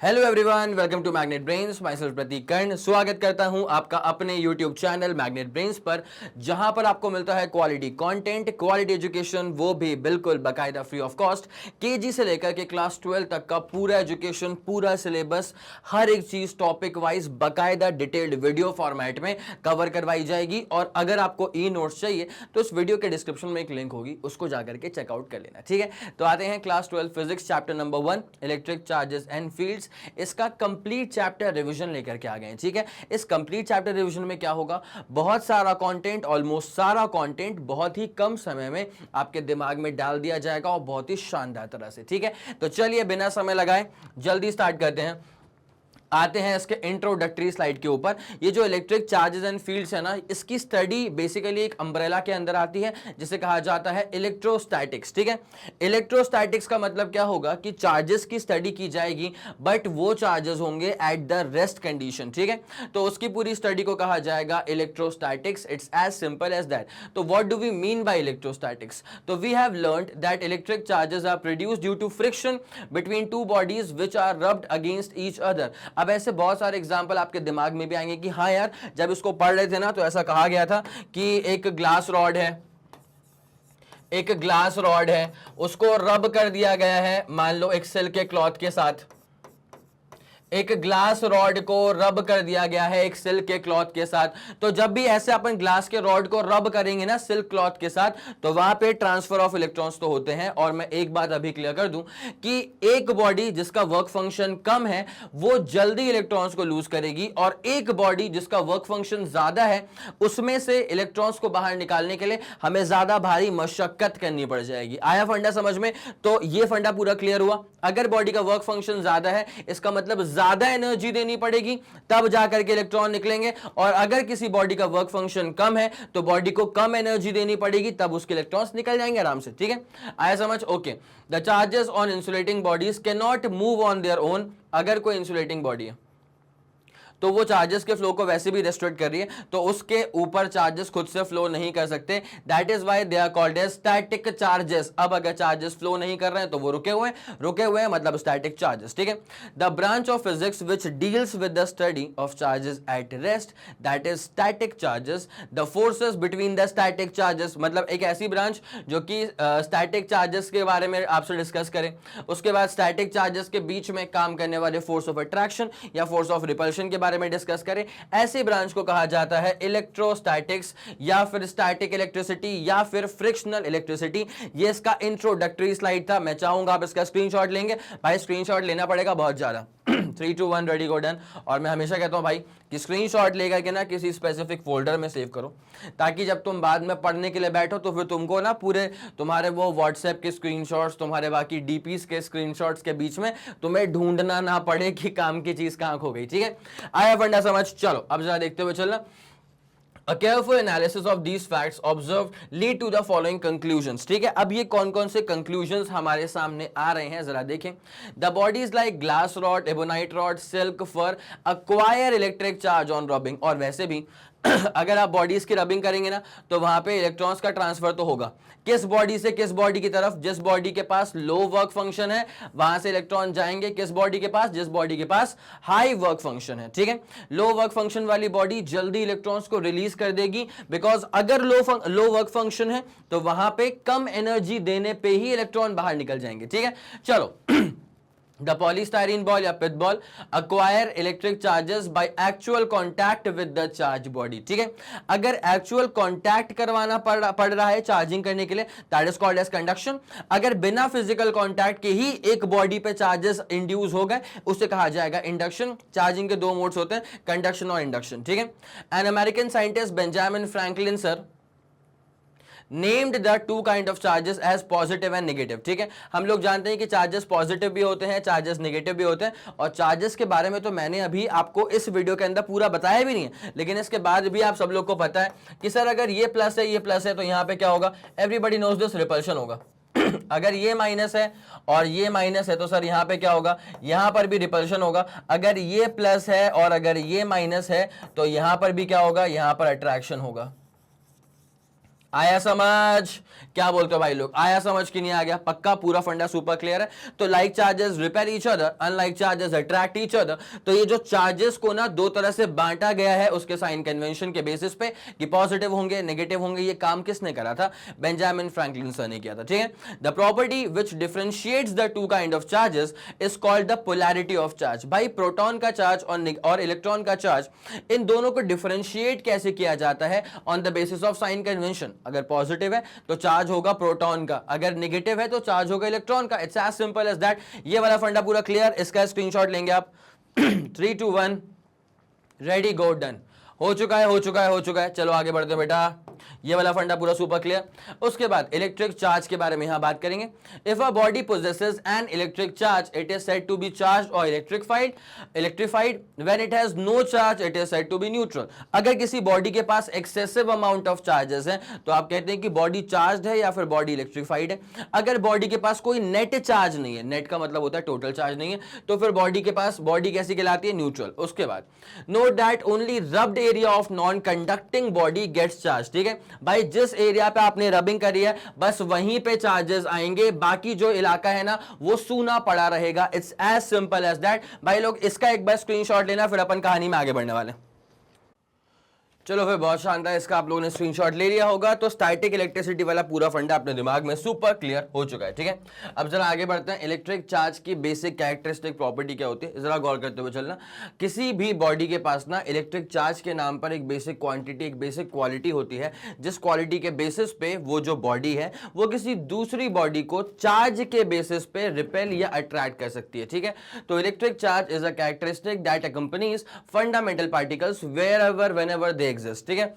Hello everyone, welcome to magnet brains. Myself Prateek Karn स्वागत करता हूं आपका अपने यूट्यूब चैनल मैग्नेट ब्रेन्स पर, जहां पर आपको मिलता है क्वालिटी कंटेंट, क्वालिटी एजुकेशन, वो भी बिल्कुल बाकायदा फ्री ऑफ कॉस्ट। केजी से लेकर के क्लास 12 तक का पूरा एजुकेशन, पूरा सिलेबस, हर एक चीज टॉपिक वाइज बाकायदा डिटेल्ड वीडियो फॉर्मेट में कवर करवाई जाएगी। और अगर आपको ई नोट्स चाहिए तो इस वीडियो के डिस्क्रिप्शन में एक लिंक होगी, उसको जाकर के चेकआउट कर लेना। ठीक है, तो आते हैं class 12 physics chapter number 1 electric charges and fields. इसका कंप्लीट चैप्टर रिवीजन लेकर के आ गए हैं। ठीक है, इस कंप्लीट चैप्टर रिवीजन में क्या होगा, बहुत सारा कंटेंट, ऑलमोस्ट सारा कंटेंट बहुत ही कम समय में आपके दिमाग में डाल दिया जाएगा और बहुत ही शानदार तरह से। ठीक है, तो चलिए बिना समय लगाए जल्दी स्टार्ट करते हैं। आते हैं इसके इंट्रोडक्टरी स्लाइड के ऊपर। ये जो इलेक्ट्रिक चार्जेस एंड फील्ड्स है ना, इसकी स्टडी बेसिकली एक अम्ब्रेला के अंदर आती है जिसे कहा जाता है इलेक्ट्रोस्टैटिक्स। ठीक है, इलेक्ट्रोस्टैटिक्स का मतलब क्या होगा कि चार्जेस की स्टडी की जाएगी, बट वो चार्जेस होंगे एट द रेस्ट कंडीशन। ठीक है, तो उसकी पूरी स्टडी को कहा जाएगा electrostatics. It's as simple as that. तो what do we mean by electrostatics? तो we have learned that electric charges are produced due to friction between two bodies which are rubbed against each other. अब ऐसे बहुत सारे example आपके दिमाग में भी आएंगे कि हाँ यार, जब इसको पढ़ रहे थे ना तो ऐसा कहा गया था कि एक ग्लास रॉड है, एक ग्लास रॉड है, उसको रब कर दिया गया है, मान लो एक सिल्क के क्लॉथ के साथ। एक ग्लास रॉड को रब कर दिया गया है एक सिल्क के क्लॉथ के साथ। तो जब भी ऐसे अपन ग्लास के रॉड को रब करेंगे ना सिल्क क्लॉथ के साथ, तो वहां पे ट्रांसफर ऑफ इलेक्ट्रॉन्स तो होते हैं। और मैं एक बात अभी क्लियर कर दूं कि एक बॉडी जिसका वर्क फंक्शन कम है वो जल्दी इलेक्ट्रॉन्स को लूज करेगी, और एक बॉडी जिसका वर्क फंक्शन ज्यादा है उसमें से इलेक्ट्रॉन्स को बाहर निकालने के लिए हमें ज्यादा भारी मशक्कत करनी पड़ जाएगी। आया फंडा समझ में? तो ये फंडा पूरा क्लियर हुआ। अगर बॉडी का वर्क फंक्शन ज्यादा है, इसका मतलब ज्यादा एनर्जी देनी पड़ेगी, तब जाकर के इलेक्ट्रॉन निकलेंगे। और अगर किसी बॉडी का वर्क फंक्शन कम है तो बॉडी को कम एनर्जी देनी पड़ेगी, तब उसके इलेक्ट्रॉन्स निकल जाएंगे आराम से। ठीक है, आया समझ? Okay, the charges on insulating bodies can not move on their own. अगर कोई इंसुलेटिंग बॉडी है तो वो चार्जेस के फ्लो को वैसे भी रेस्ट्रिक्ट कर रही है, तो उसके ऊपर चार्जेस खुद से फ्लो नहीं कर सकते। That is why they are called as static charges. अब अगर चार्जेस फ्लो नहीं कर रहे हैं तो वो रुके हुए हैं मतलब स्टैटिक चार्जेस। ठीक है, the branch of physics which deals with the study of charges at rest, that is static charges. The forces between the static charges, मतलब एक ऐसी ब्रांच जो कि स्टैटिक चार्जेस के बारे में आपसे डिस्कस करें। उसके बाद स्टैटिक चार्जेस के बीच में काम करने वाले फोर्स ऑफ अट्रैक्शन या फोर्स ऑफ रिपल्शन के बारे में डिस्कस करें। ऐसी ब्रांच को कहा जाता है इलेक्ट्रोस्टैटिक्स, या फिर स्टैटिक इलेक्ट्रिसिटी, या फिर फ्रिक्शनल इलेक्ट्रिसिटी। ये इसका इंट्रोडक्टरी स्लाइड था। मैं चाहूंगा आप इसका स्क्रीनशॉट लेंगे। भाई स्क्रीनशॉट लेना पड़ेगा बहुत ज्यादा। 3 2 1 रेडी गो डन। और मैं हमेशा कहता हूं भाई कि स्क्रीनशॉट लेकर के ना किसी स्पेसिफिक फोल्डर में सेव करो, ताकि जब तुम बाद में पढ़ने के लिए बैठो तो फिर तुमको ना पूरे तुम्हारे वो व्हाट्सएप के स्क्रीनशॉट्स, तुम्हारे बाकी डीपीस के स्क्रीनशॉट्स के बीच में तुम्हें ढूंढना ना पड़े कि काम की चीज कहां खो गई। ठीक है, आया फंडा समझ? चलो अब जरा देखते हुए चलना। A careful analysis of these facts observed lead to the following conclusions. ठीक है, अब ये कौन कौन से conclusions हमारे सामने आ रहे हैं जरा देखें। The bodies like glass rod, ebonite rod, silk, fur acquire electric charge on rubbing। और वैसे भी अगर आप बॉडीज की रबिंग करेंगे ना तो वहां पे इलेक्ट्रॉन्स का ट्रांसफर तो होगा। किस बॉडी से किस बॉडी की तरफ? जिस बॉडी के पास लो वर्क फंक्शन है वहां से इलेक्ट्रॉन जाएंगे किस बॉडी के पास? जिस बॉडी के पास हाई वर्क फंक्शन है। ठीक है, लो वर्क फंक्शन वाली बॉडी जल्दी इलेक्ट्रॉन्स को रिलीज कर देगी, बिकॉज अगर लो वर्क फंक्शन है तो वहां पे कम एनर्जी देने पे ही इलेक्ट्रॉन बाहर निकल जाएंगे। ठीक है, चलो The polystyrene ball या pith ball acquire electric charges by actual contact with the charge body। ठीक है, अगर एक्चुअल कांटेक्ट करवाना पड़ रहा है चार्जिंग करने के लिए, that is called as conduction। अगर बिना फिजिकल कांटेक्ट के ही एक बॉडी पे चार्जेस इंड्यूस हो गए उसे कहा जाएगा इंडक्शन। चार्जिंग के दो मोड्स होते हैं, कंडक्शन और इंडक्शन। ठीक है, an American scientist Benjamin Franklin sir named the two kind of charges as positive and negative. ठीक है, हम लोग जानते हैं कि चार्जेस पॉजिटिव भी होते हैं, चार्जेस नेगेटिव भी होते हैं। और चार्जेस के बारे में तो मैंने अभी आपको इस वीडियो के अंदर पूरा बताया भी नहीं है, लेकिन इसके बाद भी आप सब लोग को पता है कि सर अगर ये प्लस है तो यहाँ पे क्या होगा? एवरीबडी नोज दिस, रिपल्शन होगा। अगर ये माइनस है और ये माइनस है तो सर यहां पे क्या होगा? यहां पर भी रिपल्शन होगा। अगर ये प्लस है और अगर ये माइनस है तो यहां पर भी क्या होगा? यहां पर अट्रैक्शन होगा। आया समझ? क्या बोलते हो भाई लोग, आया समझ कि नहीं आ गया? पक्का पूरा फंडा सुपर क्लियर है? तो like charges repel each other, unlike charges attract each other. तो ये जो चार्जेस को ना दो तरह से बांटा गया है उसके साइन कन्वेंशन के बेसिस पे कि पॉजिटिव होंगे नेगेटिव होंगे, ये काम किसने करा था? बेंजामिन फ्रैंकलिन सर ने किया था, ठीक है। The property which differentiates the two kind of charges is called the polarity of charge. भाई प्रोटॉन का चार्ज और इलेक्ट्रॉन का चार्ज, इन दोनों को डिफरेंशिएट कैसे किया जाता है? On the basis of sine convention. अगर पॉजिटिव है तो चार्ज होगा प्रोटॉन का, अगर नेगेटिव है तो चार्ज होगा इलेक्ट्रॉन का। It's as simple as that. ये वाला फंडा पूरा क्लियर, इसका स्क्रीनशॉट लेंगे आप। 3 2 1 रेडी गो डन। हो चुका है, हो चुका है, हो चुका है। चलो आगे बढ़ते हैं बेटा, ये वाला फंडा पूरा सुपर क्लियर। उसके बाद इलेक्ट्रिक चार्ज के बारे में यहां बात करेंगे। If a body possesses an electric charge it is said to be charged or electrified when it has no charge it is said to be neutral. अगर किसी बॉडी के पास एक्सेसिव अमाउंट ऑफ चार्जेस हैं तो आप कहते हैं कि बॉडी चार्ज है या फिर बॉडी इलेक्ट्रिफाइड है। अगर बॉडी के पास कोई नेट चार्ज नहीं है, नेट का मतलब होता है टोटल चार्ज नहीं है, तो फिर बॉडी कैसी कहलाती है? न्यूट्रल। उसके बाद note that only rubbed area of non conducting body gets charge. ठीक है भाई, जिस एरिया पे आपने रबिंग करी है बस वहीं पे चार्जेस आएंगे, बाकी जो इलाका है ना वो सूना पड़ा रहेगा। It's as simple as that. भाई लोग इसका एक बार स्क्रीनशॉट लेना, फिर अपन कहानी में आगे बढ़ने वाले हैं। चलो फिर, बहुत शानदार, इसका आप लोगों ने स्क्रीनशॉट ले लिया होगा। तो स्टैटिक इलेक्ट्रिसिटी वाला पूरा फंडा अपने दिमाग में सुपर क्लियर हो चुका है, ठीक है। अब जरा आगे बढ़ते हैं। इलेक्ट्रिक चार्ज की बेसिक कैरेक्टरिस्टिक प्रॉपर्टी क्या होती है, जरा गौर करते हुए चलना। किसी भी बॉडी के पास ना इलेक्ट्रिक चार्ज के नाम पर एक बेसिक क्वांटिटी, एक बेसिक क्वालिटी होती है, जिस क्वालिटी के बेसिस पे वो जो बॉडी है वो किसी दूसरी बॉडी को चार्ज के बेसिस पे रिपेल या अट्रैक्ट कर सकती है, ठीक है। तो electric charge is a characteristic that accompanies fundamental particles wherever whenever they exist, ठीक है।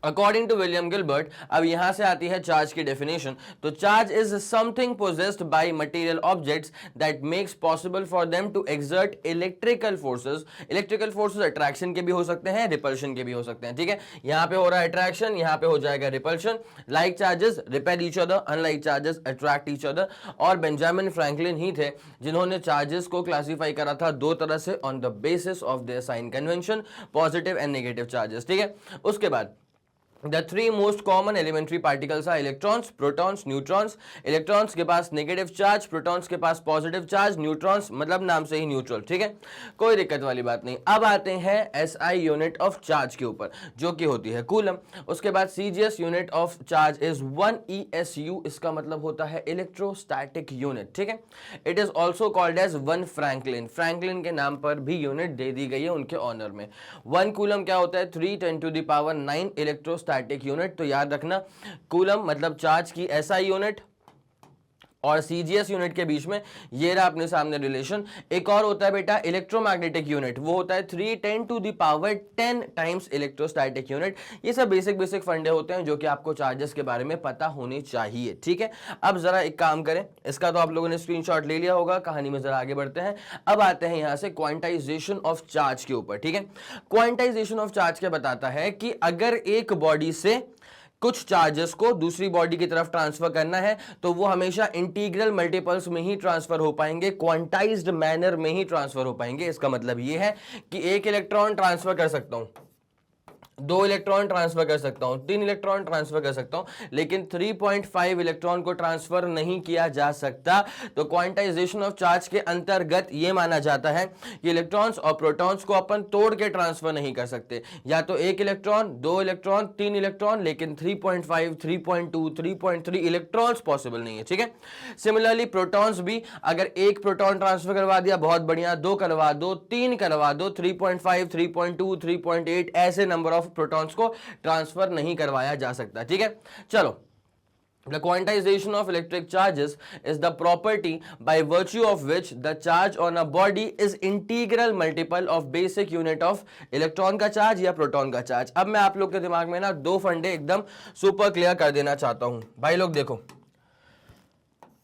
अकॉर्डिंग टू विलियम गिलबर्ट, अब यहां से आती है चार्ज की डेफिनेशन। तो charge is something possessed by material objects that makes possible for them to exert electrical forces. Electrical forces attraction के भी हो सकते हैं, रिपल्शन के भी हो सकते हैं, ठीक है। यहां पे हो रहा है अट्रैक्शन, यहां पे हो जाएगा repulsion. Like charges repel each other, unlike charges attract each other. और बेंजामिन फ्रैंकलिन ही थे जिन्होंने चार्जेस को क्लासिफाई करा था दो तरह से, on the basis of their sign convention, positive and negative charges, ठीक है। उसके बाद The three most common elementary particles are electrons, protons, neutrons. Electrons के पास नेगेटिव चार्ज, प्रोटॉन्स के पास पॉजिटिव चार्ज, न्यूट्रॉन्स मतलब नाम से ही न्यूट्रल, ठीक है, कोई दिक्कत वाली बात नहीं। अब आते हैं एसआई यूनिट ऑफ चार्ज के ऊपर, जो कि होती है कूलम। उसके बाद CGS unit of charge is 1 ESU, इसका मतलब होता है इलेक्ट्रोस्टैटिक यूनिट, ठीक है। It is also called as 1 Franklin, Franklin के नाम पर भी यूनिट दे दी गई है उनके ऑनर में। 1 कूलम क्या होता है? 3 × 10⁹ इलेक्ट्रोस्टैटिक यूनिट। तो याद रखना, कूलम मतलब चार्ज की एसआई यूनिट और सीजीएस यूनिट के बीच में ये रहा अपने सामने रिलेशन। एक और होता है बेटा इलेक्ट्रोमैग्नेटिक यूनिट, वो होता है 3 × 10⁻10 टाइम्स इलेक्ट्रोस्टैटिक यूनिट। ये सब बेसिक फंडे होते हैं जो कि आपको चार्जेस के बारे में पता होने चाहिए, ठीक है। अब जरा एक काम करें, इसका तो आप लोगों ने स्क्रीनशॉट ले लिया होगा, कहानी में जरा आगे बढ़ते हैं। अब आते हैं यहां से क्वांटाइजेशन ऑफ चार्ज के ऊपर, ठीक है। क्वांटाइजेशन ऑफ चार्ज क्या बताता है कि अगर एक बॉडी से कुछ चार्जेस को दूसरी बॉडी की तरफ ट्रांसफर करना है तो वो हमेशा इंटीग्रल मल्टीपल्स में ही ट्रांसफर हो पाएंगे, क्वांटाइज्ड मैनर में ही ट्रांसफर हो पाएंगे। इसका मतलब ये है कि 1 इलेक्ट्रॉन ट्रांसफर कर सकता हूं, 2 इलेक्ट्रॉन ट्रांसफर कर सकता हूं, 3 इलेक्ट्रॉन ट्रांसफर कर सकता हूं, लेकिन 3.5 इलेक्ट्रॉन को ट्रांसफर नहीं किया जा सकता। तो क्वांटाइजेशन ऑफ चार्ज के अंतर्गत यह माना जाता है कि इलेक्ट्रॉन्स और प्रोटॉन्स को अपन तोड़ के ट्रांसफर नहीं कर सकते, या तो 1 इलेक्ट्रॉन, 2 इलेक्ट्रॉन, 3 इलेक्ट्रॉन, लेकिन 3.5, 3.2, 3.3 इलेक्ट्रॉन्स पॉसिबल नहीं है, ठीक है। सिमिलरली प्रोटॉन्स भी, अगर 1 प्रोटॉन ट्रांसफर करवा दिया बहुत बढ़िया, 2 करवा दो, 3 करवा दो, 3.5, 3.2, 3.8 ऐसे नंबर ऑफ प्रोटॉन्स को ट्रांसफर नहीं करवाया जा सकता, ठीक है। चलो, the quantization of electric charges is the property by virtue of which the charge on a body is integral multiple of basic unit of electron का चार्ज या प्रोटॉन का चार्ज। अब मैं आप लोग के दिमाग में ना दो फंडे एकदम सुपर क्लियर कर देना चाहता हूं। भाई लोग देखो,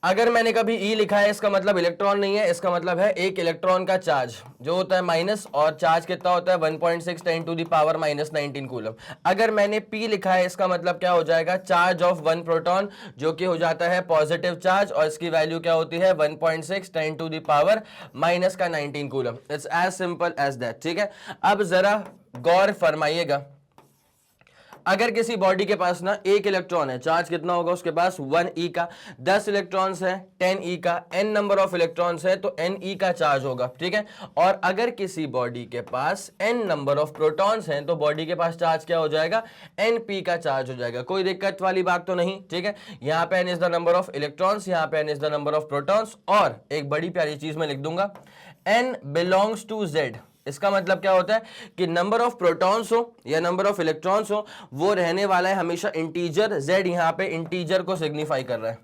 अगर मैंने कभी E लिखा है इसका मतलब इलेक्ट्रॉन नहीं है, इसका मतलब है एक इलेक्ट्रॉन का चार्ज जो होता है माइनस, और चार्ज कितना होता है 1.6 × 10⁻⁻19 कूलम। अगर मैंने P लिखा है इसका मतलब क्या हो जाएगा? चार्ज ऑफ 1 प्रोटॉन, जो कि हो जाता है पॉजिटिव चार्ज, और इसकी वैल्यू क्या होती है 1.6 × 10⁻⁻19 coulomb. It's as simple as that, ठीक है। अब जरा गौर फरमाइएगा, अगर किसी बॉडी के पास ना एक इलेक्ट्रॉन है, चार्ज कितना होगा उसके पास 1e का, 10 इलेक्ट्रॉन्स है 10e का, n नंबर ऑफ इलेक्ट्रॉन्स है तो ne का चार्ज होगा, ठीक है। और अगर किसी बॉडी के पास n नंबर ऑफ प्रोटॉन्स हैं तो बॉडी के पास चार्ज क्या हो जाएगा, np का चार्ज हो जाएगा। कोई दिक्कत वाली बात तो नहीं, ठीक है। यहां पे n is the number of electrons, यहां पे n is the number of protons, और एक बड़ी प्यारी चीज मैं लिख दूंगा, n बिलोंग्स टू z। इसका मतलब क्या होता है कि नंबर ऑफ प्रोटॉन्स हो या नंबर ऑफ इलेक्ट्रॉन्स हो, वो रहने वाला है हमेशा इंटीजर, z यहां पे इंटीजर को सिग्निफाई कर रहा है,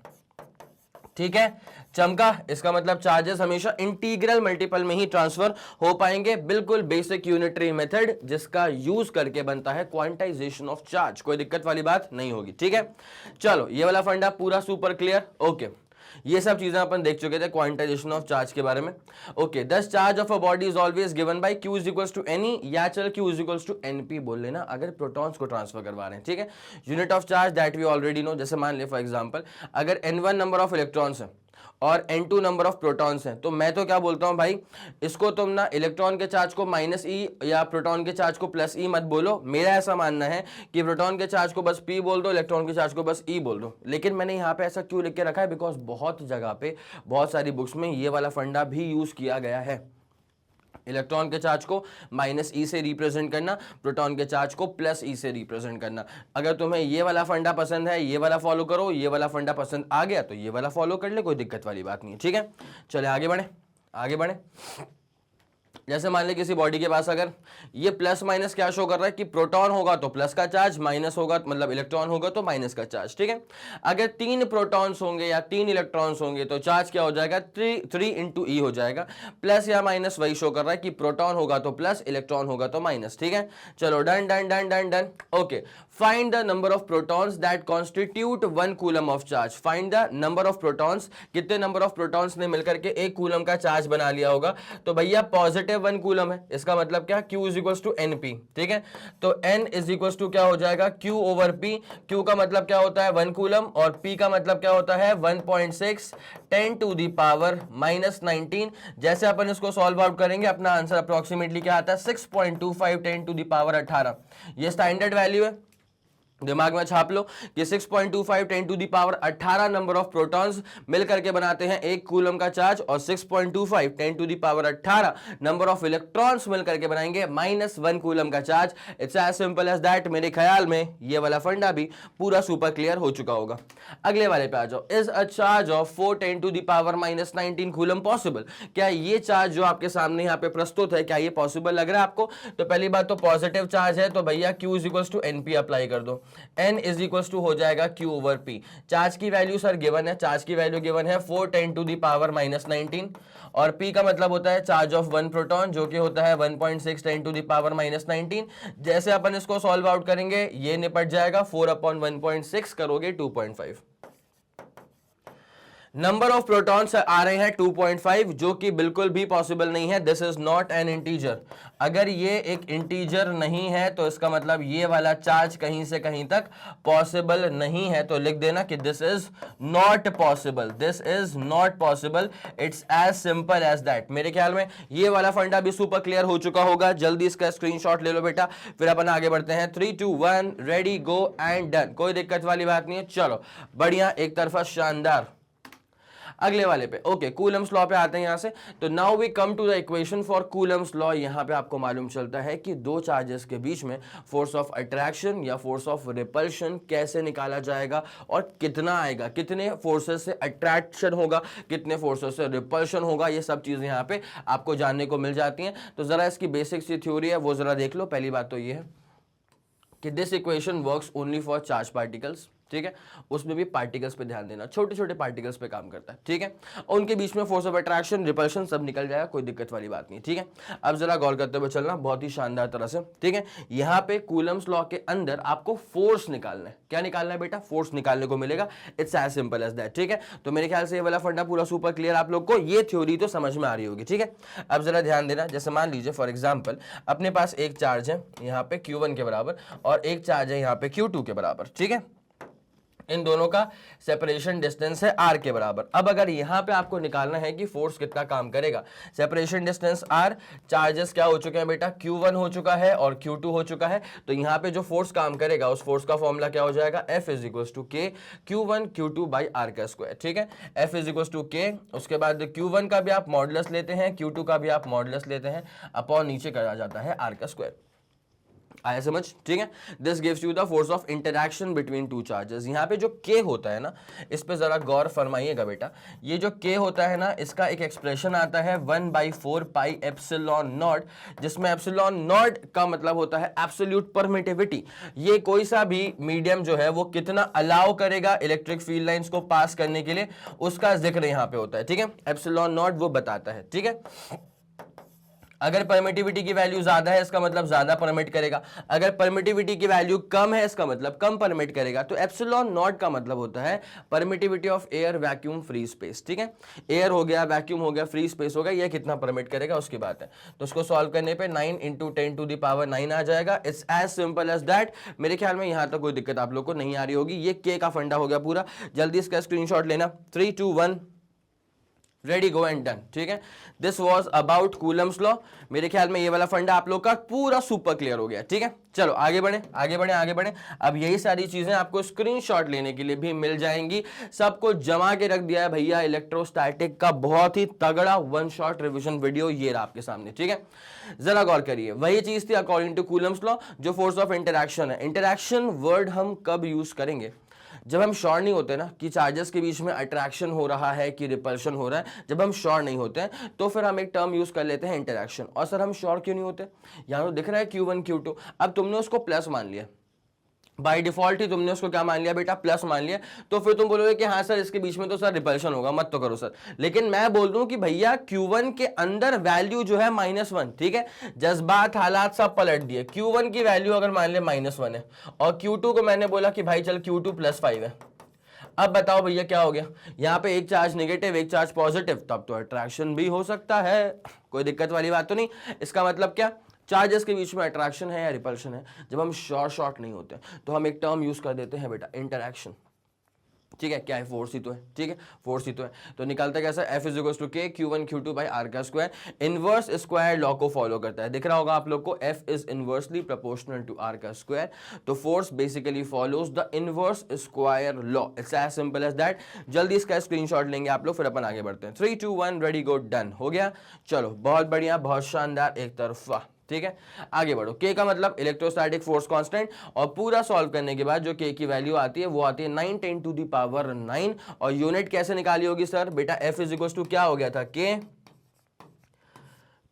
ठीक है। चमका, इसका मतलब चार्जेस हमेशा इंटीग्रल मल्टीपल में ही ट्रांसफर हो पाएंगे। बिल्कुल बेसिक यूनिटरी मेथड जिसका यूज करके बनता है क्वांटाइजेशन ऑफ चार्ज, कोई दिक्कत वाली बात नहीं होगी, ठीक है। चलो ये वाला फंडा पूरा सुपर क्लियर, ओके। ये सब चीजें अपन देख चुके थे क्वांटाइजेशन ऑफ चार्ज के बारे में, okay. Thus charge of a body is always given by q is equals to ne, या चल q is equals to np बोल लेना अगर प्रोटॉन्स को ट्रांसफर करवा रहे हैं, ठीक है। Unit of charge that we already know, जैसे मान ले फॉर एग्जांपल अगर n1 नंबर ऑफ इलेक्ट्रॉन्स है और n2 नंबर ऑफ प्रोटॉन्स हैं, तो मैं तो क्या बोलता हूं भाई, इसको तुम ना इलेक्ट्रॉन के चार्ज को -e या प्रोटॉन के चार्ज को +e मत बोलो। मेरा ऐसा मानना है कि प्रोटॉन के चार्ज को बस p बोल दो, इलेक्ट्रॉन के चार्ज को बस e बोल दो। लेकिन मैंने यहाँ पे ऐसा क्यों लिख के रखा है, बिकॉज बहुत जगह पे बहुत सारी बुक्स में ये वाला फंडा भी यूज किया गया है। इलेक्ट्रॉन के चार्ज को -e से रिप्रेजेंट करना, प्रोटॉन के चार्ज को +e से रिप्रेजेंट करना। अगर तुम्हें ये वाला फंडा पसंद है, ये वाला फॉलो करो, ये वाला फंडा पसंद आ गया तो ये वाला फॉलो कर ले, कोई दिक्कत वाली बात नहीं है, ठीक है। चले आगे बढ़े, आगे बढ़े। जैसे मान ले किसी बॉडी के पास अगर ये प्लस माइनस क्या शो कर रहा है कि प्रोटॉन होगा तो प्लस का चार्ज, माइनस होगा मतलब इलेक्ट्रॉन होगा तो माइनस का चार्ज, ठीक है। अगर 3 प्रोटॉन्स होंगे या 3 इलेक्ट्रॉन्स होंगे तो चार्ज क्या हो जाएगा, 3 इंटू ई हो जाएगा। प्लस या माइनस वही शो कर रहा है कि प्रोटॉन होगा तो प्लस, इलेक्ट्रॉन होगा तो माइनस, ठीक है। चलो done done done done done, okay. Find the number of protons that constitute 1 coulomb of charge. Find the number of protons, कितने नंबर ऑफ प्रोटॉन्स ने मिलकर के 1 कूलम का चार्ज बना लिया होगा। तो भैया पॉजिटिव 1 कूलम है, इसका मतलब क्या, q is equal to np, ठीक है। तो n इज इक्वल टू क्या हो जाएगा, q ओवर p। q का मतलब क्या होता है 1 कूलम, और p का मतलब क्या होता है 1.6 10 टू द पावर -19। जैसे अपन इसको सॉल्व आउट करेंगे अपना आंसर अप्रोक्सीमेटली क्या आता है 6.25 10 टू द पावर 18। ये स्टैंडर्ड वैल्यू है, दिमाग में छाप लो कि 6.25 10 to the power 18 number of protons मिलकर के बनाते हैं 1 कूलम का चार्ज, और 6.25 10 to the power 18 number of electrons मिलकर के बनाएंगे -1 कूलम का charge. It's as simple as that. मेरे ख्याल में ये वाला फंडा भी पूरा सुपर क्लियर हो चुका होगा। अगले वाले पे आ जाओ। Is a charge of 4 10 to the power -19 coulomb possible. क्या ये चार्ज जो आपके सामने यहाँ पे प्रस्तुत है, क्या ये पॉसिबल लग रहा है आपको? तो पहली बात तो पॉजिटिव चार्ज है, तो भैया q is equal to np apply कर दो। n इज इक्वल टू हो जाएगा q ओवर p। चार्ज की वैल्यू सर गिवन है, चार्ज की वैल्यू गिवन है 4 10 टू दी पावर -19, और p का मतलब होता है चार्ज ऑफ 1 प्रोटॉन जो कि होता है 1.6 10 टू दी पावर -19। जैसे अपन इसको सॉल्व आउट करेंगे ये निपट जाएगा, 4/1.6 करोगे 2.5। नंबर ऑफ प्रोटॉन्स आ रहे हैं 2.5, जो कि बिल्कुल भी पॉसिबल नहीं है। This is not an integer. अगर ये एक इंटीजर नहीं है तो इसका मतलब ये वाला चार्ज कहीं से कहीं तक पॉसिबल नहीं है। तो लिख देना कि this is not possible, this is not possible. It's as simple as that. मेरे ख्याल में ये वाला फंडा भी सुपर क्लियर हो चुका होगा। जल्दी इसका स्क्रीनशॉट ले लो बेटा, फिर अपन आगे बढ़ते हैं। 3 2 1 रेडी गो एंड डन। कोई दिक्कत वाली बात नहीं है। चलो बढ़िया, एक तरफा शानदार। अगले वाले पे ओके, कूलम्स लॉ पे आते हैं यहां से। तो now we come to the equation for Coulomb's law. यहां पे आपको मालूम चलता है कि दो चार्जेस के बीच में फोर्स ऑफ अट्रैक्शन या फोर्स ऑफ रिपल्शन कैसे निकाला जाएगा और कितना आएगा, कितने फोर्सेस से अट्रैक्शन होगा, कितने फोर्सेस से रिपल्शन होगा, ये सब चीजें यहां पे आपको जानने को मिल जाती हैं। तो जरा इसकी बेसिक सी थ्योरी है वो जरा देख लो। पहली बात तो ये है कि this equation works only for charge particles, ठीक है। उसमें भी पार्टिकल्स पे ध्यान देना, छोटे छोटे पार्टिकल्स पे काम करता है, ठीक है। और उनके बीच में फोर्स ऑफ अट्रैक्शन, रिपल्शन सब निकल जाएगा, कोई दिक्कत वाली बात नहीं, ठीक है। अब जरा गौर करते हुए चलना बहुत ही शानदार तरह से, ठीक है। यहाँ पे कूलम्स लॉ के अंदर आपको फोर्स निकालना है। क्या निकालना है बेटा? फोर्स निकालने को मिलेगा। It's as simple as that, ठीक है। तो मेरे ख्याल से ये वाला फंडा पूरा सुपर क्लियर आप लोग को, ये थ्योरी तो समझ में आ रही होगी, ठीक है। अब जरा ध्यान देना, जैसे मान लीजिए फॉर एग्जाम्पल अपने पास एक चार्ज है यहाँ पे Q1 के बराबर और एक चार्ज है यहाँ पे Q2 के बराबर, ठीक है। इन दोनों का सेपरेशन डिस्टेंस है r के बराबर। अब अगर यहां पे आपको निकालना है कि फोर्स कितना काम करेगा, सेपरेशन डिस्टेंस r, चार्जेस क्या हो चुके हैं बेटा, q1 हो चुका है और q2 हो चुका है, तो यहां पे जो फोर्स काम करेगा उस फोर्स का फॉर्मूला क्या हो जाएगा, F is equal to K Q1 Q2 by R का स्क्वायर। ठीक है, F is equal to K, उसके बाद Q1 का भी आप मॉडुलस लेते हैं, Q2 का भी आप मॉडुलस लेते हैं, अपॉन नीचे करा जाता है R का स्क्वायर। आया समझ? ठीक है, this gives you the force of interaction between two charges. यहाँ पे जो K होता है ना, इस पे जरा गौर फरमाइएगा बेटा। ये जो K होता है ना, इसका एक एक्सप्रेशन आता है 1/4 पाई एप्सिलॉन नॉट, जिसमें एप्सिलॉन नॉट का मतलब होता है एब्सोल्यूट परमिटिविटी। ये कोई सा भी मीडियम जो है वो कितना अलाउ करेगा इलेक्ट्रिक फील्ड लाइंस को पास करने के लिए, उसका जिक्र यहाँ पे होता है। ठीक है, एप्सिलॉन नॉट वो बताता है। ठीक है, अगर परमिटिविटी की वैल्यू ज्यादा है इसका मतलब ज्यादा परमिट करेगा, अगर परमिटिविटी की वैल्यू कम है इसका मतलब कम परमिट करेगा। तो एप्सिलॉन नॉट का मतलब होता है permittivity of air, vacuum, free space. ठीक है, एयर हो गया, वैक्यूम हो गया, फ्री स्पेस हो गया, ये कितना परमिट करेगा उसकी बात है। तो उसको सॉल्व करने पे 9 × 10⁻⁹ आ जाएगा। It's as simple as that. मेरे ख्याल में यहां तक कोई दिक्कत आप लोग को नहीं आ रही होगी। ये के का फंडा हो गया पूरा। जल्दी इसका स्क्रीनशॉट लेना। 3 2 1 रेडी, गो एंड डन। ठीक है, this was about Coulomb's law. मेरे ख्याल में ये वाला फंडा आप लोग का पूरा सुपर क्लियर हो गया। ठीक है, चलो आगे बढ़े आगे बढ़े आगे बढ़े। अब यही सारी चीजें आपको स्क्रीनशॉट लेने के लिए भी मिल जाएंगी। सबको जमा के रख दिया है भैया इलेक्ट्रोस्टैटिक का बहुत ही तगड़ा वन शॉट रिवीजन वीडियो, ये रहा आपके सामने। ठीक है, जरा गौर करिए, वही चीज थी अकॉर्डिंग टू कूलम्स लॉ, जो फोर्स ऑफ इंटरैक्शन है। इंटरैक्शन वर्ड हम कब यूज करेंगे, जब हम श्योर नहीं होते ना कि चार्जेस के बीच में अट्रैक्शन हो रहा है कि रिपल्शन हो रहा है। जब हम श्योर नहीं होते हैं तो फिर हम एक टर्म यूज कर लेते हैं इंटरैक्शन। और सर हम श्योर क्यों नहीं होते, यहां तो दिख रहा है Q1 Q2, अब तुमने उसको प्लस मान लिया, बाय डिफॉल्ट ही तुमने उसको क्या मान लिया बेटा, प्लस मान लिया। तो फिर तुम बोलोगे कि हाँ सर इसके बीच में तो सर रिपल्शन होगा, मत तो करो सर। लेकिन मैं बोल दूं कि भैया Q1 के अंदर वैल्यू जो है -1। ठीक है, जज्बात हालात सब पलट दिए। Q1 की वैल्यू अगर मान ले -1 है और Q2 को मैंने बोला कि भाई चल Q2 +5 है। अब बताओ भैया क्या हो गया, यहाँ पे एक चार्ज नेगेटिव एक चार्ज पॉजिटिव, तब तो अट्रैक्शन भी हो सकता है, कोई दिक्कत वाली बात तो नहीं। इसका मतलब क्या, चार्जेस के बीच में अट्रैक्शन है या रिपल्शन है। जब हम शॉर्ट नहीं होते तो हम एक टर्म यूज कर देते हैं बेटा, इंटरैक्शन। ठीक है, क्या है, फोर्स ही तो है। ठीक है, फोर्स ही तो है। तो निकालता कैसा, F is equal to K Q1 Q2 by R का स्क्वायर। इनवर्स स्क्वायर लॉ को फॉलो करता है, दिख रहा होगा आप लोग को, F is inversely proportional to R का स्क्वायर। तो force basically follows the inverse square law. It's as simple as that. जल्दी इसका स्क्रीनशॉट लेंगे आप लोग, फिर अपन आगे बढ़ते हैं। 3 2 1 रेडी गो डन, हो गया। चलो बहुत बढ़िया, बहुत शानदार, एक तरफा। ठीक है, आगे बढ़ो। K का मतलब इलेक्ट्रोस्टैटिक फोर्स कांस्टेंट, और पूरा सॉल्व करने के बाद जो K की वैल्यू आती है वो आती है 9 × 10⁻⁹। और यूनिट कैसे निकाली होगी सर बेटा, F इज इक्वल टू क्या हो गया था, K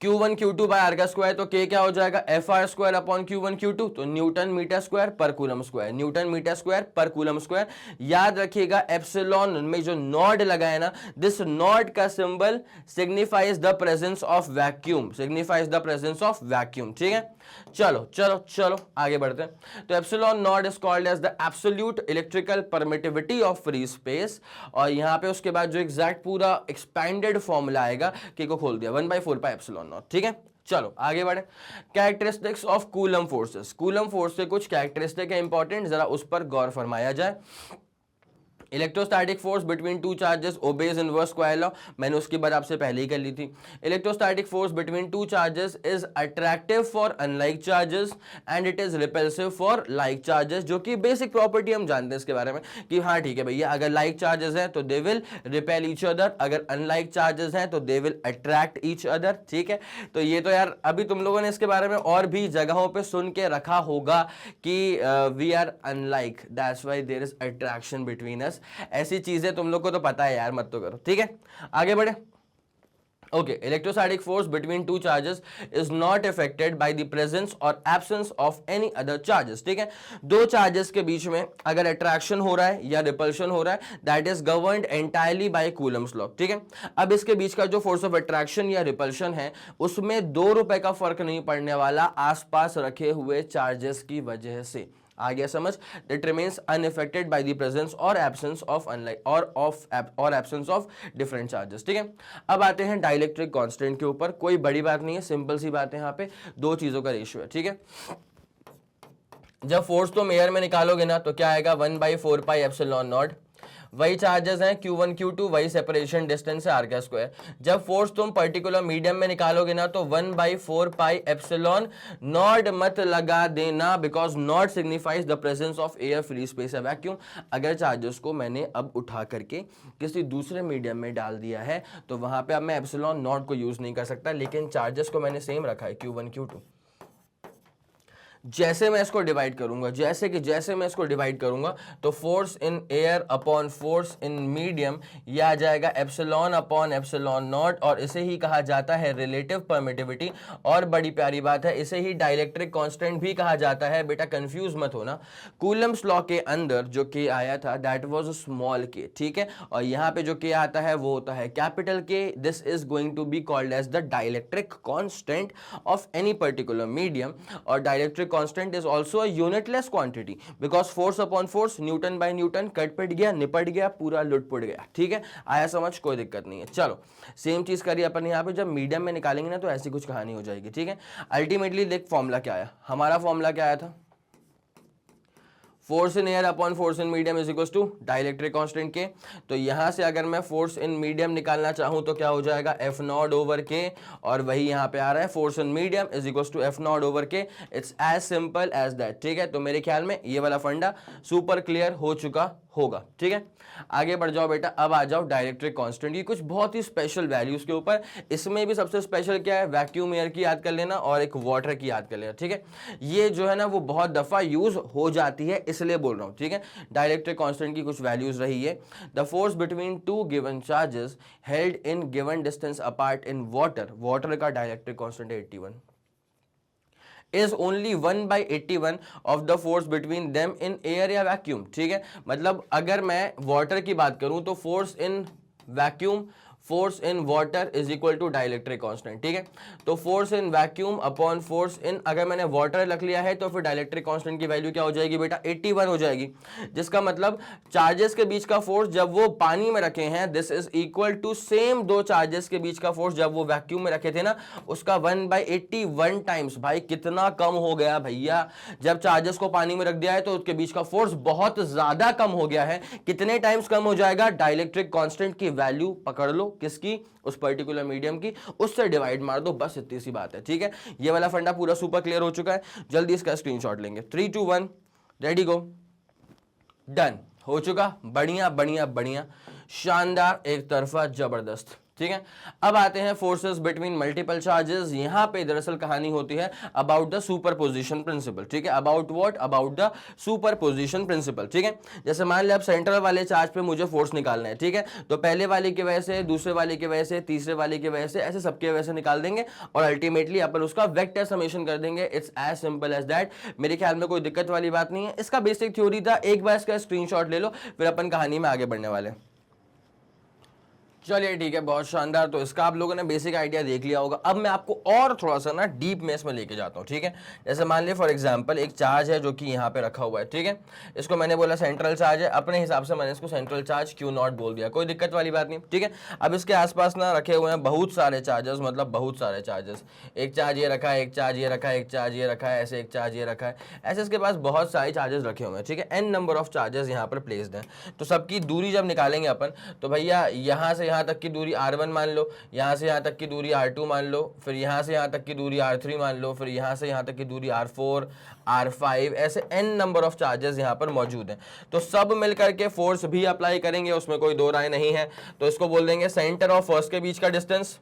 Q1 Q2 by R का स्क्वायर। तो K क्या हो जाएगा, FR square upon Q1 Q2, तो न्यूटन मीटर स्क्वायर पर coulomb square, newton metre square पर कूलम स्क्वायर। याद रखिएगा एप्सिलॉन में जो नॉट लगा है ना, दिस नॉट का symbol signifies the presence of vacuum, signifies the presence of vacuum. ठीक है, चलो चलो चलो आगे बढ़ते हैं। तो epsilon naught is called as the absolute electrical permittivity of free space. और यहां पे उसके बाद जो एग्जैक्ट पूरा एक्सपैंडेड फॉर्मूला आएगा, K को खोल दिया 1/4 पाई एप्सिलॉन नॉट। ठीक है, चलो आगे बढ़े। Characteristics of coulomb forces, coulomb force के कुछ कैरेक्टरिस्टिक है इंपॉर्टेंट, जरा उस पर गौर फरमाया जाए। Electrostatic force between two charges obeys inverse square law, मैंने उसकी बात आपसे पहले ही कर ली थी। Electrostatic force between two charges is attractive for unlike charges and it is repulsive for like charges, जो कि बेसिक प्रॉपर्टी हम जानते हैं इसके बारे में कि हाँ ठीक है भैया, अगर लाइक चार्जेस हैं तो they will repel each other, अगर अनलाइक चार्जेस हैं तो they will attract each other. ठीक है, तो ये तो यार अभी तुम लोगों ने इसके बारे में और भी जगहों पे सुन के रखा होगा कि we are unlike, that's why there is attraction between us. ऐसी चीजें तुम लोग को तो पता है यार, मत तो करो। ठीक है, आगे बढ़े। Okay, electrostatic force between two charges is not affected by the presence or absence of any other charges. ठीक है, दो चार्जेस के बीच में अगर अट्रैक्शन हो रहा है या रिपल्शन हो रहा है, that is governed entirely by Coulomb's law. ठीक है, अब इसके बीच का जो फोर्स ऑफ अट्रैक्शन या रिपल्शन है, उसमें ₹2 का फर्क नहीं पड़ने वाला आसपास रखे हुए चार्जेस की वजह से। आ गया समझ? That remains unaffected bye the presence or absence of unlike और एब्सेंस ऑफ डिफरेंट चार्जेस। ठीक है, अब आते हैं डाइलेक्ट्रिक कांस्टेंट के ऊपर। कोई बड़ी बात नहीं है, सिंपल सी बात है, यहाँ पे दो चीजों का रेशियो है। ठीक है, जब फोर्स तुम एयर में निकालोगे ना तो क्या आएगा 1/4πε0। वही चार्जेस हैं Q1 Q2, वही सेपरेशन डिस्टेंस है r का स्क्वायर। जब फोर्स तुम पर्टिकुलर मीडियम में निकालोगे ना तो 1/4πε0 मत लगा देना, because not signifies the presence of air free space है वैक्यूम। अगर चार्जेस को मैंने अब उठा करके किसी दूसरे मीडियम में डाल दिया है तो वहां पे अब मैं एप्सिलॉन नॉट को यूज नहीं कर सकता, लेकिन चार्जेस को मैंने सेम रखा है Q1 Q2। जैसे मैं इसको डिवाइड करूंगा, जैसे मैं इसको डिवाइड करूंगा तो force in air upon force in medium ये आ जाएगा एप्सिलॉन अपॉन एप्सिलॉन नॉट, और इसे ही कहा जाता है रिलेटिव परमिटिविटी। और बड़ी प्यारी बात है, इसे ही डाइलेक्ट्रिक कांस्टेंट भी कहा जाता है। बेटा कंफ्यूज मत होना, कूलम्स लॉ के अंदर जो के आया था दैट वाज स्मॉल के, ठीक है, और यहाँ पे जो के आता है वो होता है capital K. This is going to be called as the dielectric constant of any particular medium. और dielectric constant is also a unitless quantity, because force upon force, newton by newton, कट पिट गया, निपट गया, पूरा लुटपुट गया। ठीक है, आया समझ, कोई दिक्कत नहीं है। चलो सेम चीज करिए अपन यहाँ पे, जब मीडियम में निकालेंगे ना तो ऐसी कुछ कहानी हो जाएगी। ठीक है, अल्टीमेटली देख फॉर्मूला क्या आया, हमारा फॉर्मूला क्या आया था, force in air upon force in medium is equal to dielectric constant के। तो यहां से अगर मैं फोर्स इन मीडियम निकालना चाहूं तो क्या हो जाएगा, एफ नॉट ओवर के, और वही यहां पे आ रहा है force in medium is equal to F not over K. It's as simple as that. ठीक है, तो मेरे ख्याल में ये वाला फंडा सुपर क्लियर हो चुका होगा। ठीक है, आगे बढ़ जाओ बेटा, अब आ जाओ डाइलेक्ट्रिक कांस्टेंट की कुछ बहुत ही स्पेशल वैल्यूज के ऊपर। इसमें भी सबसे स्पेशल क्या है, वैक्यूम एयर की याद कर लेना और एक वाटर की याद कर लेना। ठीक है, ये जो है ना वो बहुत दफा यूज हो जाती है इसलिए बोल रहा हूं। ठीक है, डाइलेक्ट्रिक कांस्टेंट की कुछ वैल्यूज रही है, the force between to given charges held in given distance apart in water, water का डाइलेक्ट्रिक कांस्टेंट है 81, is only 1/81 of the force between them in air या वैक्यूम। ठीक है, मतलब अगर मैं वाटर की बात करूं तो force in vacuum, force in water is equal to dielectric constant. ठीक है, तो force in vacuum upon force in, अगर मैंने वाटर रख लिया है तो फिर डाइलेक्ट्रिक कांस्टेंट की वैल्यू क्या हो जाएगी बेटा, 81 हो जाएगी। जिसका मतलब चार्जेस के बीच का फोर्स जब वो पानी में रखे हैं, this is equal to same दो चार्जेस के बीच का फोर्स जब वो वैक्यूम में रखे थे ना, उसका 1/81 टाइम्स। भाई कितना कम हो गया भैया, जब चार्जेस को पानी में रख दिया है तो उसके बीच का फोर्स बहुत ज्यादा कम हो गया है। कितने टाइम्स कम हो जाएगा, डाइलेक्ट्रिक कांस्टेंट की वैल्यू पकड़ लो, किसकी, उस पर्टिकुलर मीडियम की, उससे डिवाइड मार दो, बस इतनी सी बात है। ठीक है, ये वाला फंडा पूरा सुपर क्लियर हो चुका है। जल्दी इसका स्क्रीनशॉट लेंगे, 3 2 1 रेडी गो, डन हो चुका। बढ़िया बढ़िया बढ़िया, शानदार, एक तरफा जबरदस्त। ठीक है, अब आते हैं फोर्सेस बिटवीन मल्टीपल चार्जेस। यहां पे दरअसल कहानी होती है अबाउट द सुपरपोजिशन प्रिंसिपल। ठीक है, about what, about the superposition principle. ठीक है, जैसे मान लिया अब सेंट्रल वाले चार्ज पे मुझे फोर्स निकालना है। ठीक है, तो पहले वाले की वजह से, दूसरे वाले की वजह से, तीसरे वाले की वजह से, ऐसे सबके वजह से निकाल देंगे और अल्टीमेटली अपन उसका वेक्टर समेशन कर देंगे। It's as simple as that. मेरे ख्याल में कोई दिक्कत वाली बात नहीं है। इसका बेसिक थ्योरी था, एक बार इसका स्क्रीनशॉट ले लो, फिर अपन कहानी में आगे बढ़ने वाले। चलिए ठीक है, बहुत शानदार। तो इसका आप लोगों ने बेसिक आइडिया देख लिया होगा। अब मैं आपको और थोड़ा सा ना डीप में इसमें लेके जाता हूँ। ठीक है, जैसे मान लिया फॉर एग्जांपल एक चार्ज है जो कि यहाँ पे रखा हुआ है। ठीक है, इसको मैंने बोला सेंट्रल चार्ज है, अपने हिसाब से मैंने इसको सेंट्रल चार्ज Q0 बोल दिया, कोई दिक्कत वाली बात नहीं। ठीक है, अब इसके आसपास ना रखे हुए हैं बहुत सारे चार्जेस, मतलब बहुत सारे चार्जेस। एक चार्ज ये रखा है, एक चार्ज ये रखा है, एक चार्ज ये रखा है, ऐसे एक चार्ज ये रखा है, ऐसे इसके पास बहुत सारे चार्जेस रखे हुए हैं। ठीक है, n नंबर ऑफ चार्जेस यहाँ पर प्लेस्ड हैं। तो सबकी दूरी जब निकालेंगे अपन, तो भैया यहाँ से यहाँ तक की दूरी R1 मान लो, यहाँ से यहाँ तक की दूरी R2 मान लो, फिर यहाँ से यहाँ तक की दूरी R3 मान लो, फिर यहाँ से यहाँ तक की दूरी R4, R5, ऐसे n नंबर ऑफ चार्जेस यहाँ पर मौजूद हैं। तो सब मिलकर के फोर्स भी अप्लाई करेंगे, उसमें कोई दो राय नहीं है। तो इसको बोल देंगे सेंटर ऑफ फर्स्ट के बीच का डिस्टेंस,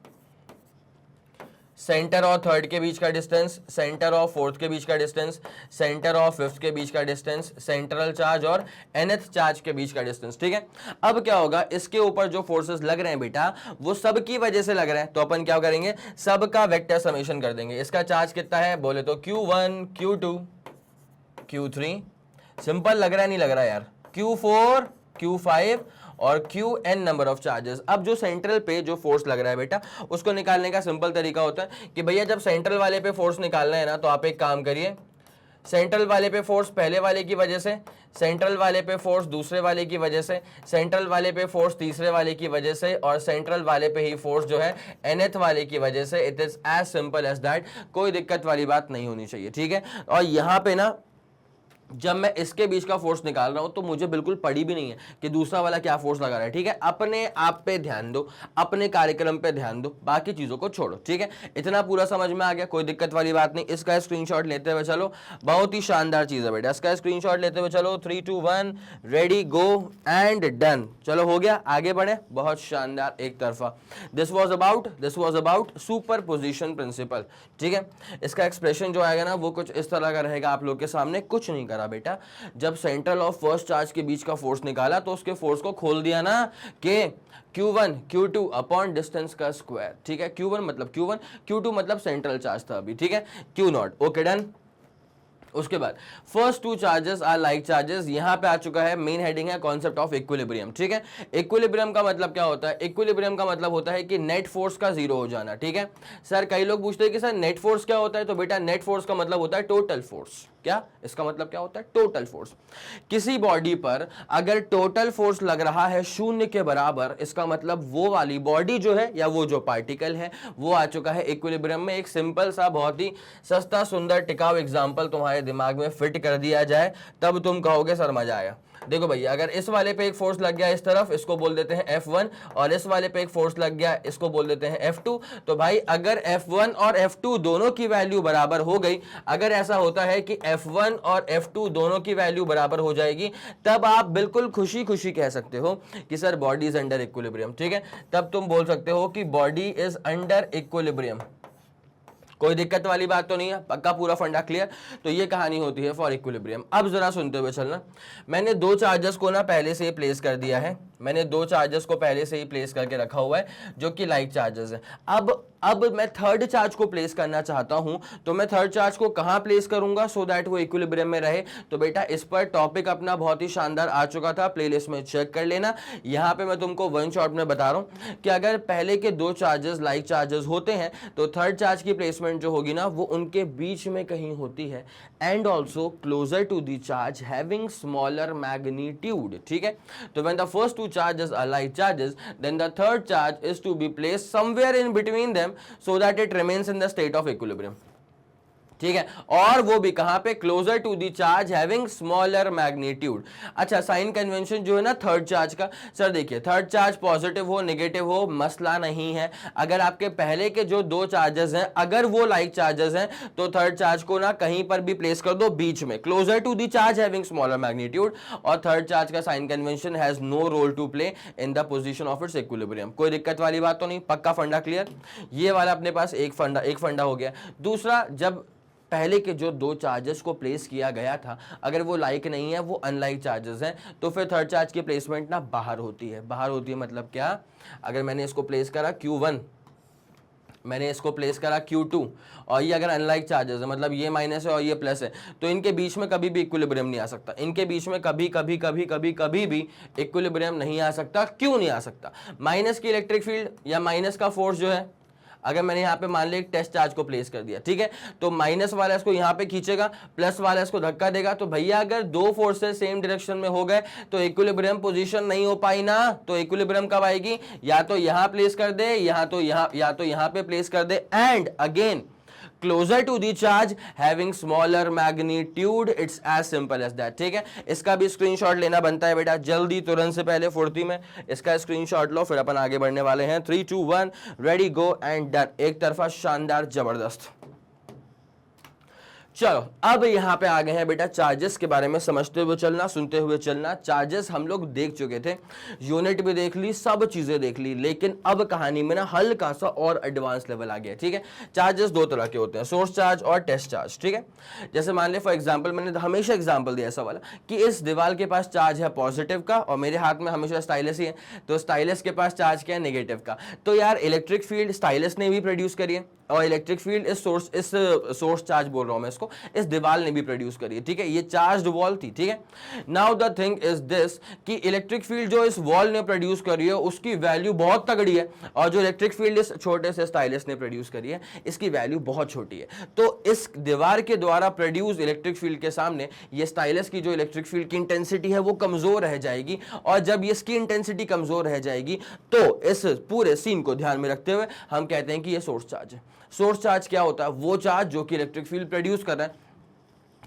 सेंटर और थर्ड के बीच का डिस्टेंस, सेंटर ऑफ फोर्थ के बीच का डिस्टेंस, सेंटर ऑफ फिफ्थ के बीच का डिस्टेंस, सेंट्रल चार्ज और nth चार्ज के बीच का डिस्टेंस। ठीक है, अब क्या होगा, इसके ऊपर जो फोर्सेस लग रहे हैं बेटा वो सब की वजह से लग रहे हैं, तो अपन क्या करेंगे, सब का वेक्टर समेशन कर देंगे। इसका चार्ज कितना है बोले तो Q1 Q2 Q3, सिंपल लग रहा है नहीं लग रहा यार, Q4 Q5 और Qn नंबर ऑफ चार्जेस। अब जो सेंट्रल पे जो फोर्स लग रहा है बेटा, उसको निकालने का सिंपल तरीका होता है कि भैया जब सेंट्रल वाले पे फोर्स निकालना है ना, तो आप एक काम करिए, सेंट्रल वाले पे फोर्स पहले वाले की वजह से, सेंट्रल वाले पे फोर्स दूसरे वाले की वजह से, सेंट्रल वाले पे फोर्स तीसरे वाले की वजह से, और सेंट्रल वाले पे ही फोर्स जो है nth वाले की वजह से। It is as simple as that, कोई दिक्कत वाली बात नहीं होनी चाहिए। ठीक है, और यहाँ पे ना जब मैं इसके बीच का फोर्स निकाल रहा हूं तो मुझे बिल्कुल पड़ी भी नहीं है कि दूसरा वाला क्या फोर्स लगा रहा है, ठीक है। अपने आप पे ध्यान दो, अपने कार्यक्रम पे ध्यान दो, बाकी चीजों को छोड़ो, ठीक है। इतना पूरा समझ में आ गया, कोई दिक्कत वाली बात नहीं। इसका स्क्रीनशॉट लेते हुए चलो, बहुत ही शानदार चीज है बेटा। इसका स्क्रीनशॉट लेते हुए चलो, 3 2 1 रेडी गो एंड डन। चलो हो गया, आगे बढ़े, बहुत शानदार एक तरफा। This was about superposition principle, ठीक है। इसका एक्सप्रेशन जो आएगा ना वो कुछ इस तरह का रहेगा आप लोग के सामने। कुछ नहीं करा बेटा, जब सेंट्रल और फर्स्ट चार्ज के बीच का फोर्स निकाला तो उसके फोर्स को खोल दिया ना कि Q1 Q2 अपॉन डिस्टेंस का स्क्वायर, ठीक है। Q1 मतलब Q1, Q2 मतलब सेंट्रल चार्ज था अभी, ठीक है। Q0, okay done. उसके बाद first two charges are like charges, यहां पे आ चुका है, मेन हेडिंग है कॉन्सेप्ट ऑफ इक्विलिब्रियम, ठीक है। इक्विलिब्रियम का मतलब क्या होता है? इक्विलिब्रियम का मतलब होता है कि नेट फोर्स का जीरो हो जाना, ठीक है। सर कई लोग पूछते हैं कि सर नेट फोर्स क्या होता है, तो बेटा नेट फोर्स का मतलब होता है टोटल फोर्स। क्या इसका मतलब क्या होता है? Total force. किसी बॉडी पर अगर टोटल फोर्स लग रहा है शून्य के बराबर, इसका मतलब वो वाली बॉडी जो है या वो जो पार्टिकल है वो आ चुका है इक्विलिब्रियम में। एक सिंपल सा बहुत ही सस्ता सुंदर टिकाऊ एग्जांपल तुम्हारे दिमाग में फिट कर दिया जाए तब तुम कहोगे सर मजा आया। देखो भैया, अगर इस वाले पे एक फोर्स लग गया इस तरफ, इसको बोल देते हैं F1, और इस वाले पे एक फोर्स लग गया, इसको बोल देते हैं F2। तो भाई अगर F1 और F2 दोनों की वैल्यू बराबर हो गई, अगर ऐसा होता है कि F1 और F2 दोनों की वैल्यू बराबर हो जाएगी, तब आप बिल्कुल खुशी खुशी कह सकते हो कि sir body is under equilibrium, ठीक है। तब तुम बोल सकते हो कि बॉडी इज अंडर इक्विलिब्रियम। कोई दिक्कत वाली बात तो नहीं है, पक्का पूरा फंडा क्लियर। तो ये कहानी होती है फॉर इक्विलिब्रियम। अब जरा सुनते हुए चलना, मैंने दो चार्जेस को ना पहले से ही प्लेस कर दिया है, मैंने दो चार्जेस को पहले से ही प्लेस करके रखा हुआ है जो कि लाइक चार्जेस है। अब मैं थर्ड चार्ज को प्लेस करना चाहता हूं, तो मैं थर्ड चार्ज को कहां प्लेस करूंगा सो दैट वो इक्विलिब्रियम में रहे? तो बेटा इस पर टॉपिक अपना बहुत ही शानदार आ चुका था, प्लेलिस्ट में चेक कर लेना। यहां पे मैं तुमको वन शॉट में बता रहा हूं कि अगर पहले के दो चार्जेस लाइक चार्जेस होते हैं तो थर्ड चार्ज की प्लेसमेंट जो होगी ना वो उनके बीच में कहीं होती है, and also closer to the charge having smaller magnitude, ठीक है। तो when the first two charges are like charges, then the third charge is to be placed somewhere in between them so that it remains in the state of equilibrium, ठीक है। और वो भी कहां पे? Closer to the charge having smaller magnitude. अच्छा, sign convention जो है ना थर्ड चार्ज का, सर देखिए थर्ड चार्ज पॉजिटिव हो नेगेटिव हो मसला नहीं है। अगर आपके पहले के जो दो चार्जेस हैं अगर वो लाइक चार्जेस हैं तो थर्ड चार्ज को ना कहीं पर भी प्लेस कर दो बीच में, closer to the charge having smaller magnitude. और थर्ड चार्ज का sign convention has no role to play in the position of its equilibrium. कोई दिक्कत वाली बात तो नहीं, पक्का फंडा क्लियर। ये वाला अपने पास एक फंडा हो गया। दूसरा, जब पहले के जो दो चार्जेस को प्लेस किया गया था अगर वो लाइक नहीं है, वो अनलाइक चार्जेस हैं, तो फिर थर्ड चार्ज की प्लेसमेंट ना बाहर होती है। बाहर होती है मतलब क्या? अगर मैंने इसको प्लेस करा Q1, मैंने इसको प्लेस करा Q2, और ये अगर अनलाइक चार्जेस है मतलब ये माइनस है और ये प्लस है, तो इनके बीच में कभी भी इक्विलिब्रियम नहीं आ सकता। इनके बीच में कभी भी इक्विलिब्रियम नहीं आ सकता। क्यों नहीं आ सकता? माइनस की इलेक्ट्रिक फील्ड या माइनस का फोर्स जो है, अगर मैंने यहाँ पे मान लिया एक टेस्ट चार्ज को प्लेस कर दिया, ठीक है, तो माइनस वाला इसको यहाँ पे खींचेगा, प्लस वाला इसको धक्का देगा। तो भैया अगर दो फोर्सेस सेम डायरेक्शन में हो गए तो इक्विलिब्रियम पोजीशन नहीं हो पाई ना। तो इक्विलिब्रियम कब आएगी? या तो यहाँ प्लेस कर दे, या तो यहाँ पे प्लेस कर दे, and again closer to the charge having smaller magnitude. It's as simple as that, ठीक है। इसका भी स्क्रीनशॉट लेना बनता है बेटा, जल्दी तुरंत से पहले फुर्ती में इसका स्क्रीनशॉट लो, फिर अपन आगे बढ़ने वाले हैं। 3 2 1 रेडी गो एंड डन। एक तरफा शानदार जबरदस्त। चलो अब यहां पे आ गए हैं बेटा चार्जेस के बारे में समझते हुए चलना, सुनते हुए चलना। चार्जेस हम लोग देख चुके थे, यूनिट भी देख ली, सब चीजें देख ली, लेकिन अब कहानी में ना हल्का सा और एडवांस लेवल आ गया, ठीक है। चार्जेस दो तरह के होते हैं, सोर्स चार्ज और टेस्ट चार्ज, ठीक है। जैसे मान ले फॉर एग्जांपल, मैंने हमेशा एग्जांपल दिया ऐसा वाला कि इस दीवार के पास चार्ज है पॉजिटिव का और मेरे हाथ में हमेशा स्टाइलस ही है, तो स्टाइलस के पास चार्ज क्या है? नेगेटिव का। तो यार इलेक्ट्रिक फील्ड स्टाइलस ने भी प्रोड्यूस करी है, और इलेक्ट्रिक फील्ड इस सोर्स चार्ज बोल रहा हूं मैं इसको, इस दीवार ने भी प्रोड्यूस करी है, ठीक है। ये चार्ज्ड वॉल थी, ठीक है। Now the thing is this कि इलेक्ट्रिक फील्ड जो इस वॉल ने प्रोड्यूस करी है उसकी वैल्यू बहुत तगड़ी है, और जो इलेक्ट्रिक फील्ड इस छोटे से स्टाइलस ने प्रोड्यूस करी है इसकी वैल्यू बहुत छोटी है। तो इस दीवार के द्वारा प्रोड्यूस इलेक्ट्रिक फील्ड के सामने ये स्टाइलस की जो इलेक्ट्रिक फील्ड की इंटेंसिटी है वो कमजोर रह जाएगी, और जब इसकी इंटेंसिटी कमजोर रह जाएगी तो इस पूरे सीन को ध्यान में रखते हुए हम कहते हैं कि ये सोर्स चार्ज है। सोर्स चार्ज क्या होता है? वो चार्ज जो कि इलेक्ट्रिक फील्ड प्रोड्यूस कर रहा है,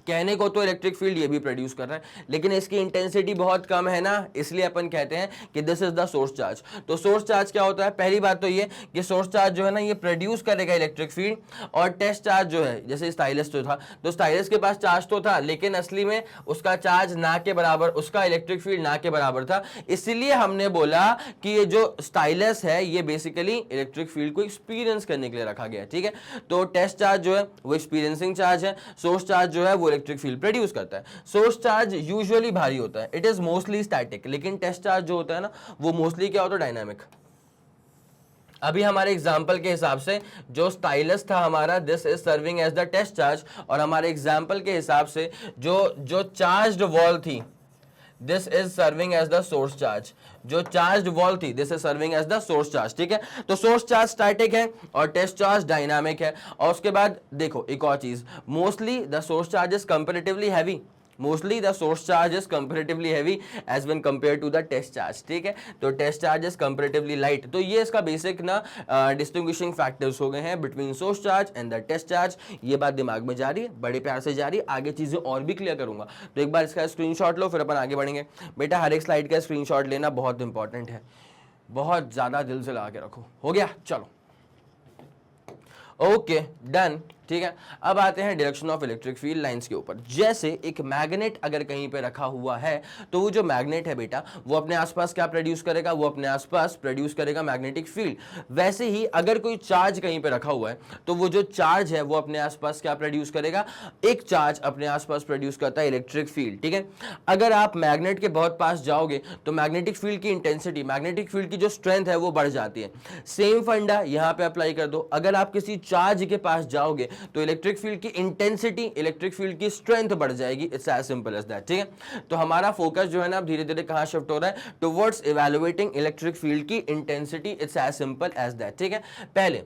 कहने को तो इलेक्ट्रिक फील्ड ये भी प्रोड्यूस कर रहा है, लेकिन इसकी इंटेंसिटी बहुत कम है ना, इसलिए अपन कहते हैं कि this is the source charge. तो सोर्स चार्ज क्या होता है? पहली बात तो ये कि सोर्स चार्ज जो है ना ये प्रोड्यूस करेगा इलेक्ट्रिक फील्ड, और टेस्ट चार्ज जो है, जैसे स्टाइलस तो था, तो स्टाइलस के पास चार्ज तो था, लेकिन असली में उसका चार्ज ना के बराबर, उसका इलेक्ट्रिक फील्ड ना के बराबर था, इसलिए हमने बोला कि ये जो स्टाइलस है ये बेसिकली इलेक्ट्रिक फील्ड को एक्सपीरियंस करने के लिए रखा गया है, ठीक है। तो टेस्ट चार्ज जो है वो एक्सपीरियंसिंग चार्ज है, सोर्स चार्ज जो है वो इलेक्ट्रिक फील्ड प्रोड्यूस करता है। सोर्स चार्ज यूजुअली भारी होता है, इट इज मोस्टली स्टैटिक, लेकिन टेस्ट चार्ज जो होता है ना वो मोस्टली क्या होता है? डायनामिक। अभी हमारे एग्जाम्पल के हिसाब से जो स्टाइलस था हमारा, this is serving as the test charge, और हमारे एग्जाम्पल के हिसाब से जो चार्ज्ड वॉल थी, this is serving as the source charge. जो चार्ज्ड वॉल थी, this is serving as the source charge, ठीक है। तो सोर्स चार्ज स्टैटिक है और टेस्ट चार्ज डायनामिक है। और उसके बाद देखो एक और चीज, mostly the source charge is comparatively heavy, mostly the source charge is comparatively heavy as when compared to the test charge, ठीक है। तो test charge is comparatively light। तो ये इसका बेसिक ना distinguishing factors हो गए हैं between source charge and the test charge। ये बात दिमाग में जा रही है, बड़े प्यार से जा रही है, आगे चीजें और भी क्लियर करूंगा। तो एक बार इसका स्क्रीनशॉट लो, फिर अपन आगे बढ़ेंगे। बेटा हर एक स्लाइड का स्क्रीनशॉट लेना बहुत इंपॉर्टेंट है, बहुत ज्यादा दिल से लगा के रखो। हो गया? चलो ओके डन, ठीक है। अब आते हैं direction of electric field lines के ऊपर। जैसे एक मैग्नेट अगर कहीं पे रखा हुआ है, तो वो जो मैग्नेट है बेटा वो अपने आसपास क्या प्रोड्यूस करेगा? वो अपने आसपास प्रोड्यूस करेगा मैग्नेटिक फील्ड। वैसे ही अगर कोई चार्ज कहीं पे रखा हुआ है, तो वो जो चार्ज है वो अपने आसपास क्या प्रोड्यूस करेगा? एक चार्ज अपने आसपास प्रोड्यूस करता है इलेक्ट्रिक फील्ड, ठीक है। अगर आप मैग्नेट के बहुत पास जाओगे तो मैग्नेटिक फील्ड की इंटेंसिटी, मैग्नेटिक फील्ड की जो स्ट्रेंथ है वो बढ़ जाती है। सेम फंडा यहां पे अप्लाई कर दो। अगर आप किसी चार्ज के पास जाओगे तो इलेक्ट्रिक फील्ड की इंटेंसिटी, इलेक्ट्रिक फील्ड की स्ट्रेंथ बढ़ जाएगी। It's as simple as that, ठीक है। तो हमारा फोकस जो है ना धीरे धीरे कहां शिफ्ट हो रहा है? टुवर्ड्स इवैल्यूएटिंग इलेक्ट्रिक फील्ड की intensity. It's as simple as that, ठीक है। पहले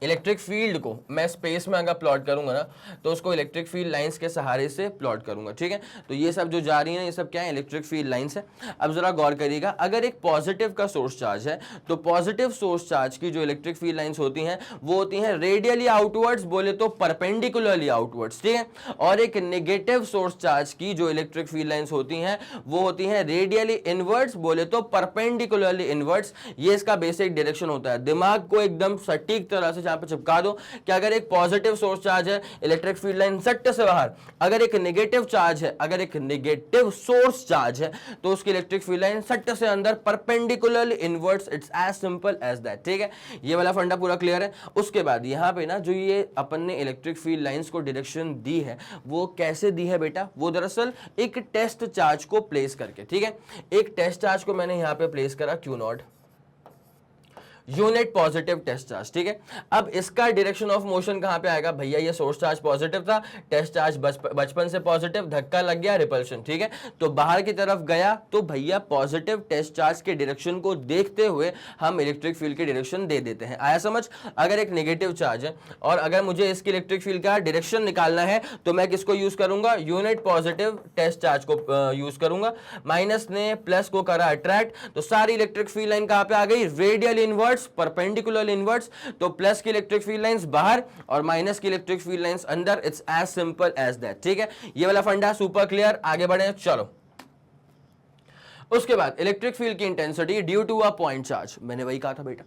इलेक्ट्रिक फील्ड को मैं स्पेस में अगर प्लॉट करूंगा ना, तो उसको इलेक्ट्रिक फील्ड लाइंस के सहारे से प्लॉट करूंगा, ठीक है। तो ये सब जो जा रही है ये सब क्या है? इलेक्ट्रिक फील्ड लाइंस है। अब जरा गौर करिएगा, अगर एक पॉजिटिव का सोर्स चार्ज है, तो पॉजिटिव सोर्स चार्ज की जो इलेक्ट्रिक फील्ड लाइंस होती हैं वो होती हैं रेडियली आउटवर्ड्स, बोले तो परपेंडिकुलरली आउटवर्ड्स, ठीक है। और एक नेगेटिव सोर्स चार्ज की जो इलेक्ट्रिक फील्ड लाइंस होती हैं वो होती हैं रेडियली इनवर्ड्स, बोले तो परपेंडिकुलरली इनवर्ड्स। ये इसका बेसिक डायरेक्शन होता है। दिमाग को एकदम सटीक तरह से पे चिपका दो कि अगर एक पॉजिटिव सोर्स चार्ज है, इलेक्ट्रिक फील्ड लाइन सट्ट से बाहर। अगर एक नेगेटिव चार्ज है, अगर एक नेगेटिव सोर्स चार्ज है, तो उसकी इलेक्ट्रिक फील्ड लाइन सट्ट से अंदर perpendicularly inwards. It's as simple as that, ठीक है। ये वाला फंडा पूरा क्लियर है। उसके बाद यहां पे ना जो ये अपन ने इलेक्ट्रिक फील्ड लाइंस को डायरेक्शन दी है वो कैसे दी है बेटा? वो दरअसल एक टेस्ट चार्ज को प्लेस करके, ठीक है। एक टेस्ट चार्ज को मैंने यहां पे प्लेस करा q naught, unit positive test charge, ठीक है। अब इसका डायरेक्शन ऑफ मोशन कहां पे आएगा? भैया ये सोर्स चार्ज पॉजिटिव था, टेस्ट चार्ज बचपन से पॉजिटिव, धक्का लग गया, रिपल्शन, ठीक है। तो बाहर की तरफ गया, तो भैया पॉजिटिव टेस्ट चार्ज के डायरेक्शन को देखते हुए हम इलेक्ट्रिक फील्ड की डायरेक्शन दे देते हैं। आया समझ? अगर एक नेगेटिव चार्ज है और अगर मुझे इसकी इलेक्ट्रिक फील्ड का डायरेक्शन निकालना है तो मैं किसको यूज करूंगा? यूनिट पॉजिटिव टेस्ट चार्ज को यूज करूंगा। माइनस ने प्लस को करा अट्रैक्ट, तो सारी इलेक्ट्रिक फील्ड लाइन कहां पे आ गई? Radial inward, perpendicular inwards. तो प्लस की इलेक्ट्रिक फील्ड लाइंस बाहर और माइनस की इलेक्ट्रिक फील्ड लाइंस अंदर। It's as simple as that, ठीक है। ये वाला फंडा सुपर क्लियर। आगे बढ़े, चलो। उसके बाद इलेक्ट्रिक फील्ड की intensity due to a point charge. मैंने वही कहा था बेटा,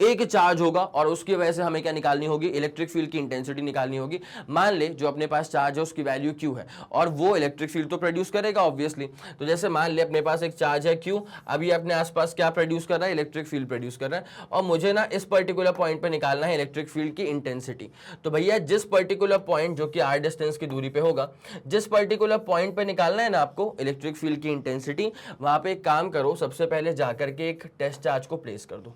एक चार्ज होगा और उसकी वजह से हमें क्या निकालनी होगी? इलेक्ट्रिक फील्ड की इंटेंसिटी निकालनी होगी। मान ले जो अपने पास चार्ज है उसकी वैल्यू क्यू है और वो इलेक्ट्रिक फील्ड तो प्रोड्यूस करेगा ऑब्वियसली। तो जैसे मान ले अपने पास एक चार्ज है क्यू, अभी अपने आसपास क्या प्रोड्यूस कर रहा है? इलेक्ट्रिक फील्ड प्रोड्यूस कर रहा है। और मुझे ना इस पर्टिकुलर पॉइंट पे निकालना है इलेक्ट्रिक फील्ड की इंटेंसिटी। तो भैया जिस पर्टिकुलर पॉइंट जो कि आर डिस्टेंस की दूरी पे होगा, जिस पर्टिकुलर पॉइंट पे निकालना है ना आपको इलेक्ट्रिक फील्ड की इंटेंसिटी, वहां पे एक काम करो, सबसे पहले जाकर के एक टेस्ट चार्ज को प्लेस कर दो।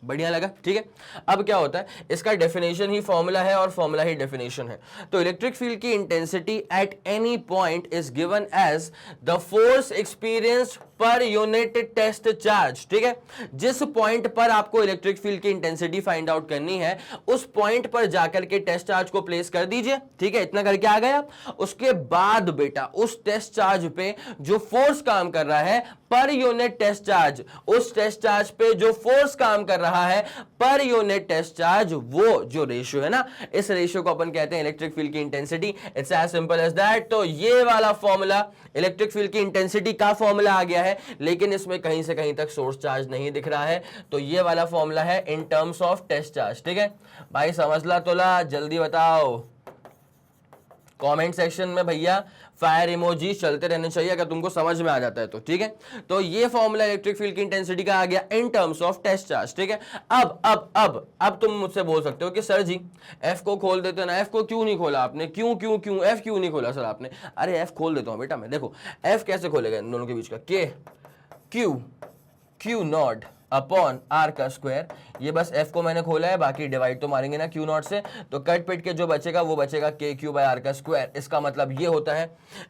बढ़िया लगा, ठीक है। अब क्या होता है, इसका डेफिनेशन ही फॉर्मूला है और फॉर्मूला ही डेफिनेशन है। तो इलेक्ट्रिक फील्ड की intensity at any point is given as the force experienced per unit test charge. ठीक है, जिस पॉइंट पर आपको इलेक्ट्रिक फील्ड की इंटेंसिटी फाइंड आउट करनी है उस पॉइंट पर जाकर के टेस्ट चार्ज को प्लेस कर दीजिए। ठीक है, इतना करके आ गया। उसके बाद बेटा उस टेस्ट चार्ज पे जो फोर्स काम कर रहा है पर यूनिट टेस्ट चार्ज, उस टेस्ट चार्ज पे जो फोर्स काम कर रहा है पर यूनिट टेस्ट चार्ज, वो जो रेशियो है ना, इस रेशियो को अपन कहते हैं इलेक्ट्रिक फील्ड की intensity. It's as simple as that. तो ये वाला फॉर्मूला इलेक्ट्रिक फील्ड की इंटेंसिटी का फॉर्मूला आ गया है, लेकिन इसमें कहीं से कहीं तक सोर्स चार्ज नहीं दिख रहा है। तो ये वाला फॉर्मूला है in terms of test charge. ठीक है भाई, समझ ला तो ला, जल्दी बताओ कमेंट सेक्शन में भैया। फायर इमोजी चलते रहने चाहिए अगर तुमको समझ में आ जाता है तो। ठीक है, तो ये फॉर्मूला इलेक्ट्रिक फील्ड की इंटेंसिटी का आ गया in terms of test charge. ठीक है, अब तुम मुझसे बोल सकते हो कि सर जी एफ को खोल देते ना, एफ को क्यों नहीं खोला आपने, क्यों क्यों क्यों एफ क्यों नहीं खोला सर आपने। अरे एफ खोल देता हूं बेटा मैं, देखो एफ कैसे खोलेगा इन दोनों के बीच का, के क्यू नॉट अपॉन आर का स्क्वायर। ये बस एफ को मैंने खोला है, बाकी डिवाइड तो मारेंगे ना क्यू नॉट से, तो कट पिट के जो बचेगा वो बचेगा के क्यू बाय आर का स्क्वायर। इसका मतलब ये होता है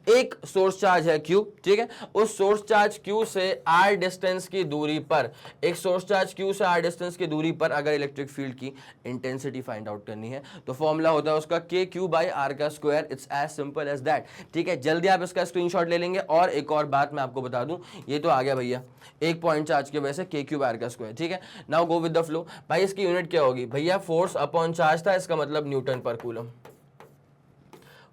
एक सोर्स चार्ज है क्यू, ठीक है, उस सोर्स चार्ज क्यू से आर डिस्टेंस की दूरी पर, एक सोर्स चार्ज क्यू से आर डिस्टेंस की दूरी पर अगर इलेक्ट्रिक फील्ड की इंटेंसिटी फाइंड आउट करनी है तो फॉर्मूला होता है उसका के क्यू बाय आर का square. It's as simple as that. ठीक है, जल्दी आप इसका स्क्रीनशॉट ले लेंगे। और एक और बात मैं आपको बता दूं, ये तो आ गया भैया एक पॉइंट चार्ज की वजह से के क्यू बाय आर का स्क्वायर। ठीक है, now go with the flow. भाई इसकी यूनिट क्या होगी भैया, फोर्स अपॉन चार्ज था, इसका मतलब न्यूटन पर कूलम।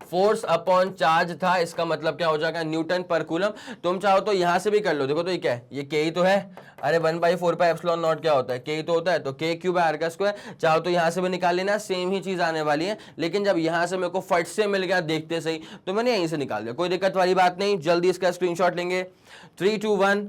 फोर्स अपॉन चार्ज था, इसका मतलब क्या हो जाएगा, न्यूटन पर कूलम। तुम चाहो तो यहां से भी कर लो, देखो तो ये क्या है, ये के ही तो है। अरे 1/4πε0 क्या होता है, के ही तो होता है, तो के क्यू बाय आर का स्क्वायर। चाहो तो यहां से भी निकाल लेना, सेम ही चीज आने वाली है। लेकिन जब यहां से मेरे को फट से मिल गया देखते सही, तो मैंने यहीं से निकाल दिया, कोई दिक्कत वाली बात नहीं। जल्दी इसका स्क्रीनशॉट लेंगे। 3 2 1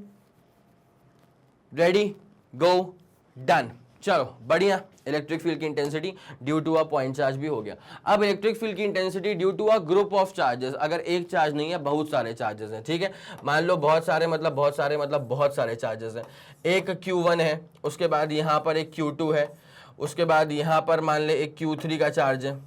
रेडी गो डन। चलो बढ़िया, इलेक्ट्रिक फील्ड की intensity due to a point charge भी हो गया। अब इलेक्ट्रिक फील्ड की intensity due to a group of charges, अगर एक चार्ज नहीं है बहुत सारे चार्जेस हैं। ठीक है, मान लो बहुत सारे चार्जेस हैं। एक Q1 है, उसके बाद यहाँ पर एक Q2 है, उसके बाद यहाँ पर मान ले एक Q3 का चार्ज है।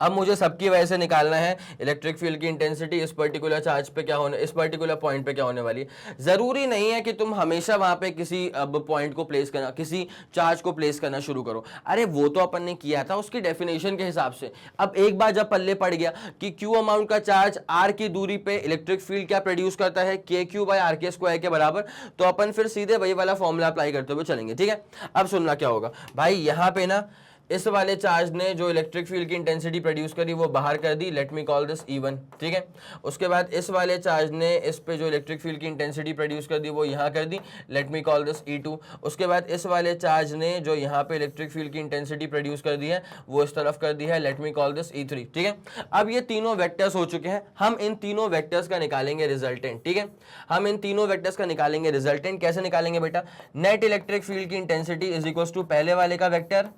अब मुझे सबकी वजह से निकालना है इलेक्ट्रिक फील्ड की इंटेंसिटी इस पर्टिकुलर चार्ज पे क्या होने, इस पर्टिकुलर पॉइंट पे क्या होने वाली है। जरूरी नहीं है कि तुम हमेशा वहां पे किसी अब पॉइंट को प्लेस करना, किसी चार्ज को प्लेस करना शुरू करो। अरे वो तो अपन ने किया था उसकी डेफिनेशन के हिसाब से। अब एक बार जब पल्ले पड़ गया कि क्यू अमाउंट का चार्ज आर की दूरी पे इलेक्ट्रिक फील्ड क्या प्रोड्यूस करता है, के क्यू बाय आर के स्क्वायर के बराबर, तो अपन फिर सीधे वही वाला फॉर्मूला अप्लाई करते हुए चलेंगे। ठीक है, अब सुनना क्या होगा भाई, यहाँ पे ना इस वाले चार्ज ने जो इलेक्ट्रिक फील्ड की इंटेंसिटी प्रोड्यूस करी वो बाहर कर दी, let me call this E1। ठीक है, उसके बाद इस वाले चार्ज ने इस पे जो इलेक्ट्रिक फील्ड की इंटेंसिटी प्रोड्यूस कर दी वो यहाँ कर दी, let me call this E2। उसके बाद इस वाले चार्ज ने जो यहाँ पे इलेक्ट्रिक फील्ड की इंटेंसिटी प्रोड्यूस कर दी है वो इस तरफ कर दी है, late me call this E3। ठीक है, अब ये तीनों वेक्टर्स हो चुके हैं, हम इन तीनों वेक्टर्स का निकालेंगे रिजल्टेंट। ठीक है, हम इन तीनों वेक्टर्स का निकालेंगे रिजल्टेंट। कैसे निकालेंगे बेटा, नेट इलेक्ट्रिक फील्ड की इंटेंसिटी इज इक्वल टू पहले वाले का वेक्टर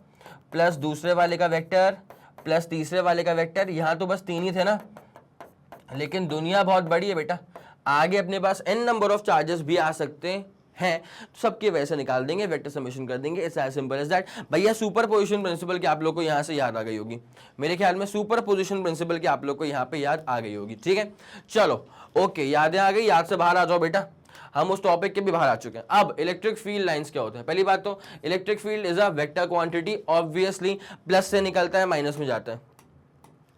प्लस दूसरे वाले का वेक्टर प्लस तीसरे वाले का वेक्टर। यहां तो बस तीन ही थे ना, लेकिन दुनिया बहुत बड़ी है बेटा, आगे अपने पास n नंबर ऑफ चार्जेस भी आ सकते हैं, तो सबके वैसे निकाल देंगे, वेक्टर समेशन कर देंगे। It's as simple as that. भैया सुपर पोजिशन प्रिंसिपल की आप लोग को यहां से याद आ गई होगी, मेरे ख्याल में सुपर पोजिशन प्रिंसिपल की आप लोग को यहां पे याद आ गई होगी। ठीक है, चलो ओके, यादें आ गई, याद से बाहर आ जाओ बेटा, हम उस टॉपिक के भी बाहर आ चुके हैं। अब इलेक्ट्रिक फील्ड लाइंस क्या होते हैं, पहली बात तो electric field is a vector quantity, obviously plus से निकलता है माइनस में जाता है,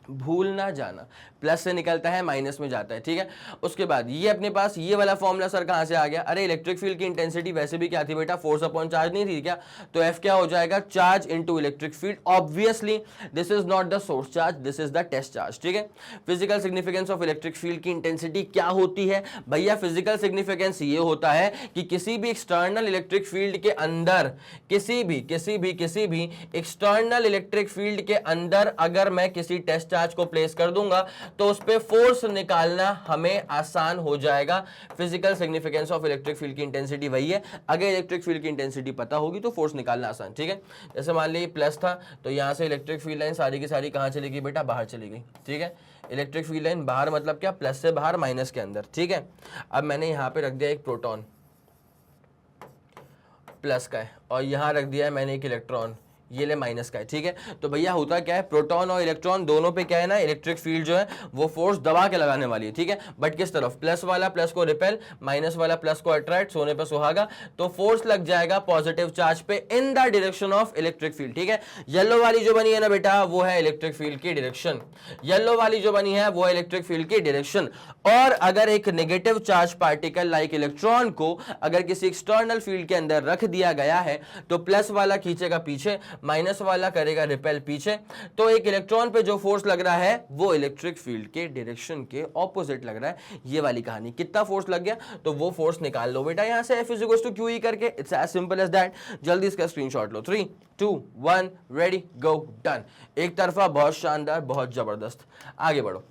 भूल ना जाना, प्लस से निकलता है माइनस में जाता है। ठीक है, उसके बाद ये अपने पास ये वाला फॉर्मूला सर कहां से आ गया, अरे इलेक्ट्रिक फील्ड की इंटेंसिटी वैसे भी क्या थी बेटा, फोर्स अपॉन चार्ज नहीं थी क्या, तो F क्या हो जाएगा, charge into electric field. Obviously this is not the source charge, this is the test charge. ठीक है, physical significance of electric field की इंटेंसिटी क्या होती है भैया, फिजिकल सिग्निफिकेंस ये होता है कि किसी भी एक्सटर्नल इलेक्ट्रिक फील्ड के अंदर, किसी भी एक्सटर्नल इलेक्ट्रिक फील्ड के अंदर अगर मैं किसी टेस्ट चार्ज को प्लेस कर दूंगा तो उस पे फोर्स निकालना हमें आसान हो जाएगा। Physical significance of electric field की इंटेंसिटी वही है, अगर इलेक्ट्रिक फील्ड की इंटेंसिटी पता होगी तो फोर्स निकालना आसान। ठीक है, जैसे मान लीजिए प्लस था तो यहां से इलेक्ट्रिक फील्ड लाइन सारी की सारी कहां चली गई बेटा, बाहर चली गई। ठीक है, इलेक्ट्रिक फील्ड लाइन बाहर मतलब क्या, प्लस से बाहर माइनस के अंदर। ठीक है, अब मैंने यहां पे रख दिया एक प्रोटॉन, प्लस का है, और यहां रख दिया है मैंने एक इलेक्ट्रॉन, ये ले माइनस का है, ठीक है। तो भैया होता क्या है, प्रोटॉन और इलेक्ट्रॉन दोनों पे क्या है ना, इलेक्ट्रिक फील्ड जो है वो फोर्स दबा के लगाने वाली है, ठीक है। बट किस तरफ, प्लस वाला प्लस को रिपेल, माइनस वाला प्लस को अट्रैक्ट, सोने पे सुहागा। तो फोर्स लग जाएगा पॉजिटिव चार्ज पे in the direction of electric field, ठीक है। येलो वाली जो बनी है ना बेटा, वो है इलेक्ट्रिक फील्ड की डायरेक्शन, येलो वाली जो बनी है वो है इलेक्ट्रिक फील्ड की डायरेक्शन। और अगर एक negative charge particle like electron को अगर किसी एक्सटर्नल फील्ड के अंदर रख दिया गया है तो प्लस वाला खींचेगा पीछे, माइनस वाला करेगा रिपेल पीछे। तो एक इलेक्ट्रॉन पे जो फोर्स लग रहा है वो इलेक्ट्रिक फील्ड के डायरेक्शन के ऑपोजिट लग रहा है। ये वाली कहानी, कितना फोर्स लग गया तो वो फोर्स निकाल लो बेटा यहां से, F = QE करके। It's as simple as that. जल्दी इसका स्क्रीनशॉट लो। 3 2 1 रेडी गो डन। एक तरफा बहुत शानदार, बहुत जबरदस्त। आगे बढ़ो।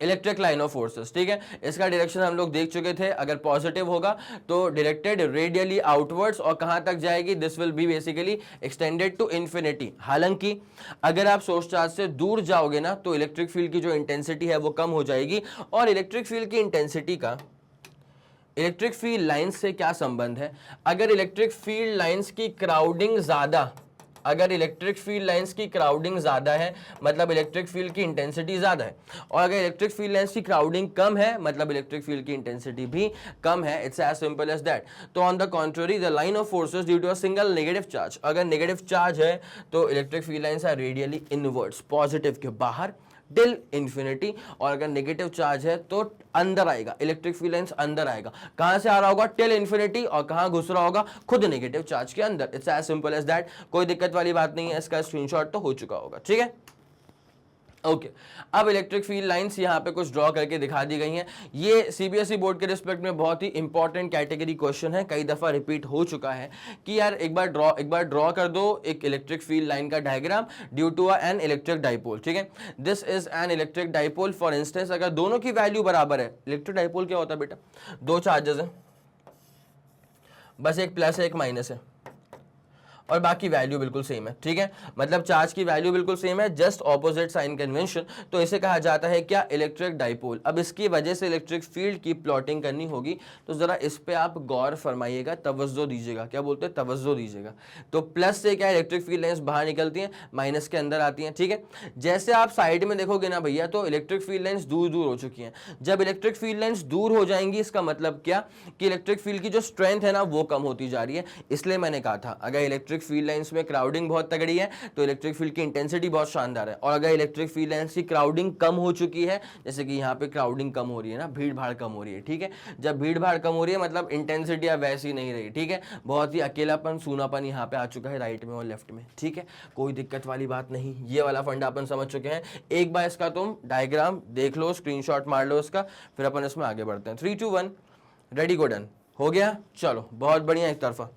इलेक्ट्रिक लाइन ऑफ फोर्सेस, ठीक है। इसका डायरेक्शन हम लोग देख चुके थे। अगर पॉजिटिव होगा तो डायरेक्टेड रेडियली आउटवर्ड्स, और कहां तक जाएगी, this will be basically extended to infinity. हालांकि अगर आप सोर्स चार्ज से दूर जाओगे ना तो इलेक्ट्रिक फील्ड की जो इंटेंसिटी है वो कम हो जाएगी। और इलेक्ट्रिक फील्ड की इंटेंसिटी का इलेक्ट्रिक फील्ड लाइंस से क्या संबंध है। अगर इलेक्ट्रिक फील्ड लाइंस की क्राउडिंग ज्यादा, अगर इलेक्ट्रिक फील्ड लाइंस की क्राउडिंग ज्यादा है मतलब इलेक्ट्रिक फील्ड की इंटेंसिटी ज्यादा है, और अगर इलेक्ट्रिक फील्ड लाइंस की क्राउडिंग कम है मतलब इलेक्ट्रिक फील्ड की इंटेंसिटी भी कम है। It's as simple as that. तो on the contrary the line of forces due to a single negative charge, अगर नेगेटिव चार्ज है तो electric field lines are radially inwards, positive के बाहर टिल इंफिनिटी। और अगर नेगेटिव चार्ज है तो अंदर आएगा, इलेक्ट्रिक फील्ड लाइंस अंदर आएगा। कहां से आ रहा होगा, टिल इंफिनिटी, और कहां घुस रहा होगा, खुद नेगेटिव चार्ज के अंदर। It's as simple as that. कोई दिक्कत वाली बात नहीं है। इसका स्क्रीनशॉट तो हो चुका होगा, ठीक है। ओके अब इलेक्ट्रिक फील्ड लाइंस यहाँ पे कुछ ड्रॉ करके दिखा दी गई हैं। ये सीबीएसई बोर्ड के रिस्पेक्ट में बहुत ही इंपॉर्टेंट कैटेगरी क्वेश्चन है, कई दफा रिपीट हो चुका है कि यार एक बार ड्रॉ कर दो एक इलेक्ट्रिक फील्ड लाइन का diagram due to an electric dipole, ठीक है। This is an electric dipole. For instance अगर दोनों की वैल्यू बराबर है, इलेक्ट्रिक डाइपोल क्या होता है बेटा, दो चार्जेस है, बस एक प्लस है एक माइनस है और बाकी वैल्यू बिल्कुल सेम है, ठीक है। मतलब चार्ज की वैल्यू बिल्कुल सेम है, जस्ट ऑपोजिट साइन कन्वेंशन। तो इसे कहा जाता है क्या, इलेक्ट्रिक डाइपोल। अब इसकी वजह से इलेक्ट्रिक फील्ड की प्लॉटिंग करनी होगी, तो जरा इस पे आप गौर फरमाइएगा, तवज्जो दीजिएगा। क्या बोलते हैं, तवज्जो दीजिएगा। तो प्लस से क्या इलेक्ट्रिक फील्ड लाइंस बाहर निकलती हैं, माइनस के अंदर आती हैं, ठीक है। जैसे आप साइड में देखोगे ना भैया तो इलेक्ट्रिक फील्ड लाइंस दूर दूर हो चुकी हैं। जब इलेक्ट्रिक फील्ड लाइंस दूर हो जाएंगी इसका मतलब क्या कि इलेक्ट्रिक फील्ड की जो स्ट्रेंथ है ना वो कम होती जा रही है। इसलिए मैंने कहा था अगर इलेक्ट्रिक फील्ड लाइंस में क्राउडिंग बहुत तगड़ी है तो इलेक्ट्रिक फील्ड की इंटेंसिटी बहुत शानदार है। और अगर इलेक्ट्रिक फील्ड लाइंस की क्राउडिंग कम हो चुकी है, जैसे कि यहाँ पे क्राउडिंग कम हो रही है ना, भीड़ भाड़ कम हो रही है, ठीक है। जब भीड़ भाड़ कम हो रही है मतलब इंटेंसिटी अब वैसी नहीं रही, ठीक है। बहुत ही अकेलापन सूनापन यहाँ पे आ चुका है राइट में और लेफ्ट में, ठीक है। कोई दिक्कत वाली बात नहीं, ये वाला फंडा अपन समझ चुके हैं। एक बार इसका तुम डायग्राम देख लो, स्क्रीनशॉट मार लो इसका, फिर अपन इसमें आगे बढ़ते हैं। 3 2 1 रेडी गो डन। हो गया, चलो बहुत बढ़िया एक तरफा।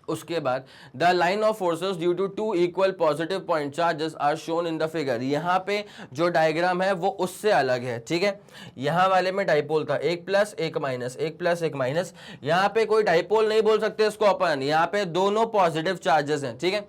उसके बाद the line of forces due to two equal positive point charges are shown in the figure. यहाँ पे जो डायग्राम है वो उससे अलग है, ठीक है। यहाँ वाले में डाइपोल था, एक प्लस एक माइनस, एक प्लस एक माइनस। यहाँ पे कोई डाइपोल नहीं बोल सकते इसको अपन, यहाँ पे दोनों पॉजिटिव चार्जेस हैं, ठीक है।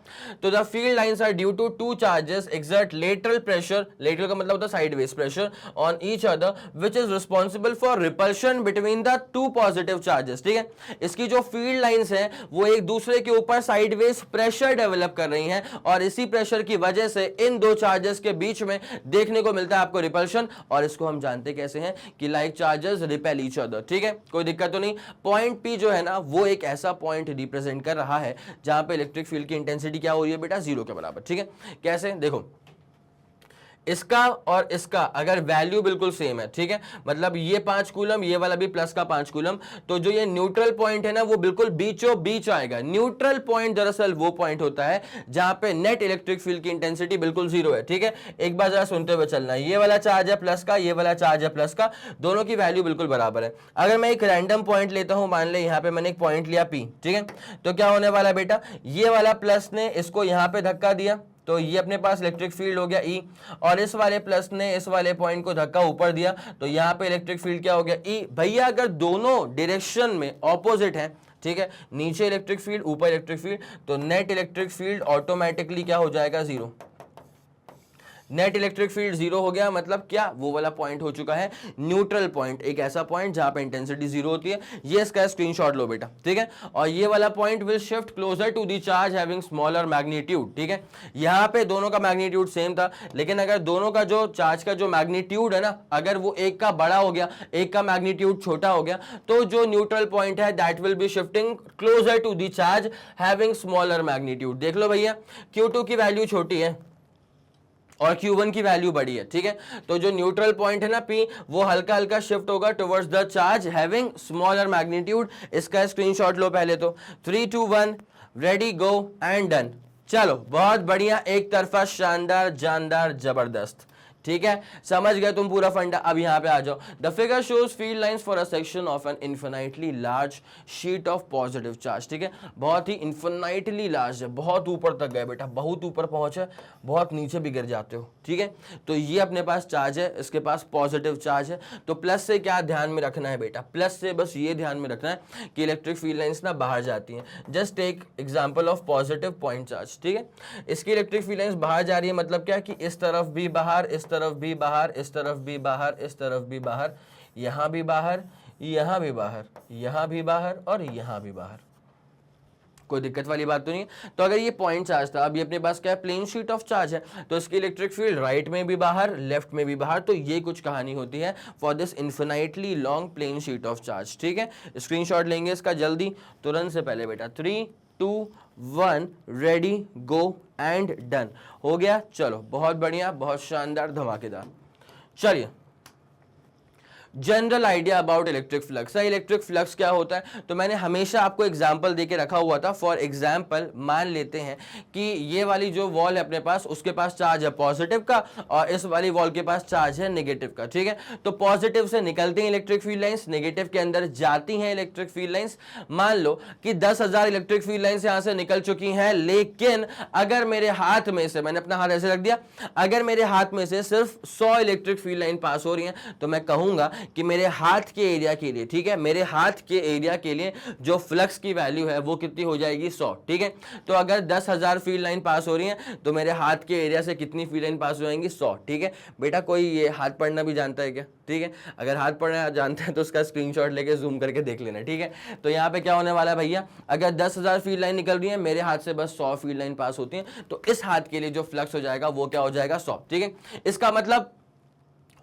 तो the field lines are due to two charges exert lateral pressure, lateral का मतलब होता है sideways pressure, on each other which is responsible for repulsion between the two positive charges, ठीक है। इसकी जो फील्ड लाइंस हैं वो एक दूसरे के ऊपर साइडवेज प्रेशर डेवलप कर रही हैं और इसी प्रेशर की वजह से इन दो चार्जेस के बीच में देखने को मिलता है आपको रिपल्शन। और इसको हम जानते कैसे हैं कि like charges repel each other, ठीक है। कोई दिक्कत तो नहीं। पॉइंट पी जो है ना वो एक ऐसा पॉइंट रिप्रेजेंट कर रहा है जहां पे इलेक्ट्रिक फील्ड की इंटेंसिटी क्या हो रही है बेटा, 0 के बराबर, ठीक है। कैसे, देखो इसका और इसका अगर वैल्यू बिल्कुल सेम है, ठीक है, मतलब ये 5 कूलम, ये वाला भी प्लस का 5 कूलम, तो जो ये न्यूट्रल पॉइंट है ना वो बिल्कुल बीचों बीच आएगा। न्यूट्रल पॉइंट दरअसल वो पॉइंट होता है जहां पे नेट इलेक्ट्रिक फील्ड की इंटेंसिटी बिल्कुल 0 है, ठीक है। एक बार जरा सुनते हुए चलना, ये वाला चार्ज है प्लस का, ये वाला चार्ज है प्लस का, दोनों की वैल्यू बिल्कुल बराबर है। अगर मैं एक रैंडम पॉइंट लेता हूं, मान ले यहाँ पे मैंने एक पॉइंट लिया P, ठीक है, तो क्या होने वाला बेटा, ये वाला प्लस ने इसको यहाँ पे धक्का दिया तो ये अपने पास इलेक्ट्रिक फील्ड हो गया E, और इस वाले प्लस ने इस वाले पॉइंट को धक्का ऊपर दिया तो यहाँ पे इलेक्ट्रिक फील्ड क्या हो गया E। भैया अगर दोनों डायरेक्शन में ऑपोजिट है, ठीक है, नीचे इलेक्ट्रिक फील्ड ऊपर इलेक्ट्रिक फील्ड, तो नेट इलेक्ट्रिक फील्ड ऑटोमेटिकली क्या हो जाएगा, 0। नेट इलेक्ट्रिक फील्ड जीरो हो गया, मतलब क्या, वो वाला पॉइंट हो चुका है न्यूट्रल पॉइंट, एक ऐसा पॉइंट जहां पे इंटेंसिटी जीरो होती है। ये इसका स्क्रीनशॉट लो बेटा, ठीक है। और ये वाला point will shift closer to the charge having smaller magnitude, ठीक है। यहां पे दोनों का मैग्नीट्यूड सेम था, लेकिन अगर दोनों का जो चार्ज का जो मैग्नीट्यूड है ना, अगर वो एक का बड़ा हो गया, एक का मैग्नीट्यूड छोटा हो गया, तो जो न्यूट्रल पॉइंट है that will be shifting closer to the charge having smaller magnitude. देख लो भैया, Q2 की वैल्यू छोटी है और Q1 की वैल्यू बड़ी है, ठीक है। तो जो न्यूट्रल पॉइंट है ना P, वो हल्का हल्का शिफ्ट होगा towards the charge having smaller magnitude. इसका स्क्रीनशॉट लो पहले तो। 3 2 1 रेडी गो एंड डन। चलो बहुत बढ़िया, एक तरफा शानदार जानदार जबरदस्त, ठीक है, समझ गए तुम पूरा फंडा। अब यहां पे आ जाओ। The figure shows field lines for a section of an infinitely large sheet of positive charge, ठीक है। बहुत ही इन्फिनाइटली लार्ज है, बहुत ऊपर तक गए बेटा, बहुत ऊपर पहुंचे, बहुत नीचे भी गिर जाते हो, ठीक है। तो ये अपने पास चार्ज है, इसके पास पॉजिटिव चार्ज है। तो प्लस से क्या ध्यान में रखना है बेटा, प्लस से बस ये ध्यान में रखना है कि इलेक्ट्रिक फील्ड लाइंस ना बाहर जाती हैं। Just take example of positive point charge, ठीक है। इसकी इलेक्ट्रिक फील्ड लाइंस बाहर जा रही है, मतलब क्या कि इस तरफ भी बाहर, इस तरफ भी बाहर, इस तरफ भी बाहर, इस तरफ भी बाहर, यहां भी बाहर, यहां भी बाहर, यहां भी बाहर और यहां भी बाहर। कोई दिक्कत वाली बात तो नहीं है। तो अगर ये पॉइंट चार्ज था, अब ये अपने पास क्या है, प्लेन शीट ऑफ चार्ज है, तो इसकी इलेक्ट्रिक फील्ड राइट में भी बाहर, लेफ्ट में भी बाहर। तो ये कुछ कहानी होती है for this infinitely long plane sheet of charge, ठीक है। स्क्रीनशॉट लेंगे इसका जल्दी, तुरंत से पहले बेटा। 3 2 1 रेडी गो एंड डन हो गया। चलो बहुत बढ़िया, बहुत शानदार, धमाकेदार। चलिए, general idea about electric flux. Electric flux क्या होता है, तो मैंने हमेशा आपको एग्जांपल देके रखा हुआ था। फॉर एग्जांपल मान लेते हैं कि ये वाली जो वॉल है अपने पास, उसके पास चार्ज है पॉजिटिव का, और इस वाली वॉल के पास चार्ज है नेगेटिव का, ठीक है। तो पॉजिटिव से निकलती हैं इलेक्ट्रिक फील्ड लाइंस, नेगेटिव के अंदर जाती हैं इलेक्ट्रिक फील्ड लाइंस। मान लो कि 10,000 इलेक्ट्रिक फील्ड लाइंस यहां से निकल चुकी हैं, लेकिन अगर मेरे हाथ में से, मैंने अपना हाथ ऐसे रख दिया, अगर मेरे हाथ में से सिर्फ 100 इलेक्ट्रिक फील्ड लाइन पास हो रही हैं, तो मैं कहूंगा कि मेरे हाथ के एरिया के लिए, ठीक है, मेरे हाथ के एरिया के लिए जो फ्लक्स की वैल्यू है वो कितनी हो जाएगी, 100, ठीक है। तो अगर 10,000 फील्ड लाइन पास हो रही हैं, तो मेरे हाथ के एरिया से कितनी फील्ड लाइन पास हो जाएंगी, 100, ठीक है। बेटा कोई ये हाथ पढ़ना भी जानता है क्या, ठीक है। अगर हाथ पढ़ना जानता है तो उसका स्क्रीनशॉट लेके जूम करके देख लेना, ठीक है। तो यहाँ पे क्या होने वाला है भैया, अगर 10,000 फील्ड लाइन निकल रही है, मेरे हाथ से बस 100 फील्ड लाइन पास होती है, तो इस हाथ के लिए जो फ्लक्स हो जाएगा वो क्या हो जाएगा, 100, ठीक है। इसका मतलब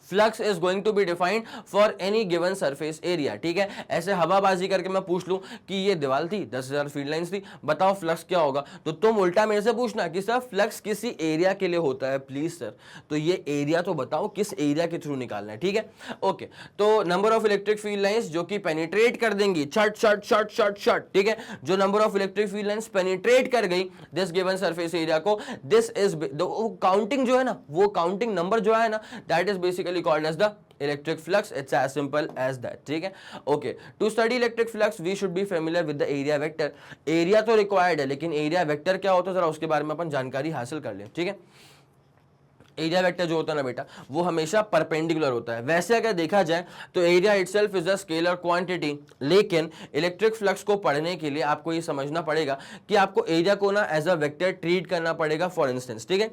flux is going to be defined for any given surface area, ठीक है। ऐसे हवाबाजी करके मैं पूछ लूं कि ये दीवार थी, 10,000 फील्ड लाइंस थी, बताओ फ्लक्स क्या होगा, तो तुम उल्टा मेरे से पूछना कि सर फ्लक्स किसी एरिया के लिए होता है, प्लीज सर, तो ये एरिया तो बताओ किस एरिया के थ्रू निकालना है, ठीक है। ओके, तो number of electric field lines जो कि पेनिट्रेट कर देंगी, shut shut shut shut shut, ठीक है। जो number of electric field lines penetrate कर गई दिस गिवन सरफेस एरिया को, दिस इज काउंटिंग जो है ना, वो काउंटिंग नंबर जो है ना, that is basically called as the electric flux. It's as simple as that, ठीक है। Okay, to study electric flux we should be familiar with the area vector. Area तो रिक्वायर्ड है, लेकिन एरिया वेक्टर क्या होता है जरा उसके बारे में अपन जानकारी हासिल कर लें, ठीक है। एरिया वेक्टर जो होता है ना बेटा, वो हमेशा परपेंडिकुलर होता है। वैसे अगर देखा जाए तो area itself is a scalar quantity, लेकिन इलेक्ट्रिक फ्लक्स को पढ़ने के लिए आपको ये समझना पड़ेगा कि आपको एरिया को ना एज अ वेक्टर ट्रीट करना पड़ेगा। फॉर इंस्टेंस, ठीक है,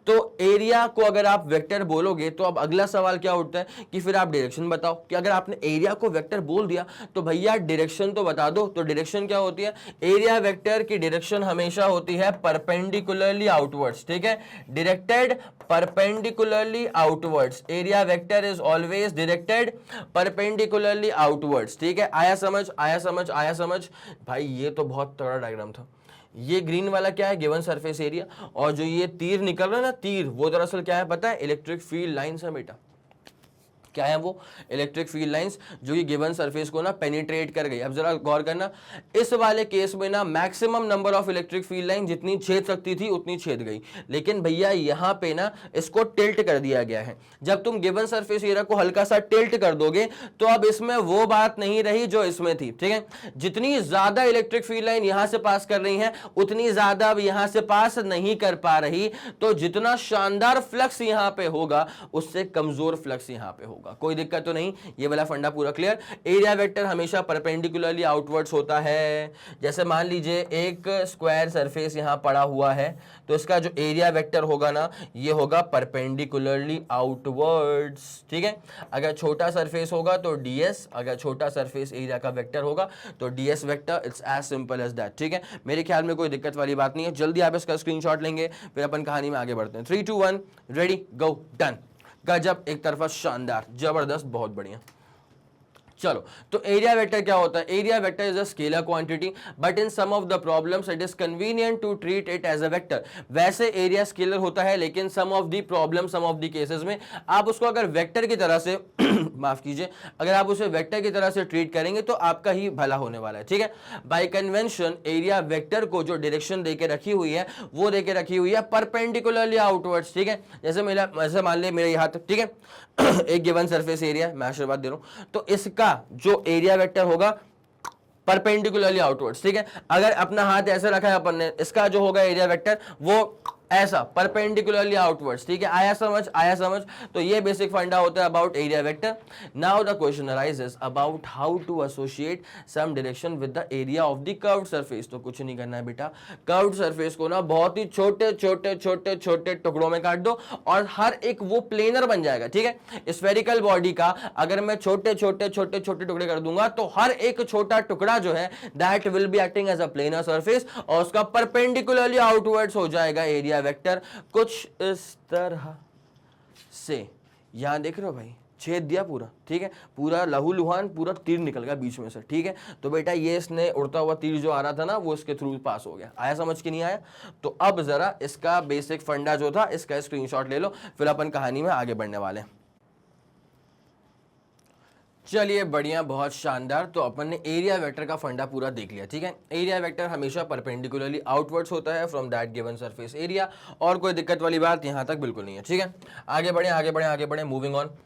तो एरिया को अगर आप वेक्टर बोलोगे तो अब अगला सवाल क्या उठता है कि फिर आप डायरेक्शन बताओ, कि अगर आपने एरिया को वेक्टर बोल दिया तो भैया डायरेक्शन तो बता दो। तो डायरेक्शन क्या होती है, एरिया वेक्टर की डायरेक्शन हमेशा होती है परपेंडिकुलरली आउटवर्ड्स, ठीक है, directed perpendicularly outwards. Area vector is always directed perpendicularly outwards, ठीक है। आया समझ, आया समझ, आया समझ भाई। ये तो बहुत तगड़ा डायग्राम था। ये ग्रीन वाला क्या है, गिवन सरफेस एरिया, और जो ये तीर निकल रहा है ना, तीर, वो दरअसल क्या है पता है, इलेक्ट्रिक फील्ड लाइंस है बेटा। क्या है वो, इलेक्ट्रिक फील्ड लाइंस जो कि गिवन सरफेस को ना पेनिट्रेट कर गई। अब जरा गौर करना, इस वाले केस में ना maximum number of electric field line जितनी छेद सकती थी उतनी छेद गई, लेकिन भैया यहां पे ना इसको टिल्ट कर दिया गया है। जब तुम गिवन सरफेस एरिया को हल्का सा टिल्ट कर दोगे तो अब इसमें वो बात नहीं रही जो इसमें थी, ठीक है। जितनी ज्यादा इलेक्ट्रिक फील्ड लाइन यहां से पास कर रही है उतनी ज्यादा अब यहां से पास नहीं कर पा रही, तो जितना शानदार फ्लक्स यहां पे होगा उससे कमजोर फ्लक्स यहां पे होगा। आपका, कोई दिक्कत तो नहीं, ये वाला फंडा पूरा क्लियर। एरिया वेक्टर हमेशा परपेंडिकुलरली आउटवर्ड्स होता है। जैसे मान लीजिए एक स्क्वायर सरफेस यहां पड़ा हुआ है, तो इसका जो एरिया वेक्टर होगा ना, ये होगा परपेंडिकुलरली आउटवर्ड्स, ठीक है। अगर छोटा सरफेस होगा तो ds, अगर छोटा सरफेस एरिया का वेक्टर होगा तो ds vector, it's as simple as that, ठीक है। मेरे ख्याल में कोई दिक्कत वाली बात नहीं है। जल्दी आप इसका स्क्रीनशॉट लेंगे, फिर अपन कहानी में आगे बढ़ते हैं। 3 2 1 रेडी गो डन। गजब, एक तरफा शानदार, जबरदस्त, बहुत बढ़िया। चलो, तो एरिया वेक्टर क्या होता है? Area vector is a scalar quantity, but in some of the problems it is convenient to treat it as a vector. वैसे एरिया स्केलर होता है, लेकिन some of the problem, some of the cases में आप उसको अगर vector की तरह से माफ कीजिए, अगर आप उसे वेक्टर की तरह से ट्रीट करेंगे तो आपका ही भला होने वाला है, ठीक है। बाय कन्वेंशन एरिया वेक्टर को जो डायरेक्शन देके रखी हुई है, वो देके रखी हुई है परपेंडिकुलरली आउटवर्ड्स, ठीक है। जैसे मान ले मेरे हाथ, ठीक है, एक गिवन सरफेस एरिया, मैं आशीर्वाद दे रहा हूं, तो इसका जो एरिया वेक्टर होगा परपेंडिकुलरली आउटवर्ड्स, ठीक है। अगर अपना हाथ ऐसे रखा है अपन ने, इसका जो होगा एरिया वेक्टर वो ऐसा परपेंडिकुलरली आउटवर्ड्स, ठीक है। आया समझ, आया समझ। तो ये बेसिक फंडा होता है about area vector. Now the question arises about how to associate some direction with the area of the curved surface. तो कुछ नहीं करना है बेटा, कर्व्ड सरफेस को ना बहुत ही छोटे छोटे छोटे छोटे टुकड़ों में काट दो और हर एक वो प्लेनर बन जाएगा, ठीक है। स्फेरिकल बॉडी का अगर मैं छोटे छोटे छोटे छोटे टुकड़े कर दूंगा तो हर एक छोटा टुकड़ा जो है that will be acting as a planar surface और उसका परपेंडिकुलरली आउटवर्ड्स हो जाएगा एरिया वेक्टर, कुछ इस तरह से। यहां देख रहे हो भाई, छेद दिया पूरा, ठीक है, पूरा लहू लुहान, पूरा तीर निकल गया बीच में से, ठीक है। तो बेटा ये इसने उड़ता हुआ तीर जो आ रहा था ना, वो इसके थ्रू पास हो गया। आया समझ के नहीं आया? तो अब जरा इसका बेसिक फंडा जो था, इसका स्क्रीनशॉट ले लो, फिर अपन कहानी में आगे बढ़ने वाले हैं। चलिए बढ़िया, बहुत शानदार। तो अपन ने एरिया वेक्टर का फंडा पूरा देख लिया, ठीक है। एरिया वेक्टर हमेशा परपेंडिकुलरली आउटवर्ड्स होता है from that given surface area, और कोई दिक्कत वाली बात यहां तक बिल्कुल नहीं है, ठीक है। आगे बढ़े, आगे बढ़े, आगे बढ़े, मूविंग ऑन।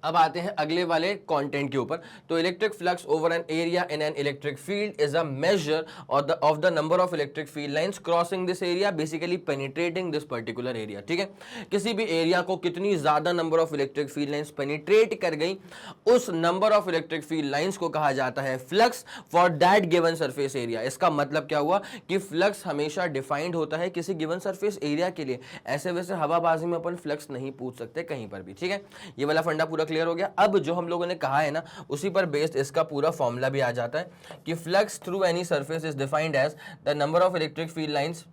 अब आते हैं अगले वाले कंटेंट के ऊपर। तो electric flux over an area in an electric field is a measure of the number of electric field lines crossing this area, basically penetrating this particular area, ठीक है। किसी भी एरिया को कितनी ज्यादा number of electric field lines penetrate कर गई, उस number of electric field lines को कहा जाता है flux for that given surface area. इसका मतलब क्या हुआ कि फ्लक्स हमेशा डिफाइंड होता है किसी गिवन सरफेस एरिया के लिए। ऐसे वैसे हवाबाजी में अपन फ्लक्स नहीं पूछ सकते कहीं पर भी, ठीक है। ये वाला फंडा पूरा क्लियर हो गया। अब जो हम लोगों ने कहा है ना, उसी पर बेस्ड इसका पूरा फॉर्मूला भी आ जाता है कि flux through any surface is defined as the number of electric field lines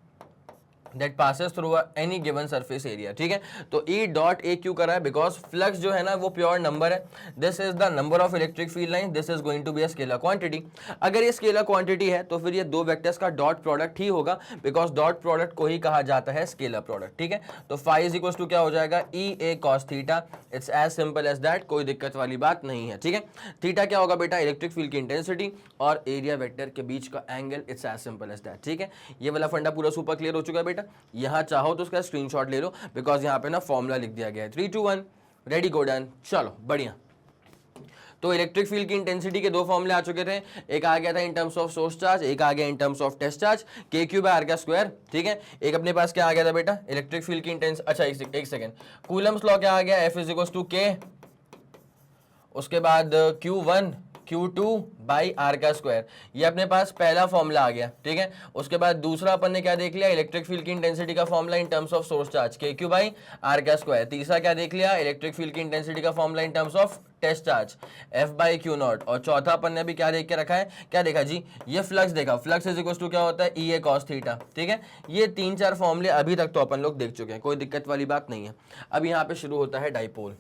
that passes through any given surface area, ठीक है। तो E डॉट ए क्यों करा है? बिकॉज फ्लक्स जो है ना वो प्योर नंबर है। This is the number of electric field line, this is going to be a scalar quantity. अगर ये स्केलर क्वांटिटी है तो फिर ये दो वेक्टर्स का डॉट प्रोडक्ट ही होगा, बिकॉज डॉट प्रोडक्ट को ही कहा जाता है स्केलर प्रोडक्ट, ठीक है। तो फाई इज इक्वल टू क्या हो जाएगा? E A cos theta, it's as simple as that, कोई दिक्कत वाली बात नहीं है, ठीक है। थीटा क्या होगा बेटा? इलेक्ट्रिक फील्ड की इंटेंसिटी और एरिया वेक्टर के बीच का angle, it's as simple as that, ठीक है। ये वाला फंडा पूरा सुपर क्लियर हो चुका है बेटा। यहाँ हो तो उसका स्क्रीनशॉट ले लो, बिकॉज यहां पे ना फॉर्मूला लिख दिया गया है। 3 2 1 रेडी गो डन। चलो बढ़िया। तो इलेक्ट्रिक फील्ड की इंटेंसिटी के दो फॉर्मूले आ चुके थे, एक आ गया था in terms of source charge, एक आ गया in terms of test charge, K Q by R का स्क्वायर, ठीक है। एक अपने पास क्या आ गया था बेटा? इलेक्ट्रिक फील्ड की इंटेंसिटी, अच्छा एक सेकंड, कूलम्स लॉ क्या आ गया? एफ इज इक्वल टू के, उसके बाद Q1 Q2 बाई आर का स्क्वायर, ये अपने पास पहला फॉर्मूला आ गया, ठीक है। उसके बाद दूसरा अपन ने क्या देख लिया? इलेक्ट्रिक फील्ड की इंटेंसिटी का formula in terms of source charge, K Q by R का स्क्वायर। तीसरा क्या देख लिया? इलेक्ट्रिक फील्ड की इंटेंसिटी का formula in terms of test charge, F by Q nought. और चौथा अपन ने भी क्या देख के रखा है? क्या देखा जी? ये फ्लक्स देखा, फ्लक्स इज इक्वल टू क्या होता है? ई ए कॉस थीटा, ठीक है। ये 3-4 फॉर्मूले अभी तक तो अपन लोग देख चुके हैं, कोई दिक्कत वाली बात नहीं है। अब यहाँ पे शुरू होता है डाइपोल।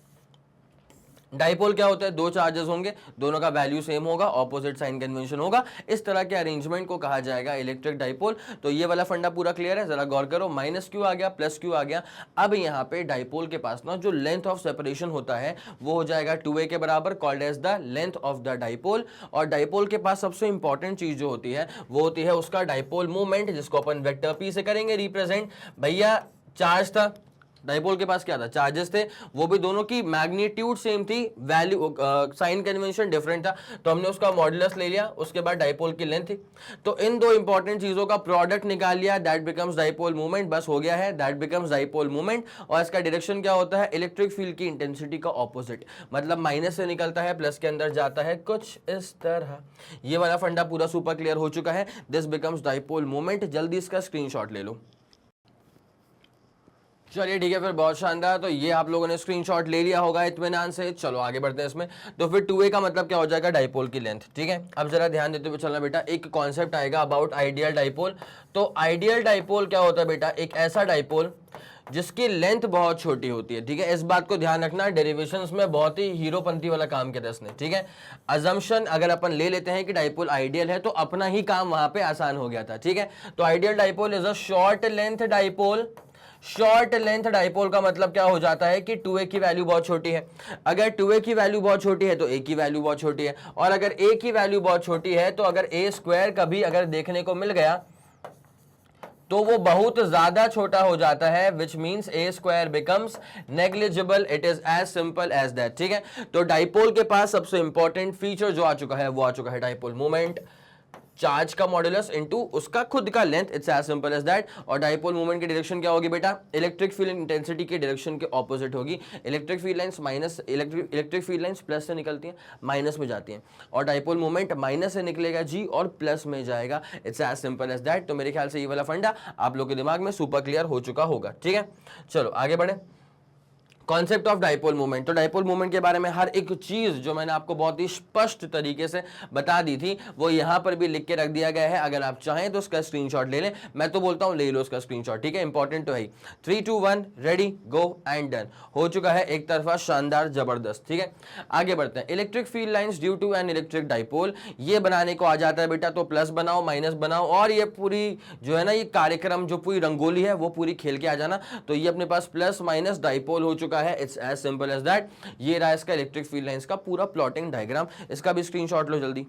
डाइपोल क्या होता है? दो चार्जेस होंगे, दोनों का वैल्यू सेम होगा, ऑपोजिट साइन कन्वेंशन होगा, इस तरह के अरेंजमेंट को कहा जाएगा इलेक्ट्रिक डाइपोल। तो ये वाला फंडा पूरा क्लियर है? जरा गौर करो, माइनस क्यू आ गया, प्लस क्यू आ गया। अब यहाँ पे डाइपोल के पास ना जो लेंथ ऑफ सेपरेशन होता है वो हो जाएगा 2a के बराबर, called as the length of the dipole. और डाइपोल के पास सबसे इंपॉर्टेंट चीज जो होती है वो होती है उसका डाइपोल मूवमेंट, जिसको अपन वेक्टर पी से करेंगे रिप्रेजेंट। भैया चार्ज था, डाइपोल के पास क्या था, चार्जेस थे, वो भी दोनों की मैग्नीट्यूड सेम थी, वैल्यू साइन कन्वेंशन डिफरेंट था, तो हमने उसका मॉडुलस ले लिया, उसके बाद डाइपोल की लेंथ थी, तो इन दो इंपॉर्टेंट चीजों का प्रोडक्ट निकाल लिया, दैट बिकम्स डाइपोल मोमेंट, बस हो गया है, दैट बिकम्स डाइपोल मोमेंट। और इसका डायरेक्शन क्या होता है, इलेक्ट्रिक फील्ड की इंटेंसिटी का ऑपोजिट, मतलब माइनस से निकलता है प्लस के अंदर जाता है, कुछ इस तरह। ये वाला फंडा पूरा सुपर क्लियर हो चुका है, दिस बिकम्स डाइपोल मोमेंट। जल्दी इसका स्क्रीनशॉट ले लो। चलिए ठीक है, फिर बहुत शानदार। तो ये आप लोगों ने स्क्रीनशॉट ले लिया होगा इत्मीनान से। चलो आगे बढ़ते हैं इसमें। तो फिर 2a का मतलब क्या हो जाएगा, डाइपोल की लेंथ। ठीक है, अब जरा ध्यान देते हुए चलना बेटा, एक कॉन्सेप्ट आएगा अबाउट आइडियल डाइपोल। तो आइडियल डाइपोल क्या होता है बेटा, एक ऐसा डाइपोल जिसकी लेंथ बहुत छोटी होती है। ठीक है, इस बात को ध्यान रखना, डेरिवेशंस में बहुत ही हीरोपंती वाला काम किया था इसने। ठीक है, अजम्पशन अगर अपन ले लेते हैं कि डाइपोल आइडियल है तो अपना ही काम वहां पे आसान हो गया था। ठीक है, तो ideal dipole is a short length dipole. Short length dipole का मतलब क्या हो जाता है कि 2a की वैल्यू बहुत छोटी है। अगर 2a की वैल्यू बहुत छोटी है तो a की वैल्यू बहुत छोटी है, और अगर a की वैल्यू बहुत छोटी है तो अगर a स्क्वायर कभी अगर देखने को मिल गया तो वो बहुत ज्यादा छोटा हो जाता है, which means a square becomes negligible. It is as simple as that. ठीक है, तो डाइपोल के पास सबसे इंपॉर्टेंट फीचर जो आ चुका है वो आ चुका है डाइपोल मोमेंट, चार्ज का मॉडुलस इनटू उसका खुद का length, it's as simple as that. और डाइपोल मूवमेंट की डायरेक्शन क्या होगी बेटा, इलेक्ट्रिक फील्ड इंटेंसिटी की डायरेक्शन के ऑपोजिट होगी। Electric field lines minus, electric field lines plus से निकलती हैं, माइनस में जाती हैं, और डाइपोल मूवमेंट माइनस से निकलेगा जी और प्लस में जाएगा। It's as simple as that. तो मेरे ख्याल से ये वाला फंडा आप लोग के दिमाग में सुपर क्लियर हो चुका होगा। ठीक है, चलो आगे बढ़े। Concept of dipole movement. तो डाइपोल मूवमेंट के बारे में हर एक चीज जो मैंने आपको बहुत ही स्पष्ट तरीके से बता दी थी वो यहां पर भी लिख के रख दिया गया है। अगर आप चाहें तो उसका स्क्रीनशॉट ले लें, मैं तो बोलता हूं ले लो उसका स्क्रीनशॉट। ठीक है, इंपॉर्टेंट तो है। 3 2 1 रेडी गो एंड डन हो चुका है, एक तरफा शानदार जबरदस्त। ठीक है, आगे बढ़ते हैं। Electric field lines due to an electric dipole, ये बनाने को आ जाता है बेटा, तो प्लस बनाओ माइनस बनाओ, और ये पूरी जो है ना ये कार्यक्रम जो पूरी रंगोली है वो पूरी खेल के आ जाना। तो ये अपने पास प्लस माइनस डाइपोल हो चुका है, it's as simple as that. ये रहा इसका इलेक्ट्रिक फील्ड लाइंस का पूरा प्लॉटिंग डायग्राम, इसका भी स्क्रीनशॉट लो जल्दी।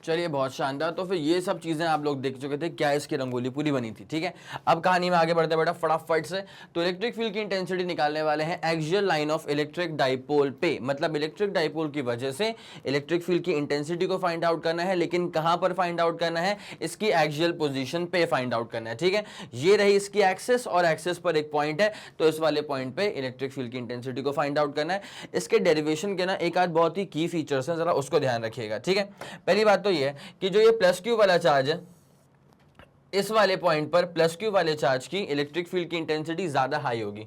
चलिए बहुत शानदार। तो फिर ये सब चीजें आप लोग देख चुके थे, क्या इसकी रंगोली पूरी बनी थी। ठीक है, अब कहानी में आगे बढ़ते हैं बेटा फटाफट से। तो इलेक्ट्रिक फील्ड की इंटेंसिटी निकालने वाले हैं axial line of electric dipole पे, मतलब इलेक्ट्रिक डाइपोल की वजह से इलेक्ट्रिक फील्ड की इंटेंसिटी को फाइंड आउट करना है, लेकिन कहां पर फाइंड आउट करना है, इसकी एक्सियल पोजीशन पे फाइंड आउट करना है। ठीक है, ये रही इसकी एक्सिस, और एक्सिस पर एक पॉइंट है, तो इस वाले पॉइंट पे इलेक्ट्रिक फील्ड की इंटेंसिटी को फाइंड आउट करना है। इसके डेरिवेशन के ना एक आध बहुत ही की फीचर्स हैं, जरा उसको ध्यान रखिएगा। ठीक है, पहली बात तो ये है कि जो ये प्लस क्यू वाला चार्ज है, इस वाले पॉइंट पर प्लस क्यू वाले चार्ज की इलेक्ट्रिक फील्ड की इंटेंसिटी ज्यादा हाई होगी।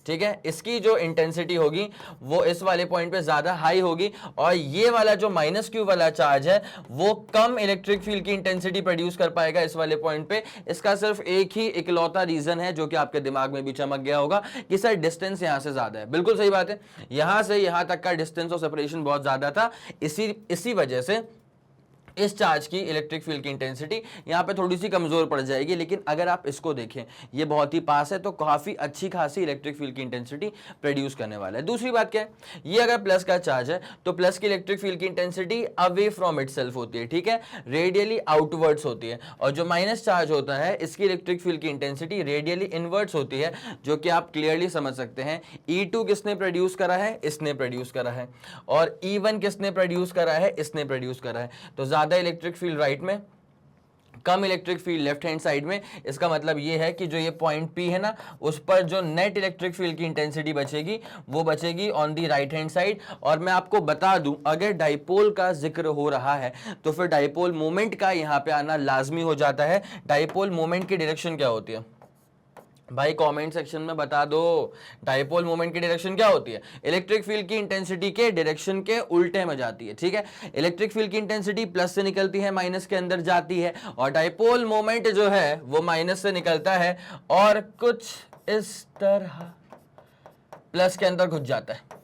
ठीक है, इसकी जो इंटेंसिटी होगी वो इस वाले पॉइंट पे ज्यादा हाई होगी, और ये वाला जो माइनस क्यू वाला चार्ज है वो कम इलेक्ट्रिक फील्ड की इंटेंसिटी प्रोड्यूस कर पाएगा इस वाले पॉइंट पे। इसका सिर्फ एक ही इकलौता रीजन है जो कि आपके दिमाग में भी चमक गया होगा कि सर डिस्टेंस यहां से ज्यादा है। बिल्कुल सही बात है, यहां से यहां तक का डिस्टेंस और सेपरेशन बहुत ज्यादा था, इसी वजह से इस चार्ज की इलेक्ट्रिक फील्ड की इंटेंसिटी यहाँ पे थोड़ी सी कमजोर पड़ जाएगी। लेकिन अगर आप इसको देखें, ये बहुत ही पास है, तो काफी अच्छी खासी इलेक्ट्रिक फील्ड की इंटेंसिटी प्रोड्यूस करने वाला है। दूसरी बात क्या है, ये अगर प्लस का चार्ज है तो प्लस की इलेक्ट्रिक फील्ड की इंटेंसिटी अवे फ्रॉम इटसेल्फ होती है। ठीक है, रेडियली आउटवर्ड्स होती है, और जो माइनस चार्ज होता है इसकी इलेक्ट्रिक फील्ड की इंटेंसिटी रेडियली इनवर्ड्स होती है, जो कि आप क्लियरली समझ सकते हैं। E2 किसने प्रोड्यूस करा है, इसने प्रोड्यूस करा है, और E1 किसने प्रोड्यूस करा है, इसने प्रोड्यूस करा है। तो ज्यादा इलेक्ट्रिक फील्ड राइट में, कम electric field left hand side में। इसका मतलब ये है कि जो ये पॉइंट P है ना, उस पर जो नेट इलेक्ट्रिक फील्ड की इंटेंसिटी बचेगी वो बचेगी on the right hand side. और मैं आपको बता दूं, अगर डाइपोल का जिक्र हो रहा है तो फिर डाइपोल मोमेंट का यहां पे आना लाजमी हो जाता है। डाइपोल मोमेंट की डायरेक्शन क्या होती है भाई, कमेंट सेक्शन में बता दो। डाइपोल मोमेंट की डायरेक्शन क्या होती है, इलेक्ट्रिक फील्ड की इंटेंसिटी के डायरेक्शन के उल्टे में जाती है। ठीक है, इलेक्ट्रिक फील्ड की इंटेंसिटी प्लस से निकलती है, माइनस के अंदर जाती है, और डाइपोल मोमेंट जो है वो माइनस से निकलता है और कुछ इस तरह प्लस के अंदर घुस जाता है।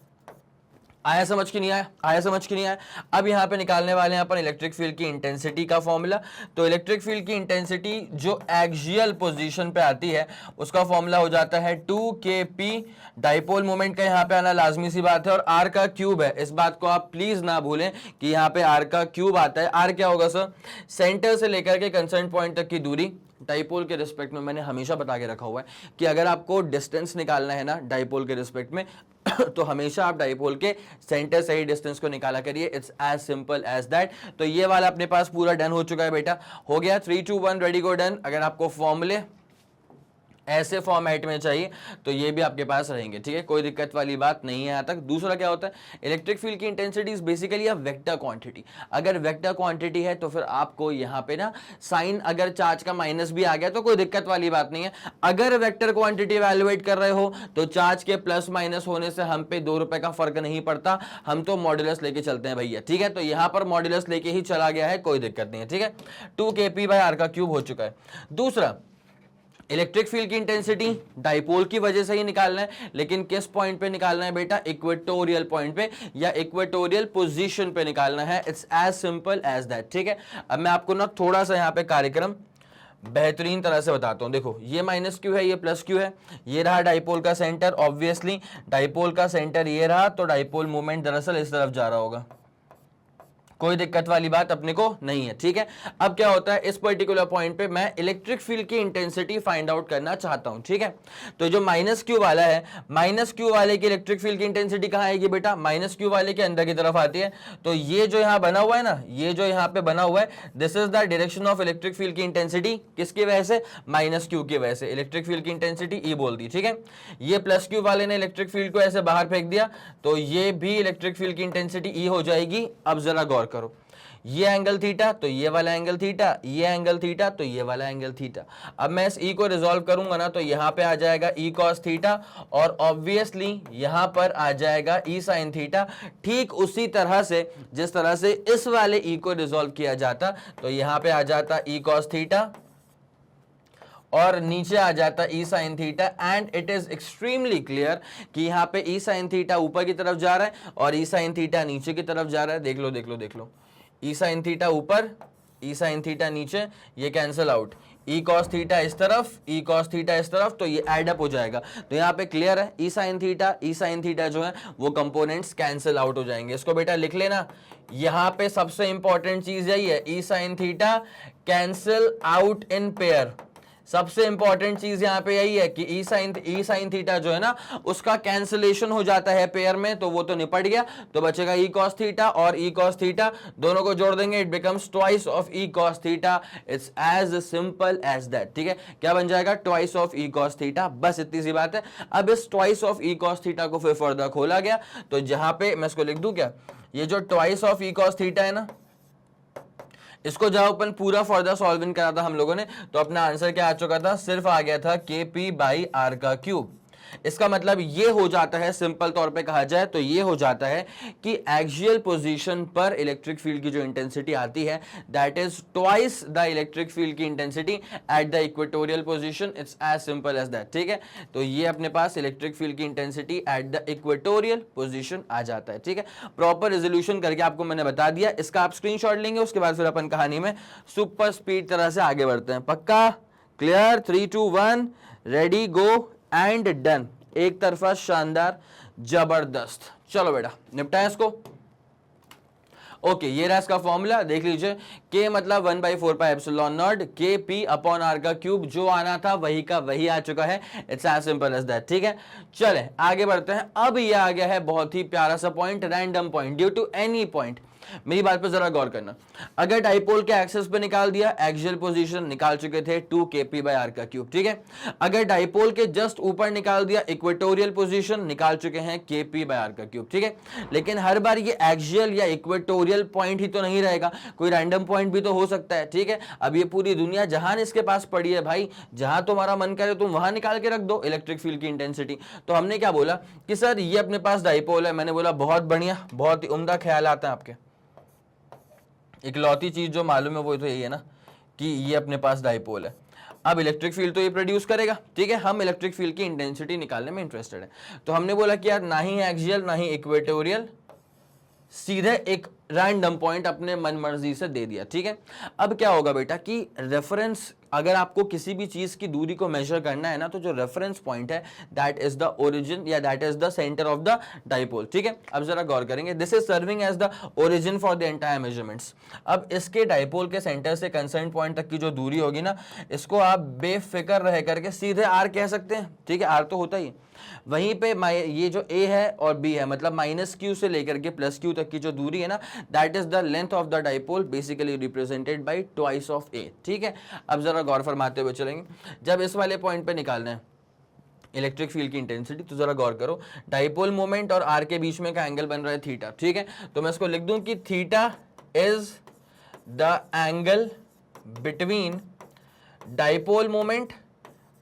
आया समझ की नहीं आया, आया समझ की नहीं आया। अब यहाँ पे निकालने वाले हैं अपन इलेक्ट्रिक फील्ड की इंटेंसिटी का फॉर्मूला। तो इलेक्ट्रिक फील्ड की इंटेंसिटी जो एक्सियल पोजीशन पे आती है उसका फॉर्मूला हो जाता है 2kp। डाइपोल मोमेंट का यहाँ पे आना लाजमी सी बात है, और r का क्यूब है, इस बात को आप प्लीज ना भूलें कि यहाँ पे r का क्यूब आता है। r क्या होगा सर, सेंटर से लेकर के कंसर्न पॉइंट तक की दूरी डाइपोल के रिस्पेक्ट में मैंने हमेशा बता के रखा हुआ है कि अगर आपको डिस्टेंस निकालना है ना डाइपोल के रिस्पेक्ट में तो हमेशा आप डाइपोल के सेंटर से ही डिस्टेंस को निकाला करिए। It's as simple as that. तो ये वाला अपने पास पूरा डन हो चुका है बेटा, हो गया 3 2 1 रेडी गो डन। अगर आपको फॉर्मूले ऐसे फॉर्मेट में चाहिए तो ये भी आपके पास रहेंगे, ठीक है, कोई दिक्कत वाली बात नहीं है यहाँ तक। दूसरा क्या होता है, इलेक्ट्रिक फील्ड की intensity is basically a vector quantity. अगर वेक्टर क्वांटिटी है तो फिर आपको यहाँ पे ना साइन अगर चार्ज का माइनस भी आ गया तो कोई दिक्कत वाली बात नहीं है। अगर वेक्टर क्वांटिटी इवैल्यूएट कर रहे हो तो चार्ज के प्लस माइनस होने से हम पे 2 रुपए का फर्क नहीं पड़ता, हम तो मॉड्यूलस लेके चलते हैं भैया, ठीक है। तो यहाँ पर मॉड्यूलस लेके ही चला गया है, कोई दिक्कत नहीं है, ठीक है। 2 kp/r का क्यूब हो चुका है। दूसरा, इलेक्ट्रिक फील्ड की इंटेंसिटी डाइपोल की वजह से ही निकालना है, लेकिन किस पॉइंट पे निकालना है बेटा, इक्वेटोरियल पॉइंट पे या इक्वेटोरियल पोजीशन पे निकालना है। It's as simple as that, ठीक है। अब मैं आपको ना थोड़ा सा यहाँ पे कार्यक्रम बेहतरीन तरह से बताता हूं। देखो ये माइनस क्यू है, ये प्लस क्यू है, ये रहा डाइपोल का सेंटर। ऑब्वियसली डाइपोल का सेंटर ये रहा तो डाइपोल मूवमेंट दरअसल इस तरफ जा रहा होगा, कोई दिक्कत वाली बात अपने को नहीं है, ठीक है। अब क्या होता है, इस पर्टिकुलर पॉइंट पे मैं इलेक्ट्रिक फील्ड की इंटेंसिटी फाइंड आउट करना चाहता हूं, ठीक है। तो जो माइनस क्यू वाला है, माइनस क्यू वाले की इलेक्ट्रिक फील्ड की इंटेंसिटी कहां आएगी बेटा, माइनस क्यू वाले के अंदर की तरफ आती है। तो ये जो यहां बना हुआ है ना, ये जो यहां पे बना हुआ है, this is the direction of electric field की इंटेंसिटी। किसकी वजह से, माइनस क्यू की वजह से। इलेक्ट्रिक फील्ड की इंटेंसिटी ई बोल दी, ठीक है। ये प्लस क्यू वाले ने इलेक्ट्रिक फील्ड को ऐसे बाहर फेंक दिया तो ये भी इलेक्ट्रिक फील्ड की इंटेंसिटी ई हो जाएगी। अब जरा गौर करो, ये एंगल थीटा तो ये वाला एंगल थीटा, ये एंगल थीटा तो ये वाला एंगल थीटा। अब मैं इस ई को रिजॉल्व करूंगा ना तो यहां पे आ जाएगा ई कॉस थीटा और ऑब्वियसली यहां पर आ जाएगा ई साइन थीटा। ठीक उसी तरह से जिस तरह से इस वाले ई को रिजॉल्व किया जाता तो यहां पे आ जाता ई कॉस थीटा और नीचे आ जाता E sine theta. And it is extremely clear कि यहाँ पे ई साइन थीटा ऊपर की तरफ जा रहा है और ई साइन थीटा नीचे की तरफ जा रहा है। देख लो देख लो देख लो, ई साइन थीटा ऊपर, ई साइन थीटा नीचे, ये कैंसिल आउट। ई कॉस थीटा इस तरफ, ई कॉस थीटा इस तरफ, तो ये एड अप हो जाएगा। तो यहाँ पे क्लियर है, ई साइन थीटा जो है वो कंपोनेंट्स कैंसिल आउट हो जाएंगे। इसको बेटा लिख लेना, यहाँ पे सबसे इंपॉर्टेंट चीज यही है, E sine theta cancel out in pair. सबसे इंपॉर्टेंट चीज यहां पे यही है कि ई साइन थीटा जो है ना उसका कैंसिलेशन हो जाता है पेयर में, तो वो तो निपट गया। तो बचेगा ई कॉस थीटा और ई कॉस थीटा, दोनों को जोड़ देंगे, it becomes twice of E cos theta. It's as simple as that, ठीक है। क्या बन जाएगा, twice of E cos theta, बस इतनी सी बात है। अब इस twice of E cos theta को फिर फर्दर खोला गया तो जहां पे मैं इसको लिख दूं क्या, ये जो twice of E cos theta है ना, इसको जब अपन पूरा फर्दर सॉल्विंग करा था हम लोगों ने तो अपना आंसर क्या आ चुका था, सिर्फ आ गया था kp/r का क्यूब। इसका मतलब ये हो जाता है, सिंपल तौर पे कहा जाए तो ये हो जाता है कि एक्सियल पोजीशन पर इलेक्ट्रिक फील्ड की जो इंटेंसिटी आती है that is twice the electric field की intensity at the equatorial position. It's as simple as that, ठीक है। तो ये अपने पास इलेक्ट्रिक फील्ड की intensity at the equatorial position आ जाता है, ठीक है। प्रॉपर रेजोल्यूशन करके आपको मैंने बता दिया, इसका आप स्क्रीनशॉट लेंगे, उसके बाद फिर अपन कहानी में सुपर स्पीड तरह से आगे बढ़ते हैं। पक्का, clear, 3 2 1 ready go and done. एक तरफा शानदार, जबरदस्त। चलो बेटा निपटाएं इसको। ओके, ये रहा इसका फॉर्मूला, देख लीजिए। के मतलब 1/4 पाई एप्सिलॉन नॉट kp/r का क्यूब, जो आना था वही का वही आ चुका है। It's as simple as that, ठीक है। चले आगे बढ़ते हैं। अब ये आ गया है बहुत ही प्यारा सा point, random point due to any point. मेरी बात पे जरा गौर करना, अगर डाइपोल के एक्सिस पे निकाल दिया, एक्सियल पोजीशन निकाल चुके थे 2 kp/r का क्यूब, ठीक है। अगर डाइपोल के जस्ट ऊपर निकाल दिया, इक्वेटोरियल पोजीशन निकाल चुके हैं kp/r का क्यूब, ठीक है। लेकिन हर बार ये एक्सियल या इक्वेटोरियल पॉइंट ही तो नहीं रहेगा, कोई रैंडम पॉइंट भी तो हो सकता है, ठीक है। अब ये पूरी दुनिया जहान इसके पास पड़ी है भाई, जहां तुम्हारा मन करे तुम वहां निकाल के रख दो इलेक्ट्रिक फील्ड की इंटेंसिटी। तो हमने क्या बोला कि सर ये अपने पास डाइपोल है, मैंने बोला बहुत बढ़िया, बहुत ही उम्दा ख्याल आता है आपके। इकलौती चीज जो मालूम है वो तो यही है ना कि ये अपने पास डाइपोल है। अब इलेक्ट्रिक फील्ड तो ये प्रोड्यूस करेगा, ठीक है। हम इलेक्ट्रिक फील्ड की इंटेंसिटी निकालने में इंटरेस्टेड है, तो हमने बोला कि यार ना ही एक्सियल ना ही इक्वेटोरियल, सीधे एक रैंडम पॉइंट अपने मन मर्जी से दे दिया, ठीक है। अब क्या होगा बेटा कि रेफरेंस, अगर आपको किसी भी चीज की दूरी को मेजर करना है ना, तो जो रेफरेंस पॉइंट है दैट इज द ओरिजिन या that is the centre of the dipole, ठीक है। अब जरा गौर करेंगे, this is serving as the origin for the entire measurements. अब इसके डाइपोल के सेंटर से कंसर्न पॉइंट तक की जो दूरी होगी ना, इसको आप बेफिक्र रह करके सीधे आर कह सकते हैं, ठीक है, आर तो होता ही। वहीं पे ये जो ए है और बी है, मतलब माइनस क्यू से लेकर के प्लस क्यू तक की जो दूरी है ना, that is the length of the dipole, basically represented by twice of a, ठीक है। अब जरा गौर फरमाते हुए चलेंगे, जब इस वाले पॉइंट पे निकालना है इलेक्ट्रिक फील्ड की इंटेंसिटी, तो जरा गौर करो, डाइपोल मोमेंट और आर के बीच में का एंगल बन रहा है थीटा, ठीक है। तो मैं इसको लिख दूं कि theta is the angle between dipole moment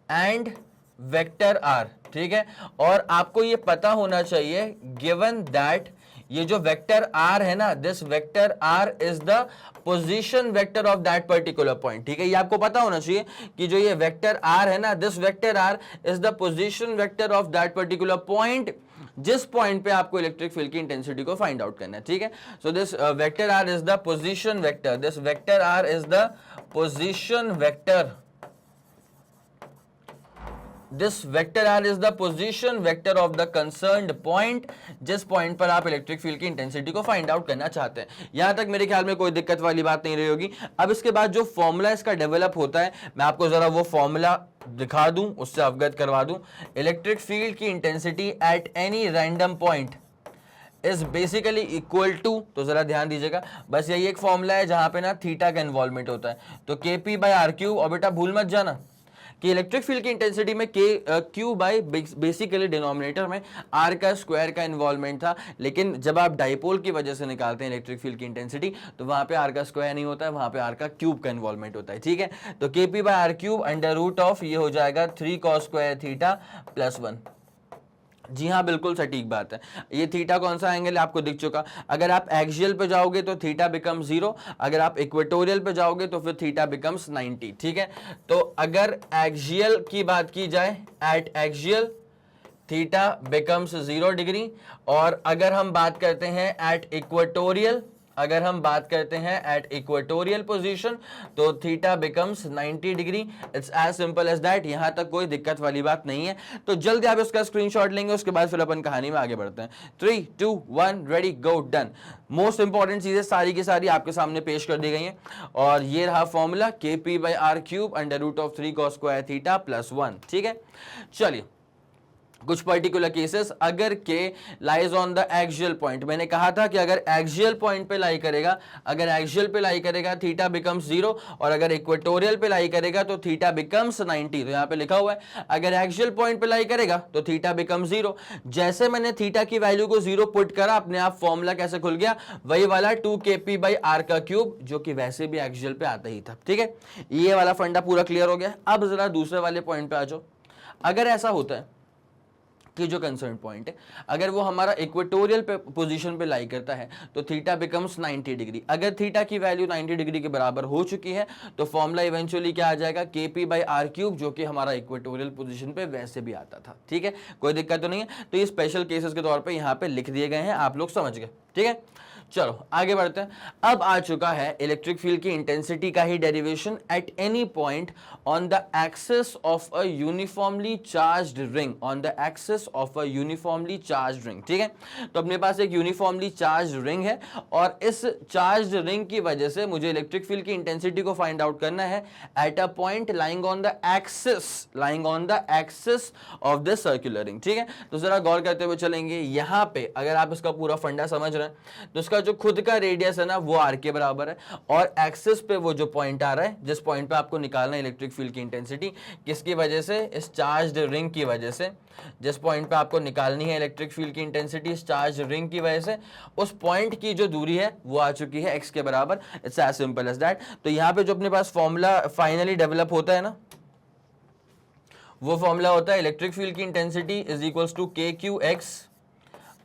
and vector R, ठीक है। और आपको ये पता होना चाहिए गिवन दैट ये जो वेक्टर आर है ना, this vector R is the position vector of that particular point, ठीक है। ये आपको पता होना चाहिए कि जो ये वेक्टर आर है ना, this vector R is the position vector of that particular point, जिस पॉइंट पे आपको इलेक्ट्रिक फील्ड की इंटेंसिटी को फाइंड आउट करना है, ठीक है। So this vector R is the position vector, this vector R is the position vector, this vector r is the position vector of the concerned point, जिस point पर आप electric field की intensity को find out करना चाहते हैं। यहां तक मेरे ख्याल में कोई दिक्कत वाली बात नहीं रही होगी। अब इसके बाद जो फॉर्मूला इसका डेवलप होता है, मैं आपको जरा वो फॉर्मूला दिखा दूं, उससे अवगत करवा दूं। इलेक्ट्रिक फील्ड की intensity at any random point is basically equal to, तो जरा ध्यान दीजिएगा, बस यही एक फॉर्मूला है जहां पे ना थीटा का इन्वॉल्वमेंट होता है, तो केपी बाय आर क्यूब। और बेटा भूल मत जाना कि इलेक्ट्रिक फील्ड की इंटेंसिटी में के क्यू बाई बेसिकली डिनोमिनेटर में आर का स्क्वायर का इन्वॉल्वमेंट था, लेकिन जब आप डाइपोल की वजह से निकालते हैं इलेक्ट्रिक फील्ड की इंटेंसिटी, तो वहां पे आर का स्क्वायर नहीं होता है, वहां पे आर का क्यूब का इन्वॉल्वमेंट होता है, ठीक है। तो K P by R cube under root of ये हो जाएगा 3 cos स्क्वायर थीटा प्लस 1। जी हाँ, बिल्कुल सटीक बात है। ये थीटा कौन सा एंगल है आपको दिख चुका। अगर आप एक्सियल पे जाओगे तो थीटा बिकम 0, अगर आप इक्वेटोरियल पे जाओगे तो फिर थीटा बिकम्स 90, ठीक है। तो अगर एक्सियल की बात की जाए, eight axial theta becomes 0 degree, और अगर हम बात करते हैं एट इक्वेटोरियल, अगर हम बात करते हैं एट इक्वेटोरियल पोजीशन, तो theta becomes 90 degree. It's as simple as that, यहां तक कोई दिक्कत वाली बात नहीं है। तो जल्दी आप इसका स्क्रीनशॉट लेंगे, उसके बाद फिर अपन कहानी में आगे बढ़ते हैं। 3 2 1 ready go done. Most important चीजें सारी की सारी आपके सामने पेश कर दी गई हैं, और ये रहा formula K P by R cube under root of 3 cos square theta plus 1, ठीक है। चलिए कुछ पर्टिकुलर केसेस, अगर K lies on the axial point, मैंने कहा था कि अगर एक्सियल पॉइंट पे लाई करेगा, अगर एक्सियल पे लाई करेगा थीटा बिकम्स 0, और अगर इक्वेटोरियल पे लाई करेगा तो थीटा बिकम्स 90। तो यहाँ पे लिखा हुआ है अगर एक्सियल पॉइंट पे लाई करेगा तो थीटा बिकम्स 0। जैसे मैंने थीटा की वैल्यू को 0 पुट करा, अपने आप फॉर्मूला कैसे खुल गया, वही वाला 2kp बाई आर का क्यूब, जो कि वैसे भी एक्सियल पे आता ही था, ठीक है। ये वाला फंडा पूरा क्लियर हो गया। अब जरा दूसरे वाले पॉइंट पे आ जाओ। अगर ऐसा होता है कि जो कंसर्न पॉइंट है, अगर वो हमारा इक्वेटोरियल पे पोजीशन पे लाई करता है, तो थीटा बिकम्स 90 डिग्री। अगर थीटा की वैल्यू 90 डिग्री के बराबर हो चुकी है, तो फॉर्मूला इवेंचुअली क्या आ जाएगा, के पी बाई आर क्यूब, जो कि हमारा इक्वेटोरियल पोजीशन पे वैसे भी आता था, ठीक है। कोई दिक्कत तो नहीं है। तो ये स्पेशल केसेस के तौर पर यहाँ पे लिख दिए गए हैं, आप लोग समझ गए, ठीक है। चलो आगे बढ़ते हैं। अब आ चुका है इलेक्ट्रिक फील्ड की इंटेंसिटी का ही derivation at any point on the axis of a uniformly charged ring, on the axis of a uniformly charged ring, ठीक है। तो अपने पास एक यूनिफॉर्मली चार्ज्ड रिंग है, और इस चार्ज्ड रिंग की वजह से मुझे इलेक्ट्रिक फील्ड की इंटेंसिटी को फाइंड आउट करना है at a point lying on the axis, lying on the axis of the circular ring, ठीक है। तो जरा गौर करते हुए चलेंगे। यहां पे अगर आप इसका पूरा फंडा समझ रहे हैं, तो इसका जो खुद का रेडियस है ना, वो आर के बराबर है, और एक्सिस पे वो जो पॉइंट आ रहा है, जिस पॉइंट पे आपको निकालना है इलेक्ट्रिक फील्ड की इंटेंसिटी, किसकी वजह से, इस चार्ज्ड रिंग की वजह से। जिस पॉइंट पे आपको निकालनी है इलेक्ट्रिक फील्ड की इंटेंसिटी, इस चार्ज रिंग की वजह से, उस पॉइंट की जो दूरी है वो आ चुकी है x के बराबर। It's as simple as that. तो यहां पे जो अपने पास फॉर्मूला फाइनली डेवलप होता है ना, वो फॉर्मूला होता है इलेक्ट्रिक फील्ड की intensity is equals to K Q X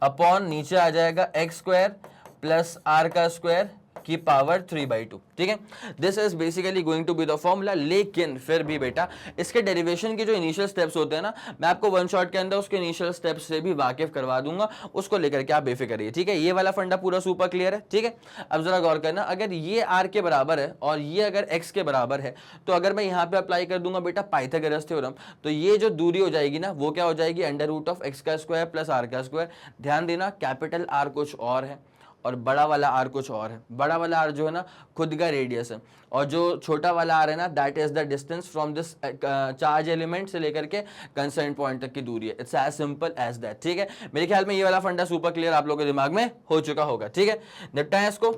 upon नीचे आ जाएगा एक्स स्क्वायर प्लस आर का स्क्वायर की पावर 3/2, ठीक है। This is basically going to be the formula. लेकिन फिर भी बेटा इसके डेरिवेशन के जो इनिशियल स्टेप्स होते हैं ना, मैं आपको वन शॉट के अंदर उसके इनिशियल स्टेप्स से भी वाकिफ करवा दूंगा, उसको लेकर के आप बेफिक्र रहिए, ठीक है। ये वाला फंडा पूरा सुपर क्लियर है, ठीक है। अब जरा गौर करना, अगर ये आर के बराबर है और ये अगर एक्स के बराबर है, तो अगर मैं यहाँ पे अप्लाई कर दूंगा बेटा पाइथागोरस थ्योरम, तो ये जो दूरी हो जाएगी ना वो क्या हो जाएगी, अंडर रूट ऑफ एक्स का स्क्वायर प्लस आर का स्क्वायर। ध्यान देना कैपिटल आर कुछ और है और बड़ा वाला आर कुछ और है। बड़ा वाला आर जो है ना खुद का रेडियस है, और जो छोटा वाला आर है ना that is the distance from this charge element से लेकर के कंसर्न पॉइंट तक की दूरी है। It's as simple as that, ठीक है। मेरे ख्याल में ये वाला फंडा सुपर क्लियर आप लोगों के दिमाग में हो चुका होगा, ठीक है। निपटाएं इसको।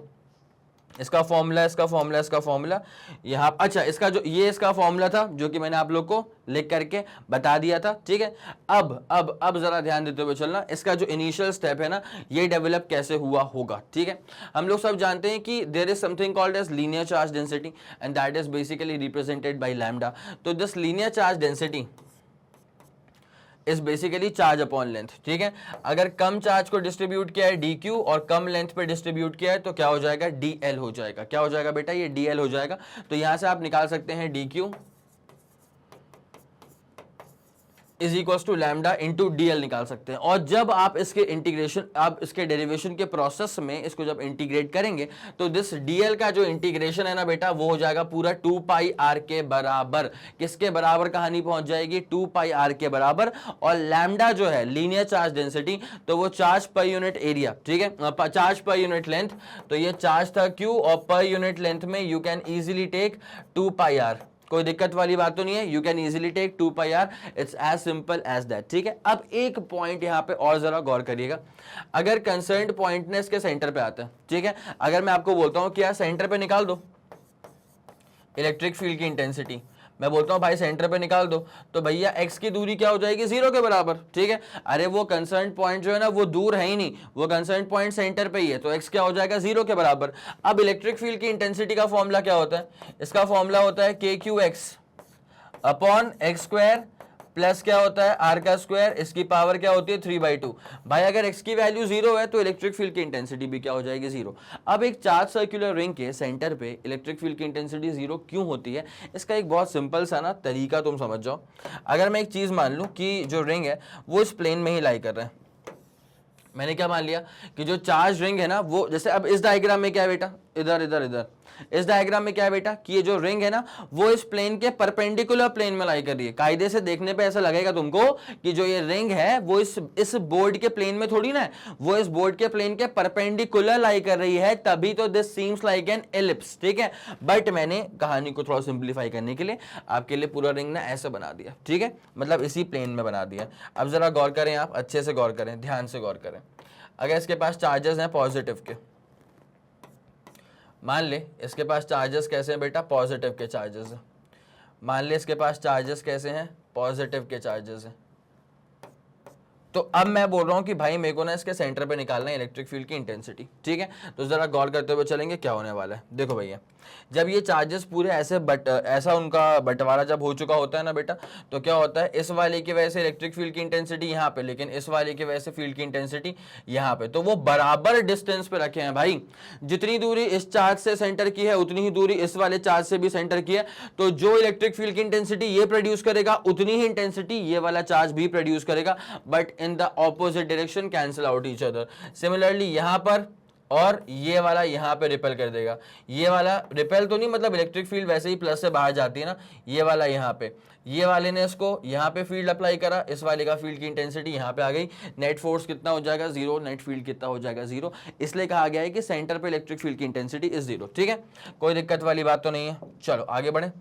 इसका फॉर्मूला, इसका फॉर्मूला, इसका फॉर्मूला यहाँ, अच्छा इसका जो ये इसका फॉर्मूला था जो कि मैंने आप लोग को लिख करके बता दिया था, ठीक है। अब जरा ध्यान देते हुए चलना, इसका जो इनिशियल स्टेप है ना ये डेवलप कैसे हुआ होगा, ठीक है। हम लोग सब जानते हैं कि there is something called as linear charge density and that is basically represented by lambda. तो this linear charge density is basically charge upon length, ठीक है। अगर कम चार्ज को डिस्ट्रीब्यूट किया है dq और कम लेंथ पे डिस्ट्रीब्यूट किया है तो क्या हो जाएगा, dl हो जाएगा। क्या हो जाएगा बेटा, ये dl हो जाएगा। तो यहां से आप निकाल सकते हैं dq is equal to lambda into DL निकाल सकते हैं। और जब आप इसके इंटीग्रेशन, आप इसके डेरिवेशन के प्रोसेस में इसको जब इंटीग्रेट करेंगे तो दिस डीएल का जो इंटीग्रेशन है ना बेटा वो हो जाएगा पूरा 2 पाई आर के बराबर। किसके बराबर कहानी पहुंच जाएगी, 2 पाई आर के बराबर। और लैम्डा जो है लीनियर चार्ज डेंसिटी, तो वो चार्ज पर यूनिट एरिया, ठीक है, चार्ज पर यूनिट लेंथ। तो ये चार्ज था क्यू और पर यूनिट लेंथ में you can easily take 2 pi R. कोई दिक्कत वाली बात तो नहीं है, you can easily take 2 pi R. It's as simple as that, ठीक है। अब एक पॉइंट यहां पे और जरा गौर करिएगा, अगर कंसर्न्ड पॉइंटनेस के सेंटर पे आता है, ठीक है। अगर मैं आपको बोलता हूं कि यार सेंटर पे निकाल दो इलेक्ट्रिक फील्ड की इंटेंसिटी, मैं बोलता हूं भाई सेंटर पे निकाल दो, तो भैया x की दूरी क्या हो जाएगी, 0 के बराबर, ठीक है। अरे वो कंसर्न पॉइंट जो है ना वो दूर है ही नहीं, वो कंसर्न पॉइंट सेंटर पे ही है, तो x क्या हो जाएगा, 0 के बराबर। अब इलेक्ट्रिक फील्ड की इंटेंसिटी का फॉर्मूला क्या होता है, इसका फॉर्मूला होता है KQX upon x square plus क्या होता है आर का स्क्वायर, इसकी पावर क्या होती है 3/2। भाई अगर x की वैल्यू 0 है तो इलेक्ट्रिक फील्ड की इंटेंसिटी भी क्या हो जाएगी, 0। अब एक चार्ज सर्कुलर रिंग के सेंटर पे इलेक्ट्रिक फील्ड की इंटेंसिटी 0 क्यों होती है, इसका एक बहुत सिंपल सा ना तरीका तुम समझ जाओ। अगर मैं एक चीज मान लूं कि जो रिंग है वो इस प्लेन में ही लाई कर रहा है, मैंने क्या मान लिया कि जो चार्ज रिंग है ना वो, जैसे अब इस डायग्राम में क्या है बेटा, इधर इधर इधर इस डायग्राम में क्या है बेटा कि ये जो रिंग है ना वो इस प्लेन के परपेंडिकुलर प्लेन में लाई कर रही है। कायदे से देखने पे ऐसा लगेगा तुमको कि जो ये रिंग है वो इस बोर्ड के प्लेन में थोड़ी ना है, वो इस बोर्ड के प्लेन के परपेंडिकुलर लाई कर रही है, तभी तो this seems like an ellipse, ठीक है। बट मैंने कहानी को थोड़ा सिंप्लीफाई करने के लिए आपके लिए पूरा रिंग ना ऐसे बना दिया, ठीक है, मतलब इसी प्लेन में बना दिया। अब जरा गौर करें, आप अच्छे से गौर करें, ध्यान से गौर करें। अगर इसके पास चार्जेस हैं पॉजिटिव के, मान ले इसके पास चार्जेस कैसे हैं बेटा, पॉजिटिव के चार्जेस हैं। मान ले इसके पास चार्जेस कैसे हैं, पॉजिटिव के चार्जेस हैं। तो अब मैं बोल रहा हूं कि भाई मेरे को ना इसके सेंटर पे निकालना है इलेक्ट्रिक फील्ड की इंटेंसिटी, ठीक है। तो जरा गौर करते हुए चलेंगे क्या होने वाला है। देखो भैया जब ये चार्जेस पूरे ऐसे ऐसा उनका बंटवारा जब हो चुका होता है ना बेटा, तो क्या होता है, इस वाले की वजह से इलेक्ट्रिक फील्ड की इंटेंसिटी यहाँ पे, लेकिन इस वाले की वजह से फील्ड की इंटेंसिटी यहाँ पे, तो वो बराबर डिस्टेंस पे रखे हैं भाई। जितनी दूरी इस चार्ज से सेंटर की है उतनी ही दूरी इस वाले चार्ज से भी सेंटर की है, तो जो इलेक्ट्रिक फील्ड की इंटेंसिटी ये प्रोड्यूस करेगा उतनी ही इंटेंसिटी ये वाला चार्ज भी प्रोड्यूस करेगा, but in the opposite direction, cancel out each other. Similarly यहाँ पर, और ये वाला यहाँ पे रिपेल कर देगा। ये वाला रिपेल तो नहीं, मतलब इलेक्ट्रिक फील्ड वैसे ही प्लस से बाहर जाती है ना, ये वाला यहाँ पे, ये वाले ने इसको यहाँ पे फील्ड अप्लाई करा, इस वाले का फील्ड की इंटेंसिटी यहाँ पे आ गई, नेट फोर्स कितना हो जाएगा 0, नेट फील्ड कितना हो जाएगा 0। इसलिए कहा गया है कि सेंटर पे इलेक्ट्रिक फील्ड की इंटेंसिटी इज 0, ठीक है। कोई दिक्कत वाली बात तो नहीं है। चलो आगे बढ़े,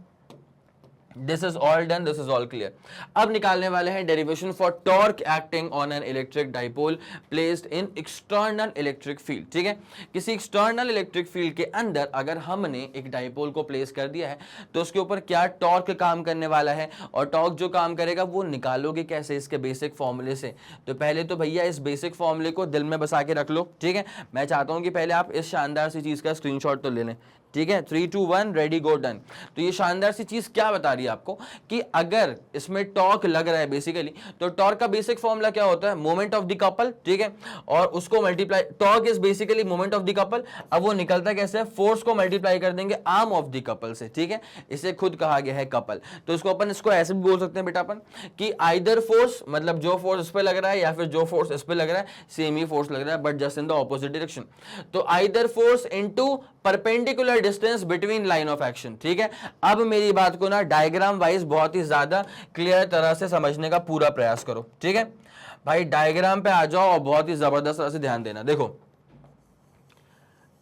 this is all done, this is all clear. अब निकालने वाले हैं derivation for torque acting on an electric dipole placed in external electric field, ठीक है। किसी एक्सटर्नल इलेक्ट्रिक फील्ड के अंदर अगर हमने एक डाइपोल को प्लेस कर दिया है तो उसके ऊपर क्या टॉर्क काम करने वाला है, और टॉर्क जो काम करेगा वो निकालोगे कैसे, इसके बेसिक फॉर्मूले से। तो पहले तो भैया इस बेसिक फॉर्मूले को दिल में बसा के रख लो, ठीक है। मैं चाहता हूं कि पहले आप इस शानदार सी चीज का स्क्रीनशॉट तो ले लें, ठीक है, 3 2 1 रेडी गो डन। तो ये शानदार सी चीज क्या बता रही है आपको कि अगर इसमें टॉर्क लग रहा है बेसिकली, तो टॉर्क का बेसिक फॉर्मूला क्या होता है, मोमेंट ऑफ द कपल, ठीक है, और उसको multiply, torque is basically moment of the couple. अब वो निकलता कैसे है, फोर्स को मल्टीप्लाई कर देंगे आर्म ऑफ द कपल से, ठीक है, इसे खुद कहा गया है कपल। तो इसको अपन इसको ऐसे भी बोल सकते हैं बेटा अपन कि आइदर फोर्स, मतलब जो फोर्स इस पे लग रहा है या फिर जो फोर्स इस पे लग रहा है, सेम ही फोर्स लग रहा है but just in the opposite direction. तो either force into perpendicular distance between line of action, ठीक है। अब मेरी बात को ना डायग्राम वाइज बहुत ही ज्यादा क्लियर तरह से समझने का पूरा प्रयास करो, ठीक है भाई। डायग्राम पे आ जाओ और बहुत ही जबरदस्त तरह से ध्यान देना। देखो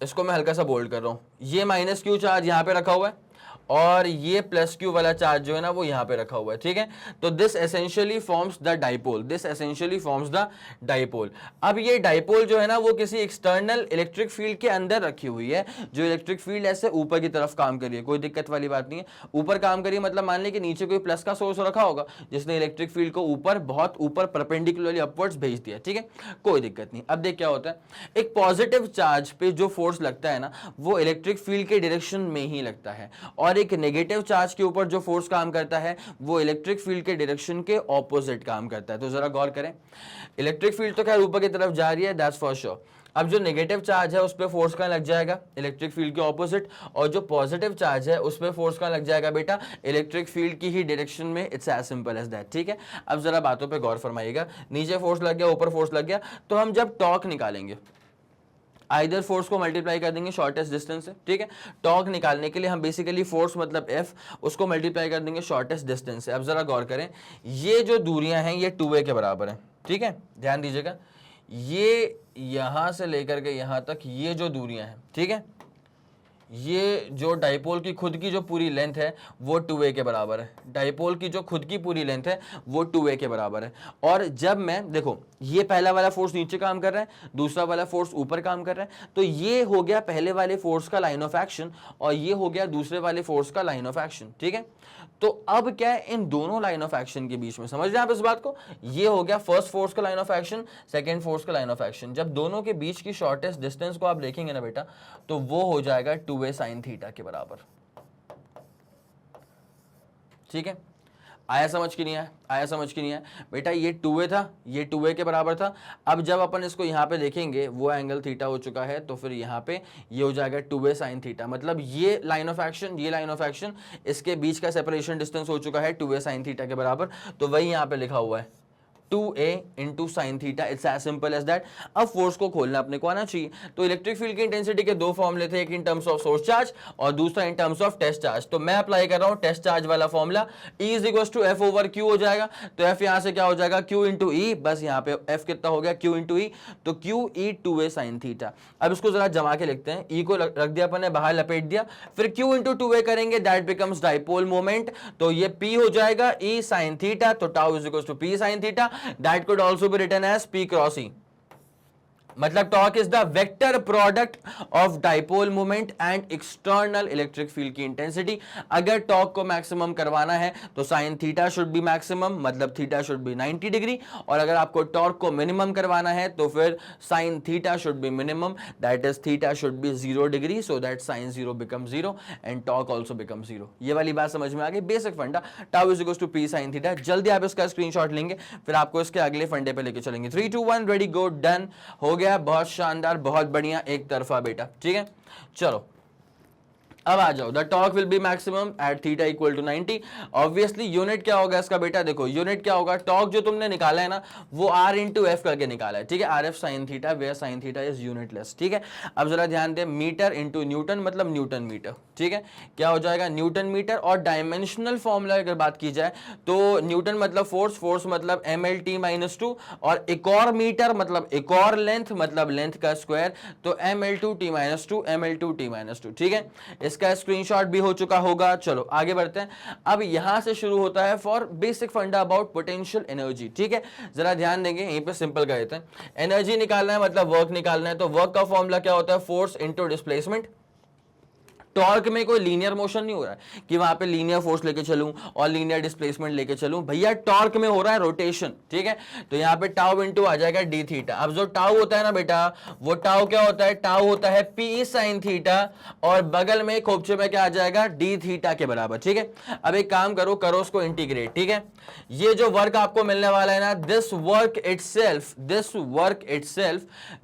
इसको मैं हल्का सा बोल्ड कर रहा हूं, ये माइनस क्यू चार्ज यहां पे रखा हुआ है और ये प्लस क्यू वाला चार्ज जो है ना वो यहां पे रखा हुआ है, ठीक है। तो this essentially forms the dipole, this essentially forms the dipole. अब ये डाइपोल जो है ना वो किसी एक्सटर्नल इलेक्ट्रिक फील्ड के अंदर रखी हुई है, जो इलेक्ट्रिक फील्ड ऐसे ऊपर की तरफ काम कर रही है, कोई दिक्कत वाली बात नहीं है। ऊपर काम करिए मतलब मान लीजिए कि नीचे कोई प्लस का सोर्स रखा होगा जिसने इलेक्ट्रिक फील्ड को ऊपर, बहुत ऊपर परपेंडिकुलरली अपवर्ड्स भेज दिया, ठीक है, कोई दिक्कत नहीं। अब देख क्या होता है, एक पॉजिटिव चार्ज पे जो फोर्स लगता है ना वो इलेक्ट्रिक फील्ड के डायरेक्शन में ही लगता है, और एक नेगेटिव चार्ज के ऊपर जो फोर्स काम करता है वो इलेक्ट्रिक फील्ड के डायरेक्शन के ऑपोजिट काम करता है। तो जरा गौर करें, इलेक्ट्रिक फील्ड तो खैर ऊपर की तरफ जा रही है, दैट्स फॉर श्योर। अब जो नेगेटिव चार्ज है उस पर फोर्स कहां लग जाएगा, इलेक्ट्रिक फील्ड के ऑपोजिट, और जो पॉजिटिव चार्ज है उस पर फोर्स कहां लग जाएगा बेटा, इलेक्ट्रिक फील्ड की ही डायरेक्शन में। It's as simple as that, ठीक है। अब जरा बातों पे गौर फरमाइएगा, नीचे फोर्स लग गया, ऊपर फोर्स लग गया, तो हम जब टॉर्क निकालेंगे आइदर फोर्स को मल्टीप्लाई कर देंगे शॉर्टेस्ट डिस्टेंस से, ठीक है। टॉर्क निकालने के लिए हम बेसिकली फोर्स मतलब एफ, उसको मल्टीप्लाई कर देंगे शॉर्टेस्ट डिस्टेंस से। अब जरा गौर करें, ये जो दूरियां हैं ये 2a के बराबर है, ठीक है, ध्यान दीजिएगा। ये यहां से लेकर के यहां तक ये जो दूरियां हैं, ठीक है, ये जो डाइपोल की खुद की जो पूरी लेंथ है वो 2a के बराबर है। डाइपोल की जो खुद की पूरी लेंथ है वो 2a के बराबर है। और जब मैं देखो ये पहला वाला फोर्स नीचे काम कर रहा है, दूसरा वाला फोर्स ऊपर काम कर रहा है, तो ये हो गया पहले वाले फोर्स का लाइन ऑफ एक्शन और ये हो गया दूसरे वाले फोर्स का लाइन ऑफ एक्शन, ठीक है। तो अब क्या है, इन दोनों लाइन ऑफ एक्शन के बीच में, समझ रहे हैं आप इस बात को, ये हो गया फर्स्ट फोर्स का line of action, second force का लाइन ऑफ एक्शन। जब दोनों के बीच की शॉर्टेस्ट डिस्टेंस को आप देखेंगे ना बेटा, तो वो हो जाएगा 2a sin थीटा के बराबर, ठीक है। आया समझ की नहीं आया, आया समझ की नहीं आया बेटा, ये 2a था, ये 2a के बराबर था। अब जब अपन इसको यहाँ पे देखेंगे वो एंगल थीटा हो चुका है, तो फिर यहाँ पे ये हो जाएगा 2a sin थीटा, मतलब ये लाइन ऑफ एक्शन, ये लाइन ऑफ एक्शन, इसके बीच का सेपरेशन डिस्टेंस हो चुका है 2a sin थीटा के बराबर। तो वही यहाँ पे लिखा हुआ है 2a into sin theta, it's as simple as that. अब फोर्स को खोलना अपने को आना चाहिए। तो इलेक्ट्रिक फील्ड की इंटेंसिटी के दो फॉर्मूले थे, एक in terms of source charge और दूसरा in terms of test charge. तो मैं अप्लाई कर रहा हूं टेस्ट चार्ज वाला formula, E is equal to F over Q हो जाएगा। तो एफ यहां से क्या हो जाएगा, Q इंटू ई, बस यहाँ पे एफ कितना हो गया, Q इंटू ई, तो QE 2a sin थीटा। अब इसको जरा जमा के लिखते हैं, E को रख दिया अपन ने, बाहर लपेट दिया, फिर Q इंटू 2a करेंगे, दैट बिकम्स डाइपोल मोमेंट। तो ये P हो जाएगा E sin थीटा, तो tau is equal to P sin theta, that could also be written as P cross E। मतलब torque is the vector product of dipole moment and external electric field की intensity. अगर torque को maximum करवाना है तो sine theta should be maximum, मतलब theta should be 90 degree, और अगर आपको टॉर्क को मिनिमम करवाना है तो फिर sine theta should be minimum, that is theta should be 0 degree, so that sine 0 become 0 and torque also become 0। ये वाली बात समझ में आ गई, basic funda, tau is equal to P sin theta. जल्दी आप इसका स्क्रीनशॉट लेंगे, फिर आपको इसके अगले फंडे पे लेके चलेंगे। 3 2 1 रेडी गो डन हो गया, बहुत शानदार, बहुत बढ़िया, एक तरफा बेटा, ठीक है। चलो अब आ जाओ, the torque will be maximum at theta equal to 90। Obviously unit क्या होगा इसका बेटा, देखो यूनिट क्या होगा, टॉर्क जो तुमने निकाला है ना वो R इंटू एफ करके निकाला है, ठीक है, RF sine theta, where sine theta is unitless, ठीक है। अब जरा ध्यान दें, मीटर इंटू न्यूटन मतलब न्यूटन मीटर, ठीक है, क्या हो जाएगा न्यूटन मीटर। और डायमेंशनल फॉर्मूला अगर बात की जाए तो न्यूटन मतलब फोर्स, फोर्स मतलब MLT माइनस 2, और एक और मीटर मतलब एक और लेंथ, मतलब लेंथ का स्क्वायर, तो ML2T माइनस 2, ML2T माइनस 2, ठीक है। इसका स्क्रीनशॉट भी हो चुका होगा। चलो आगे बढ़ते हैं। अब यहां से शुरू होता है फॉर बेसिक फंडा अबाउट पोटेंशियल एनर्जी, ठीक है, जरा ध्यान देंगे, यहीं पे सिंपल कर देते हैं। एनर्जी निकालना है मतलब वर्क निकालना है, तो वर्क का फॉर्मूला क्या होता है, फोर्स इंटू डिस्प्लेसमेंट, टॉर्क में कोई लीनियर मोशन नहीं हो रहा है कि वहां पे लीनियर फोर्स लेके चलूं और लीनियर डिस्प्लेसमेंट लेके चलूं, भैया टॉर्क में हो रहा है रोटेशन, ठीक है। तो यहाँ पे टाउ इनटू आ जाएगा डी थीटा। अब जो टाउ होता है ना बेटा, वो टाउ क्या होता है, टाउ होता है पी साइन थीटा, और बगल में खोपचे में क्या आ जाएगा, डी थीटा के बराबर, ठीक है। अब एक काम करो, करो उसको इंटीग्रेट, ठीक है। ये जो वर्क आपको मिलने वाला है ना, this work itself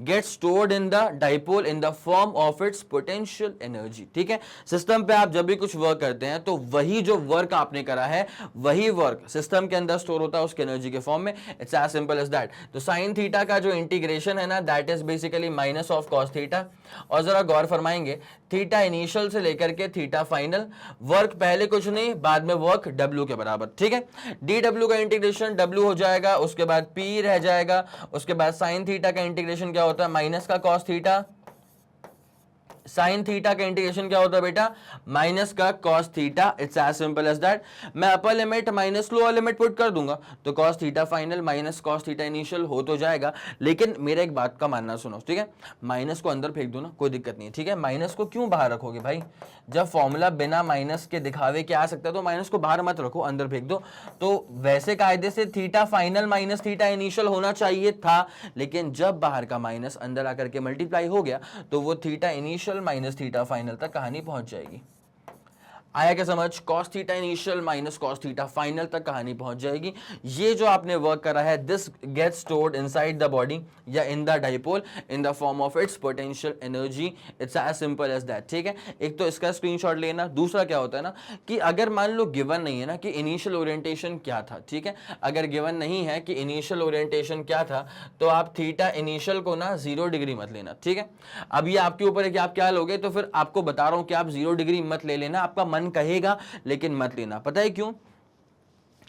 gets stored in the dipole in the form of its potential energy, ठीक है। सिस्टम पे आप जब भी कुछ वर्क करते हैं तो वही जो वर्क आपने करा है वही वर्क सिस्टम के अंदर स्टोर होता है उसके एनर्जी के फॉर्म में। It's as simple as that. तो साइन थीटा का जो इंटीग्रेशन है ना, that is basically minus of cos theta. और जरा गौर फरमाएंगे, थीटा इनिशियल से लेकर के थीटा फाइनल, वर्क पहले कुछ नहीं, बाद में वर्क डब्ल्यू के बराबर, ठीक है। डी डब्ल्यू का इंटीग्रेशन डब्ल्यू हो जाएगा, उसके बाद पी रह जाएगा, उसके बाद साइन थीटा का इंटीग्रेशन क्या होता है, माइनस का कॉस थीटा। साइन थीटा का इंटीग्रेशन क्या होता है बेटा, माइनस का cos theta. It's as simple as that. मैं upper limit minus lower limit put कर दूंगा तो cos theta final minus cos theta initial हो तो जाएगा। लेकिन मेरे एक बात का मानना सुनो, ठीक है, माइनस को अंदर फेंक दो ना, कोई दिक्कत नहीं है, ठीक है। माइनस को क्यों बाहर रखोगे भाई, जब फॉर्मूला बिना माइनस के दिखावे के आ सकता है तो माइनस को बाहर मत रखो, अंदर फेंक दो। तो वैसे कायदे से theta final minus theta initial होना चाहिए था, लेकिन जब बाहर का माइनस अंदर आकर के मल्टीप्लाई हो गया तो वो theta initial minus theta final तक कहानी पहुंच जाएगी। आया क्या समझ, cos theta initial minus cos theta final तक कहानी पहुंच जाएगी। ये जो आपने वर्क करा है, this gets stored inside the body या in the dipole in the form of its potential energy. It's as simple as that, ठीक है। एक तो इसका स्क्रीनशॉट लेना। दूसरा क्या होता है ना कि अगर मान लो गिवन नहीं है ना कि इनिशियल ओरिएंटेशन क्या था, ठीक है, अगर गिवन नहीं है कि इनिशियल ओरिएंटेशन क्या था तो आप थीटा इनिशियल को ना 0 डिग्री मत लेना, ठीक है। अब ये आपके ऊपर है कि आप क्या लोगे, तो फिर आपको बता रहा हूं कि आप 0 डिग्री मत ले लेना, आपका मन कहेगा लेकिन मत लेना। पता है क्यों,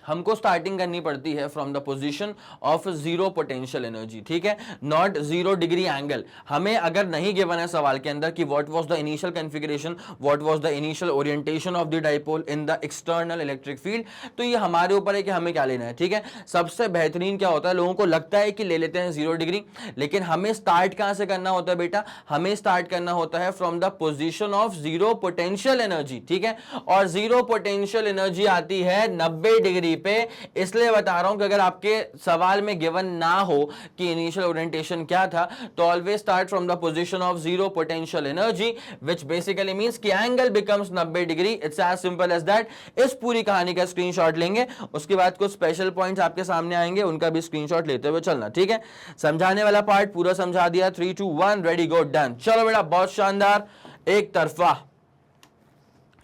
हमको स्टार्टिंग करनी पड़ती है from the position of zero potential energy, ठीक है, नॉट 0 डिग्री एंगल। हमें अगर नहीं गिवन है सवाल के अंदर कि what was the initial configuration, what was the initial orientation of the dipole in the external electric field, तो ये हमारे ऊपर है कि हमें क्या लेना है, ठीक है। सबसे बेहतरीन क्या होता है, लोगों को लगता है कि ले लेते हैं 0 डिग्री, लेकिन हमें स्टार्ट कहां से करना होता है बेटा, हमें स्टार्ट करना होता है from the position of zero potential energy, ठीक है। और जीरो पोटेंशियल एनर्जी आती है 90 डिग्री पे। इसलिए बता रहा हूं कि अगर आपके सवाल में गिवन ना हो कि इनिशियल ओरिएंटेशन क्या था, तो always start from the position of zero potential energy, which basically means कि angle becomes 90 degree. It's as simple as that. इस पूरी कहानी का स्क्रीनशॉट लेंगे, उसके बाद कुछ स्पेशल पॉइंट्स आपके सामने आएंगे, उनका भी स्क्रीनशॉट लेते हुए चलना, ठीक है। समझाने वाला पार्ट पूरा समझा दिया। 3 2 1 रेडी गो डन। चलो बेटा, बहुत शानदार, एक तरफा।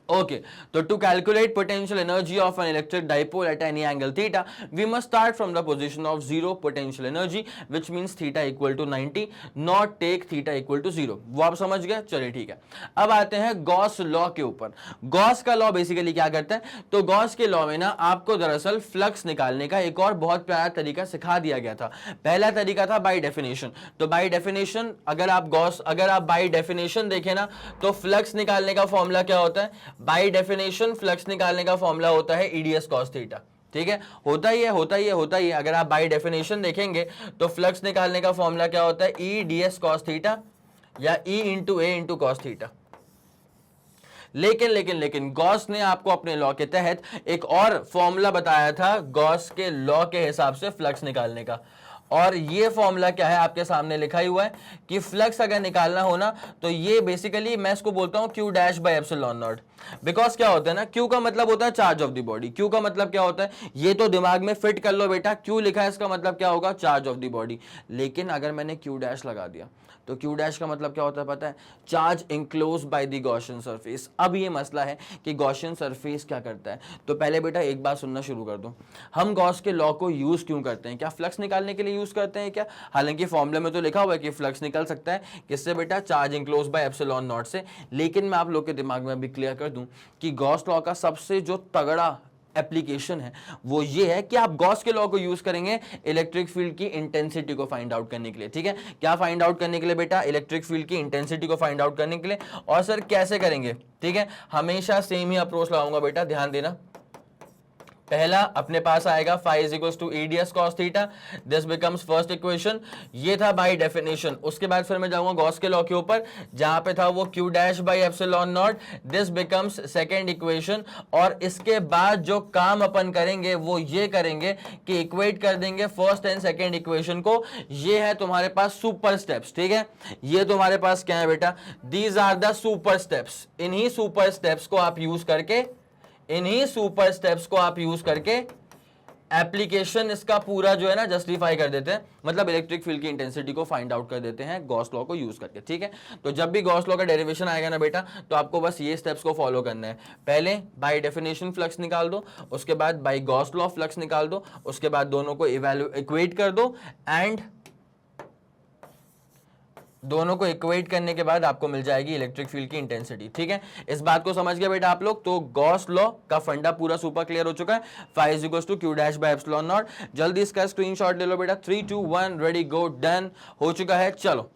Okay, so to calculate potential energy of an electric dipole at any angle theta, we must start from the position of zero potential energy, which means theta equal to 90, not take theta equal to 0। वो आप समझ गए, चलिए ठीक है। अब आते हैं गॉस लॉ के ऊपर। गॉस का लॉ बेसिकली क्या करता है, तो गॉस के लॉ में ना आपको दरअसल फ्लक्स निकालने का एक और बहुत प्यारा तरीका सिखा दिया गया था। पहला तरीका था बाय डेफिनेशन। तो बाय डेफिनेशन अगर आप बाय डेफिनेशन देखें ना, तो फ्लक्स निकालने का फॉर्मूला क्या होता है, बाय डेफिनेशन फ्लक्स निकालने का फॉर्मूला होता है ईडीएस कॉस थीटा, ठीक है। होता ही है। अगर आप बाय डेफिनेशन देखेंगे तो फ्लक्स निकालने का फॉर्मूला क्या होता है, ई डीएस कॉस थीटा या ई इंटू ए इंटू कॉस थीटा। लेकिन गॉस ने आपको अपने लॉ के तहत एक और फॉर्मूला बताया था, गॉस के लॉ के हिसाब से फ्लक्स निकालने का। और ये फॉर्मूला क्या है, आपके सामने लिखा ही हुआ है कि फ्लक्स अगर निकालना हो ना, तो ये बेसिकली मैं इसको बोलता हूं Q dash by epsilon not. Because क्या होता है ना, क्यू का मतलब होता है charge of the body. Q का मतलब क्या होता है, ये तो दिमाग में फिट कर लो बेटा, क्यू लिखा है इसका मतलब क्या होगा, चार्ज ऑफ द बॉडी। लेकिन अगर मैंने क्यू डैश लगा दिया तो क्यू डैश का मतलब क्या होता है पता है, charge enclose by the Gaussian surface. अब ये मसला है कि गॉसियन सरफेस क्या करता है। तो पहले बेटा एक बात सुनना शुरू कर दो, हम गॉस के लॉ को यूज क्यों करते हैं, क्या फ्लक्स निकालने के लिए यूज करते हैं क्या? हालांकि फॉर्मूले में तो लिखा हुआ है कि फ्लक्स निकल सकता है किससे बेटा, charge enclose by epsilon not से। लेकिन मैं आप लोग के दिमाग में अभी क्लियर कर दूं कि गॉस लॉ का सबसे जो तगड़ा एप्लीकेशन है वो ये है कि आप गॉस के लॉ को यूज करेंगे इलेक्ट्रिक फील्ड की इंटेंसिटी को फाइंड आउट करने के लिए, ठीक है। क्या फाइंड आउट करने के लिए बेटा, इलेक्ट्रिक फील्ड की इंटेंसिटी को फाइंड आउट करने के लिए। और सर कैसे करेंगे, ठीक है, हमेशा सेम ही अप्रोच लगाऊंगा बेटा, ध्यान देना। पहला अपने पास आएगा phi is equals to EDS cos theta, this becomes first equation, ये था बाय डेफिनेशन। उसके बाद फिर मैं जाऊंगा गॉस के लॉ के ऊपर, जहां पे था वो q dash by epsilon not, this becomes second equation. और इसके बाद जो काम अपन करेंगे वो ये करेंगे कि इक्वेट कर देंगे फर्स्ट एंड सेकेंड इक्वेशन को। ये है तुम्हारे पास सुपर स्टेप्स, ठीक है, ये तुम्हारे पास क्या है बेटा, these are the super steps. इन्हीं सुपर स्टेप्स को आप यूज करके, इन्हीं सुपर स्टेप्स को आप यूज करके एप्लीकेशन इसका पूरा जो है ना जस्टिफाई कर देते हैं, मतलब इलेक्ट्रिक फील्ड की इंटेंसिटी को फाइंड आउट कर देते हैं गॉस लॉ को यूज करके, ठीक है। तो जब भी गॉस लॉ का डेरिवेशन आएगा ना बेटा, तो आपको बस ये स्टेप्स को फॉलो करना है। पहले बाय डेफिनेशन फ्लक्स निकाल दो, उसके बाद बाय गॉस लॉ फ्लक्स निकाल दो, उसके बाद दोनों को इक्वेट कर दो, एंड दोनों को इक्वेट करने के बाद आपको मिल जाएगी इलेक्ट्रिक फील्ड की इंटेंसिटी, ठीक है। इस बात को समझ गए बेटा आप लोग। तो गॉस लॉ का फंडा पूरा सुपर क्लियर हो चुका है, phi is equals to q dash by epsilon not. जल्दी इसका स्क्रीनशॉट ले लो बेटा, 3 2 1 रेडी गो, डन हो चुका है। चलो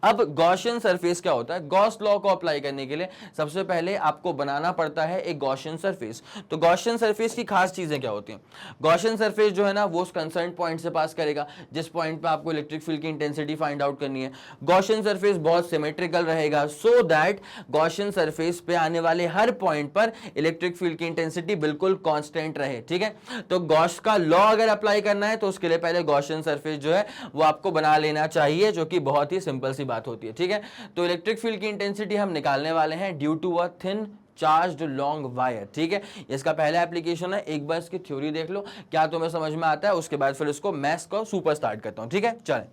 अब गॉसियन सरफेस क्या होता है, गॉस लॉ को अप्लाई करने के लिए सबसे पहले आपको बनाना पड़ता है एक गॉसियन सरफेस। तो गॉसियन सरफेस की खास चीजें क्या होती हैं, गॉसियन सरफेस जो है ना वो उस कंसर्न पॉइंट से पास करेगा जिस पॉइंट पे आपको इलेक्ट्रिक फील्ड की इंटेंसिटी फाइंड आउट करनी है। गॉसियन सरफेस बहुत सिमेट्रिकल रहेगा, सो दैट गॉसियन सरफेस पे आने वाले हर पॉइंट पर इलेक्ट्रिक फील्ड की इंटेंसिटी बिल्कुल कांस्टेंट रहे, ठीक है। तो गॉस का लॉ अगर अप्लाई करना है तो उसके लिए पहले गॉसियन सरफेस जो है वो आपको बना लेना चाहिए, जो कि बहुत ही सिंपल सी बात होती है, ठीक है। तो इलेक्ट्रिक फील्ड की इंटेंसिटी हम निकालने वाले हैं due to a thin charged long wire, ठीक है। इसका पहला एप्लीकेशन है, एक बार इसकी थ्योरी देख लो क्या तुम्हें समझ में आता है, उसके बाद फिर इसको मैथ्स को सुपर स्टार्ट करता हूं, ठीक है।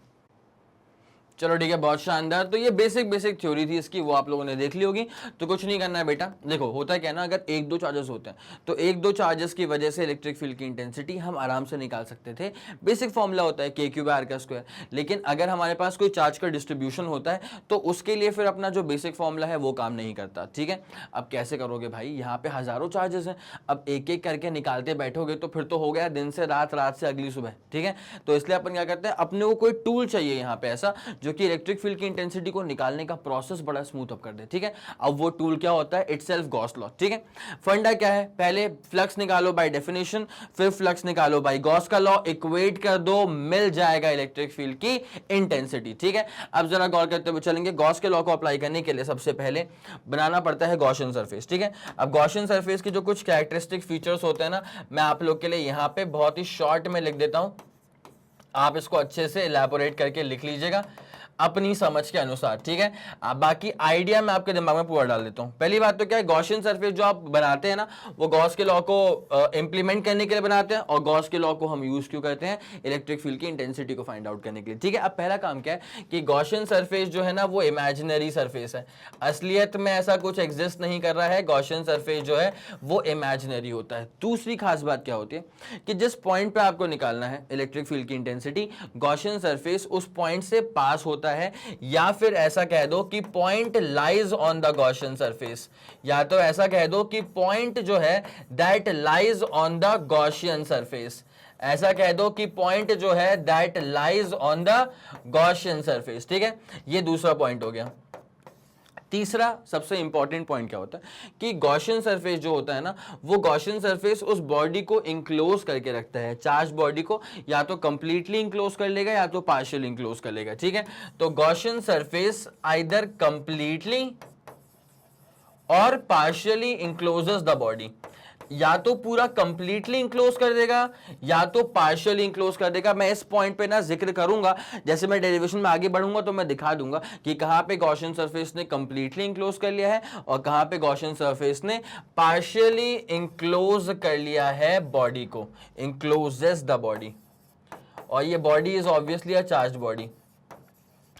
चलो ठीक है, बहुत शानदार। तो ये बेसिक थ्योरी थी इसकी, वो आप लोगों ने देख ली होगी। तो कुछ नहीं करना है बेटा, देखो होता है क्या ना, अगर एक दो चार्जेस होते हैं तो एक दो चार्जेस की वजह से इलेक्ट्रिक फील्ड की इंटेंसिटी हम आराम से निकाल सकते थे। बेसिक फॉर्मूला होता है के क्यू बाय आर का स्क्वायर। लेकिन अगर हमारे पास कोई चार्ज का डिस्ट्रीब्यूशन होता है तो उसके लिए फिर अपना जो बेसिक फॉर्मूला है वो काम नहीं करता, ठीक है। अब कैसे करोगे भाई, यहाँ पे हजारों चार्जेस हैं, अब एक एक करके निकालते बैठोगे तो फिर तो हो गया दिन से रात, रात से अगली सुबह, ठीक है। तो इसलिए अपन क्या करते हैं, अपने को कोई टूल चाहिए यहाँ पे ऐसा जो कि इलेक्ट्रिक फील्ड की इंटेंसिटी को निकालने का प्रोसेस बड़ा स्मूथ अप कर दे, ठीक है। अब वो टूल क्या होता है, इटसेल्फ गॉस लॉ, ठीक है। फंडा क्या है, पहले फ्लक्स निकालो बाय डेफिनेशन, फिर फ्लक्स निकालो बाय गॉस का लॉ, इक्वेट कर दो, मिल जाएगा इलेक्ट्रिक फील्ड की इंटेंसिटी, ठीक है। अब जरा गौर करते हुए चलेंगे, गॉस के लॉ को अप्लाई करने के लिए सबसे पहले बनाना पड़ता है गॉसियन सरफेस, ठीक है। अब गॉसियन सरफेस के जो कुछ कैरेक्टरिस्टिक फीचर्स होते हैं ना, मैं आप लोग के लिए यहाँ पे बहुत ही शॉर्ट में लिख देता हूं, आप इसको अच्छे से इलैबोरेट करके लिख लीजिएगा अपनी समझ के अनुसार, ठीक है। बाकी आइडिया मैं आपके दिमाग में पूरा डाल देता हूं। पहली बात तो क्या है, गॉसियन सरफेस जो आप बनाते हैं ना, वो गॉस के लॉ को इंप्लीमेंट करने के लिए बनाते हैं, और गॉस के लॉ को हम यूज क्यों करते हैं, इलेक्ट्रिक फील्ड की इंटेंसिटी को फाइंड आउट करने के लिए, ठीक है। अब पहला काम क्या है कि गॉसियन सरफेस जो है ना वो इमेजिनरी सरफेस है, असलियत में ऐसा कुछ एग्जिस्ट नहीं कर रहा है, गॉसियन सरफेस जो है वो इमेजिनरी होता है। दूसरी खास बात क्या होती है कि जिस पॉइंट पे आपको निकालना है इलेक्ट्रिक फील्ड की इंटेंसिटी, गॉसियन सरफेस उस पॉइंट से पास होता है, या फिर ऐसा कह दो कि point lies on the Gaussian surface, या तो ऐसा कह दो कि पॉइंट जो है that lies on the Gaussian surface, ऐसा कह दो कि पॉइंट जो है that lies on the Gaussian surface, ठीक है। ये दूसरा पॉइंट हो गया। तीसरा सबसे इंपॉर्टेंट पॉइंट क्या होता है कि गॉसियन सरफेस जो होता है ना, वो गॉसियन सरफेस उस बॉडी को इंक्लोज करके रखता है, चार्ज बॉडी को या तो कंप्लीटली इंक्लोज कर लेगा या तो पार्शियल इंक्लोज कर लेगा, ठीक है। तो गॉसियन सरफेस आइदर कंप्लीटली और पार्शियली इंक्लोजेस द बॉडी, या तो पूरा कंप्लीटली इंक्लोज कर देगा या तो पार्शियली इंक्लोज कर देगा। मैं इस पॉइंट पे ना जिक्र करूंगा, जैसे मैं डेरिवेशन में आगे बढ़ूंगा तो मैं दिखा दूंगा कि कहां पे गॉसियन सरफेस ने कंप्लीटली इंक्लोज कर लिया है और कहां पे गॉसियन सरफेस ने पार्शियली इंक्लोज कर लिया है बॉडी को, इंक्लोजेस द बॉडी, और ये body is obviously a charge body,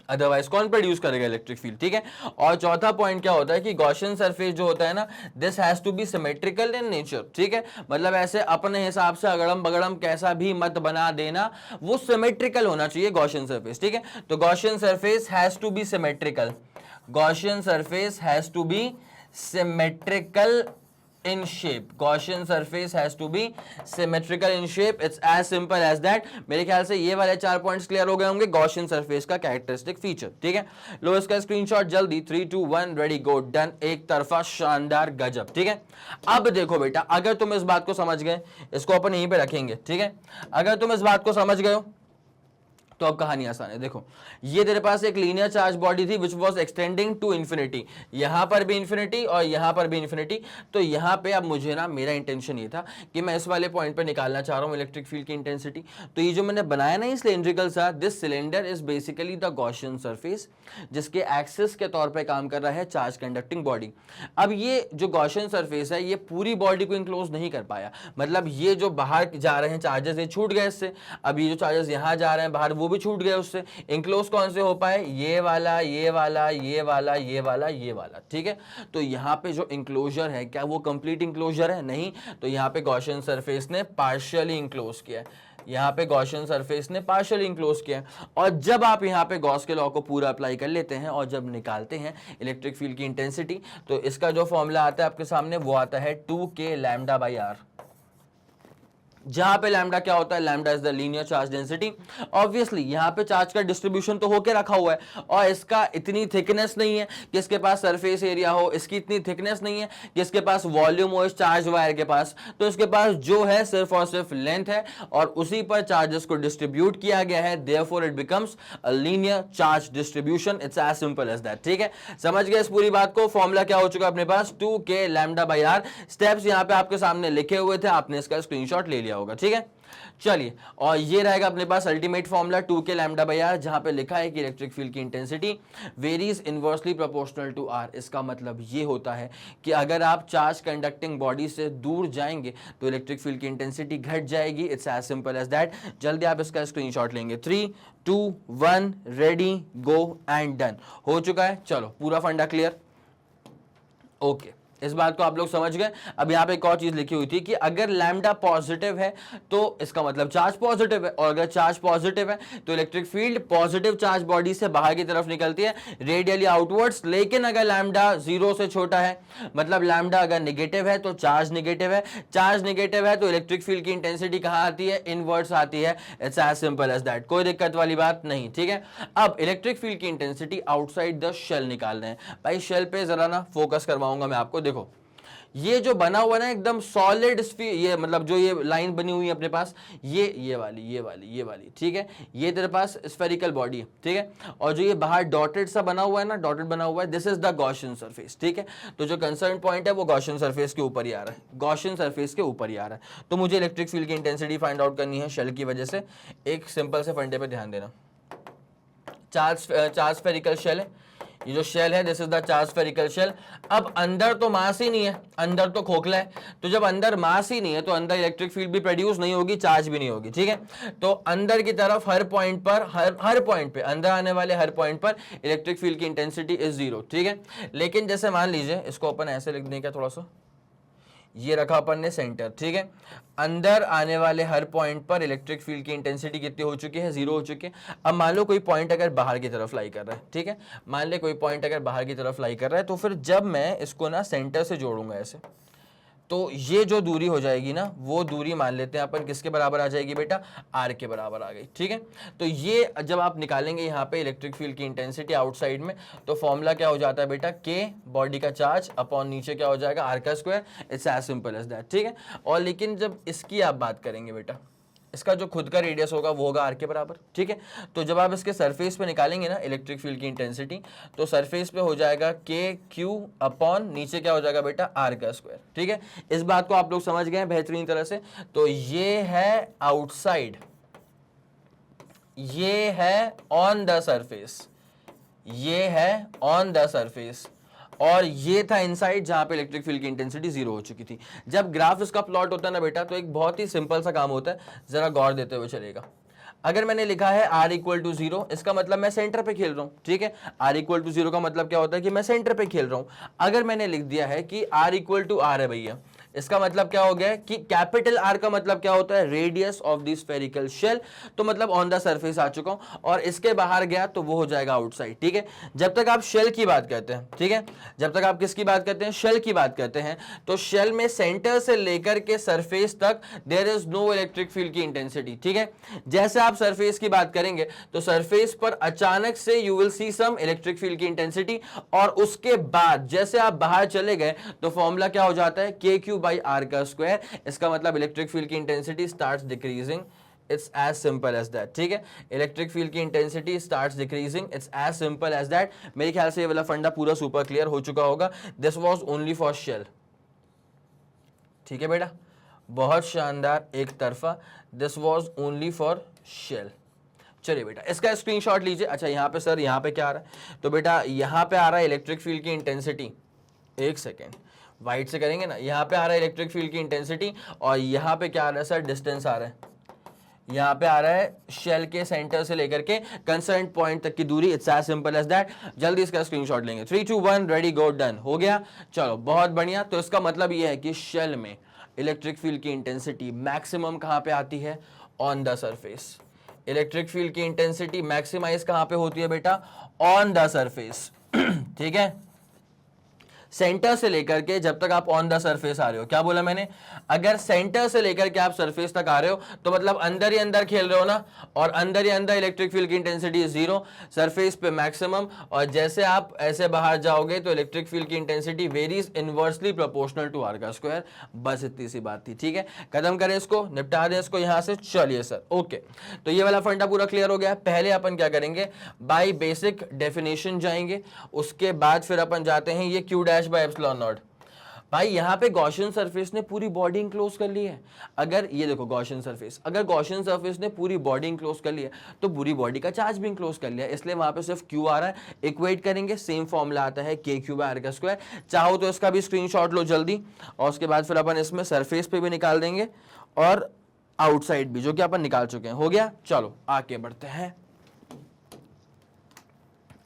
otherwise कौन प्रोड्यूस करेगा इलेक्ट्रिक फील्ड, ठीक है। और चौथा पॉइंट क्या होता है कि गॉसियन सरफेस जो होता है ना, this has to be symmetrical in nature, ठीक है। मतलब ऐसे अपने हिसाब से अगड़म बगड़म कैसा भी मत बना देना, वो सिमेट्रिकल होना चाहिए गॉसियन सरफेस, ठीक है। तो Gaussian surface has to be symmetrical, Gaussian surface has to be symmetrical in shape. Gaussian surface has to be symmetrical in shape. It's as simple as that. मेरे ख्याल से ये वाले 4 पॉइंट्स क्लियर हो गए होंगे Gaussian surface का characteristic feature, ठीक है। लो इसका स्क्रीनशॉट जल्दी, 3 2 1 रेडी गो, डन। एक तरफा शानदार गजब, ठीक है। अब देखो बेटा, अगर तुम इस बात को समझ गए, इसको अपन यहीं पे रखेंगे, ठीक है। अगर तुम इस बात को समझ गए हो तो अब कहानी आसान है। देखो ये तेरे पास एक लीनियर चार्ज बॉडी थी which was extending to infinity, यहां पर भी इन्फिनिटी और यहां पर भी इन्फिनिटी। तो यहां पे अब मुझे ना, मेरा इंटेंशन ये था कि मैं इस वाले पॉइंट पे निकालना चाह रहा हूं इलेक्ट्रिक फील्ड की इंटेंसिटी। तो ये जो मैंने बनाया ना सिलेंड्रिकल सा, this cylinder is basically the Gaussian surface, जिसके एक्सिस के तौर पर काम कर रहा है चार्ज कंडक्टिंग बॉडी। अब ये जो गॉसियन सरफेस है ये पूरी बॉडी को इंक्लोज नहीं कर पाया, मतलब ये जो बाहर जा रहे हैं चार्जेस ये छूट गए इससे। अब ये जो चार्जेस यहां जा रहे हैं बाहर वो भी छूट गए उससे। इंक्लोज कौन से हो पाए, ये वाला, ये वाला, ये वाला, ये वाला, ये वाला, ठीक है। तो यहां पे जो इंक्लोजर है, क्या वो कंप्लीट इंक्लोजर है? नहीं। तो यहां पे गॉसियन सरफेस ने पार्शियली इंक्लोज किया है, यहां पे गॉसियन सरफेस ने पार्शियली इंक्लोज किया है। और जब आप यहां पे गॉस के लॉ को पूरा अप्लाई कर लेते हैं और जब निकालते हैं इलेक्ट्रिक फील्ड की इंटेंसिटी, तो इसका जो फॉर्मूला आता है आपके सामने वो आता है 2k लैम्डा बाई आर, जहां पे लैम्डा क्या होता है, lambda is the linear charge density. Obviously यहां पे चार्ज का डिस्ट्रीब्यूशन तो होके रखा हुआ है और इसका इतनी थिकनेस नहीं है कि इसके पास सरफेस एरिया हो, इसकी इतनी थिकनेस नहीं है कि इसके पास वॉल्यूम हो इस चार्ज वायर के पास। तो इसके पास जो है सिर्फ और सिर्फ लेंथ है और उसी पर चार्जेस को डिस्ट्रीब्यूट किया गया है, therefore it becomes a linear charge distribution. It's as simple as that, ठीक है। समझ गए इस पूरी बात को? फॉर्मूला क्या हो चुका है अपने पास, 2k lambda by R. Steps यहां पे आपके सामने लिखे हुए थे, आपने इसका स्क्रीनशॉट ले लिया होगा, ठीक है। चलिए, और ये रहेगा अपने पास ultimate formula 2k lambda by R, जहां पे लिखा है कि इलेक्ट्रिक फील्ड की intensity varies inversely proportional to R. इसका मतलब ये होता है कि अगर आप चार्ज कंडक्टिंग बॉडी से दूर जाएंगे तो इलेक्ट्रिक फील्ड की इंटेंसिटी घट जाएगी। It's as simple as that. जल्दी आप इसका स्क्रीनशॉट लेंगे, 3 2 1 रेडी गो एंड डन। हो चुका है। चलो पूरा फंडा क्लियर, ओके। इस बात को आप लोग समझ गए। अब यहाँ पे एक और चीज लिखी हुई थी कि अगर लैम्डा पॉजिटिव है तो इसका मतलब चार्ज पॉजिटिव है, और अगर चार्ज पॉजिटिव है तो electric field positive charge body से बाहर की तरफ निकलती है, रेडियली आउटवर्ड्स। लेकिन अगर लैम्डा 0 से छोटा है, मतलब लैम्डा अगर निगेटिव है तो चार्ज निगेटिव है, चार्ज निगेटिव है तो इलेक्ट्रिक फील्ड की इंटेंसिटी कहाँ आती है, इनवर्ड्स आती है। It's as simple as that, कोई दिक्कत वाली बात नहीं, ठीक है। अब इलेक्ट्रिक फील्ड की इंटेंसिटी आउटसाइड द शेल निकाल रहे हैं। भाई शेल पे जरा ना फोकस करवाऊंगा मैं आपको। देखो ये जो बना हुआ ना एकदम सॉलिड स्फीयर, ये मतलब जो ये लाइन बनी हुई है अपने पास, ये वाली, ठीक है। ये तेरे पास स्फेरिकल बॉडी है, ठीक है। और जो ये बाहर डॉटेड सा बना हुआ है ना, डॉटेड बना हुआ है, this is the Gaussian surface, ठीक है। तो जो कंसर्न पॉइंट है वो गॉसियन सरफेस के ऊपर ही आ रहा है, गॉसियन सरफेस के ऊपर ही आ रहा है। तो मुझे इलेक्ट्रिक फील्ड की इंटेंसिटी फाइंड आउट करनी है शेल की वजह से। एक सिंपल से फंडे पे ध्यान देना, चार्ज स्फेरिकल शेल है, ये जो शेल है this is the charge spherical shell. अब अंदर तो मास ही नहीं है, अंदर तो खोखला है। तो जब अंदर मास ही नहीं है तो अंदर इलेक्ट्रिक फील्ड भी प्रोड्यूस नहीं होगी, चार्ज भी नहीं होगी, ठीक है। तो अंदर की तरफ हर पॉइंट पर, हर पॉइंट पे, अंदर आने वाले हर पॉइंट पर इलेक्ट्रिक फील्ड की इंटेंसिटी इज 0, ठीक है। लेकिन जैसे मान लीजिए, इसको अपन ऐसे लिख दें क्या, थोड़ा सा ये रखा अपन ने सेंटर, ठीक है। अंदर आने वाले हर पॉइंट पर इलेक्ट्रिक फील्ड की इंटेंसिटी कितनी हो चुकी है, 0 हो चुकी है। अब मान लो कोई पॉइंट अगर बाहर की तरफ लाई कर रहा है, ठीक है। मान ले कोई पॉइंट अगर बाहर की तरफ लाई कर रहा है, तो फिर जब मैं इसको ना सेंटर से जोड़ूंगा ऐसे, तो ये जो दूरी हो जाएगी ना, वो दूरी मान लेते हैं अपन किसके बराबर आ जाएगी बेटा, आर के बराबर आ गई, ठीक है। तो ये जब आप निकालेंगे यहाँ पे इलेक्ट्रिक फील्ड की इंटेंसिटी आउटसाइड में, तो फॉर्मूला क्या हो जाता है बेटा, के बॉडी का चार्ज अपॉन नीचे क्या हो जाएगा, आर का square. It's as simple as that, ठीक है। और लेकिन जब इसकी आप बात करेंगे बेटा, इसका जो खुद का रेडियस होगा वो होगा आर के बराबर, ठीक है। तो जब आप इसके सरफेस पे निकालेंगे ना इलेक्ट्रिक फील्ड की इंटेंसिटी, तो सरफेस पे हो जाएगा के क्यू अपॉन नीचे क्या हो जाएगा बेटा, आर का स्क्वायर, ठीक है। इस बात को आप लोग समझ गए बेहतरीन तरह से। तो ये है आउटसाइड, ये है ऑन द सरफेस, ये है ऑन द सरफेस, और ये था इनसाइड जहां पे इलेक्ट्रिक फील्ड की इंटेंसिटी 0 हो चुकी थी। जब ग्राफ इसका प्लॉट होता है ना बेटा, तो एक बहुत ही सिंपल सा काम होता है, जरा गौर देते हुए चलेगा। अगर मैंने लिखा है r इक्वल टू 0, इसका मतलब मैं सेंटर पे खेल रहा हूं, ठीक है। r इक्वल टू 0 का मतलब क्या होता है कि मैं सेंटर पे खेल रहा हूं। अगर मैंने लिख दिया है कि r इक्वल टू r है भैया, इसका मतलब क्या हो गया कि कैपिटल आर का मतलब क्या होता है, radius of the spherical shell, तो मतलब ऑन द सरफेस आ चुका हूं, और इसके बाहर गया तो वो हो जाएगा आउटसाइड, ठीक है। जब तक आप शेल की बात करते हैं, ठीक है, जब तक आप किसकी बात करते हैं, शेल की बात करते हैं, तो शेल में सेंटर से लेकर के सरफेस तक there is no electric field की इंटेंसिटी, ठीक है। जैसे आप सरफेस की बात करेंगे तो सरफेस पर अचानक से you will see some electric field की इंटेंसिटी, और उसके बाद जैसे आप बाहर चले गए तो फॉर्मूला क्या हो जाता है, के क्यू बाई आर का स्क्वायर। इसका मतलब इलेक्ट्रिक फील्ड की intensity starts decreasing, it's as simple as that, ठीक है। इलेक्ट्रिक फील्ड की intensity starts decreasing, it's as simple as that. मेरे ख्याल से ये वाला फंडा पूरा सुपर क्लियर हो चुका होगा। This was only for shell, ठीक है बेटा, बहुत शानदार, एक तरफा, this was only for shell. चलिए बेटा इसका स्क्रीनशॉट लीजिए। अच्छा यहाँ पे सर, यहाँ पे क्या आ रहा है, तो बेटा यहाँ पे आ रहा है इलेक्ट्रिक फील्ड की इंटेंसिटी, एक सेकेंड वाइट से करेंगे ना, यहाँ पे आ रहा है इलेक्ट्रिक फील्ड की इंटेंसिटी, और यहाँ पे क्या आ रहा है सर, डिस्टेंस आ रहा है, यहाँ पे आ रहा है शेल के सेंटर से लेकर के कंसर्न पॉइंट तक की दूरी, it's as simple as that. जल्दी इसका स्क्रीनशॉट लेंगे, 3 2 1 रेडी गो, डन हो गया। चलो बहुत बढ़िया। तो इसका मतलब ये है कि शेल में इलेक्ट्रिक फील्ड की इंटेंसिटी मैक्सिमम कहाँ पे आती है, on the surface. Electric field की इंटेंसिटी मैक्सिमाइज कहां पे होती है बेटा, ऑन द सरफेस, ठीक है। सेंटर से लेकर के जब तक आप ऑन द सरफेस आ रहे हो, क्या बोला मैंने, अगर सेंटर से लेकर के आप सरफेस तक आ रहे हो तो मतलब अंदर ही अंदर खेल रहे हो ना, और अंदर ही अंदर इलेक्ट्रिक फील्ड की इंटेंसिटी जीरो, सरफेस पे मैक्सिमम, और जैसे आप ऐसे बाहर जाओगे तो इलेक्ट्रिक फील्ड की intensity varies inversely proportional to R का स्क्वायर। बस इतनी सी बात थी, ठीक है। खत्म करें इसको, निपटा दें इसको यहां से। चलिए सर, ओके, तो ये वाला फंडा पूरा क्लियर हो गया। पहले अपन क्या करेंगे, बाय बेसिक डेफिनेशन जाएंगे, उसके बाद फिर अपन जाते हैं ये Q dash by epsilon naught. भाई यहाँ पे गॉसियन सरफेस ने पूरी बॉडी इंक्लोज कर ली है। अगर ये देखो गॉसियन सरफेस, अगर गॉसियन सरफेस ने पूरी बॉडी इंक्लोज कर ली है तो पूरी बॉडी का चार्ज भी इंक्लोज कर लिया, इसलिए वहां पे सिर्फ क्यू आ रहा है। इक्वेट करेंगे, सेम फॉर्मूला आता है के क्यू बाय आर का स्क्वायर। चाहो तो इसका भी स्क्रीनशॉट लो जल्दी, और उसके बाद फिर अपन इसमें सरफेस पे भी निकाल देंगे और आउटसाइड भी, जो कि अपन निकाल चुके हैं। हो गया, चलो आगे बढ़ते हैं।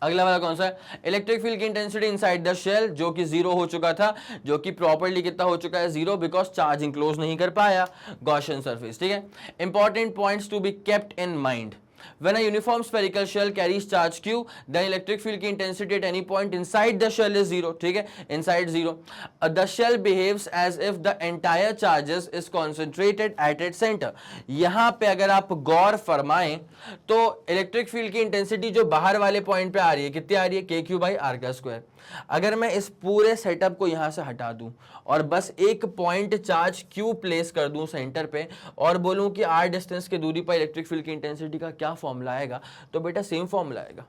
अगला वाला कौन सा है, इलेक्ट्रिक फील्ड की इंटेंसिटी इनसाइड द शेल, जो कि जीरो हो चुका था, जो कि प्रॉपर्ली कितना हो चुका है, जीरो, बिकॉज चार्ज इंक्लोज नहीं कर पाया गॉसियन सरफेस, ठीक है। Important points to be kept in mind, when a uniform spherical shell carries charge q, then electric field की intensity at any point inside the shell is zero, ठीक है, inside zero. The shell behaves as if the entire charges is concentrated at its center. यहाँ पे अगर आप गौर फरमाएं तो electric field की intensity जो बाहर वाले पॉइंट पे आ रही है, कितनी आ रही है, के क्यू बाई आर का स्क्वायर। अगर मैं इस पूरे सेटअप को यहां से हटा दूं और बस एक पॉइंट चार्ज क्यू प्लेस कर दूं सेंटर पे, और बोलूं कि आर डिस्टेंस की दूरी पर इलेक्ट्रिक फील्ड की इंटेंसिटी का क्या फॉर्मूला आएगा, तो बेटा सेम फॉर्मूला आएगा।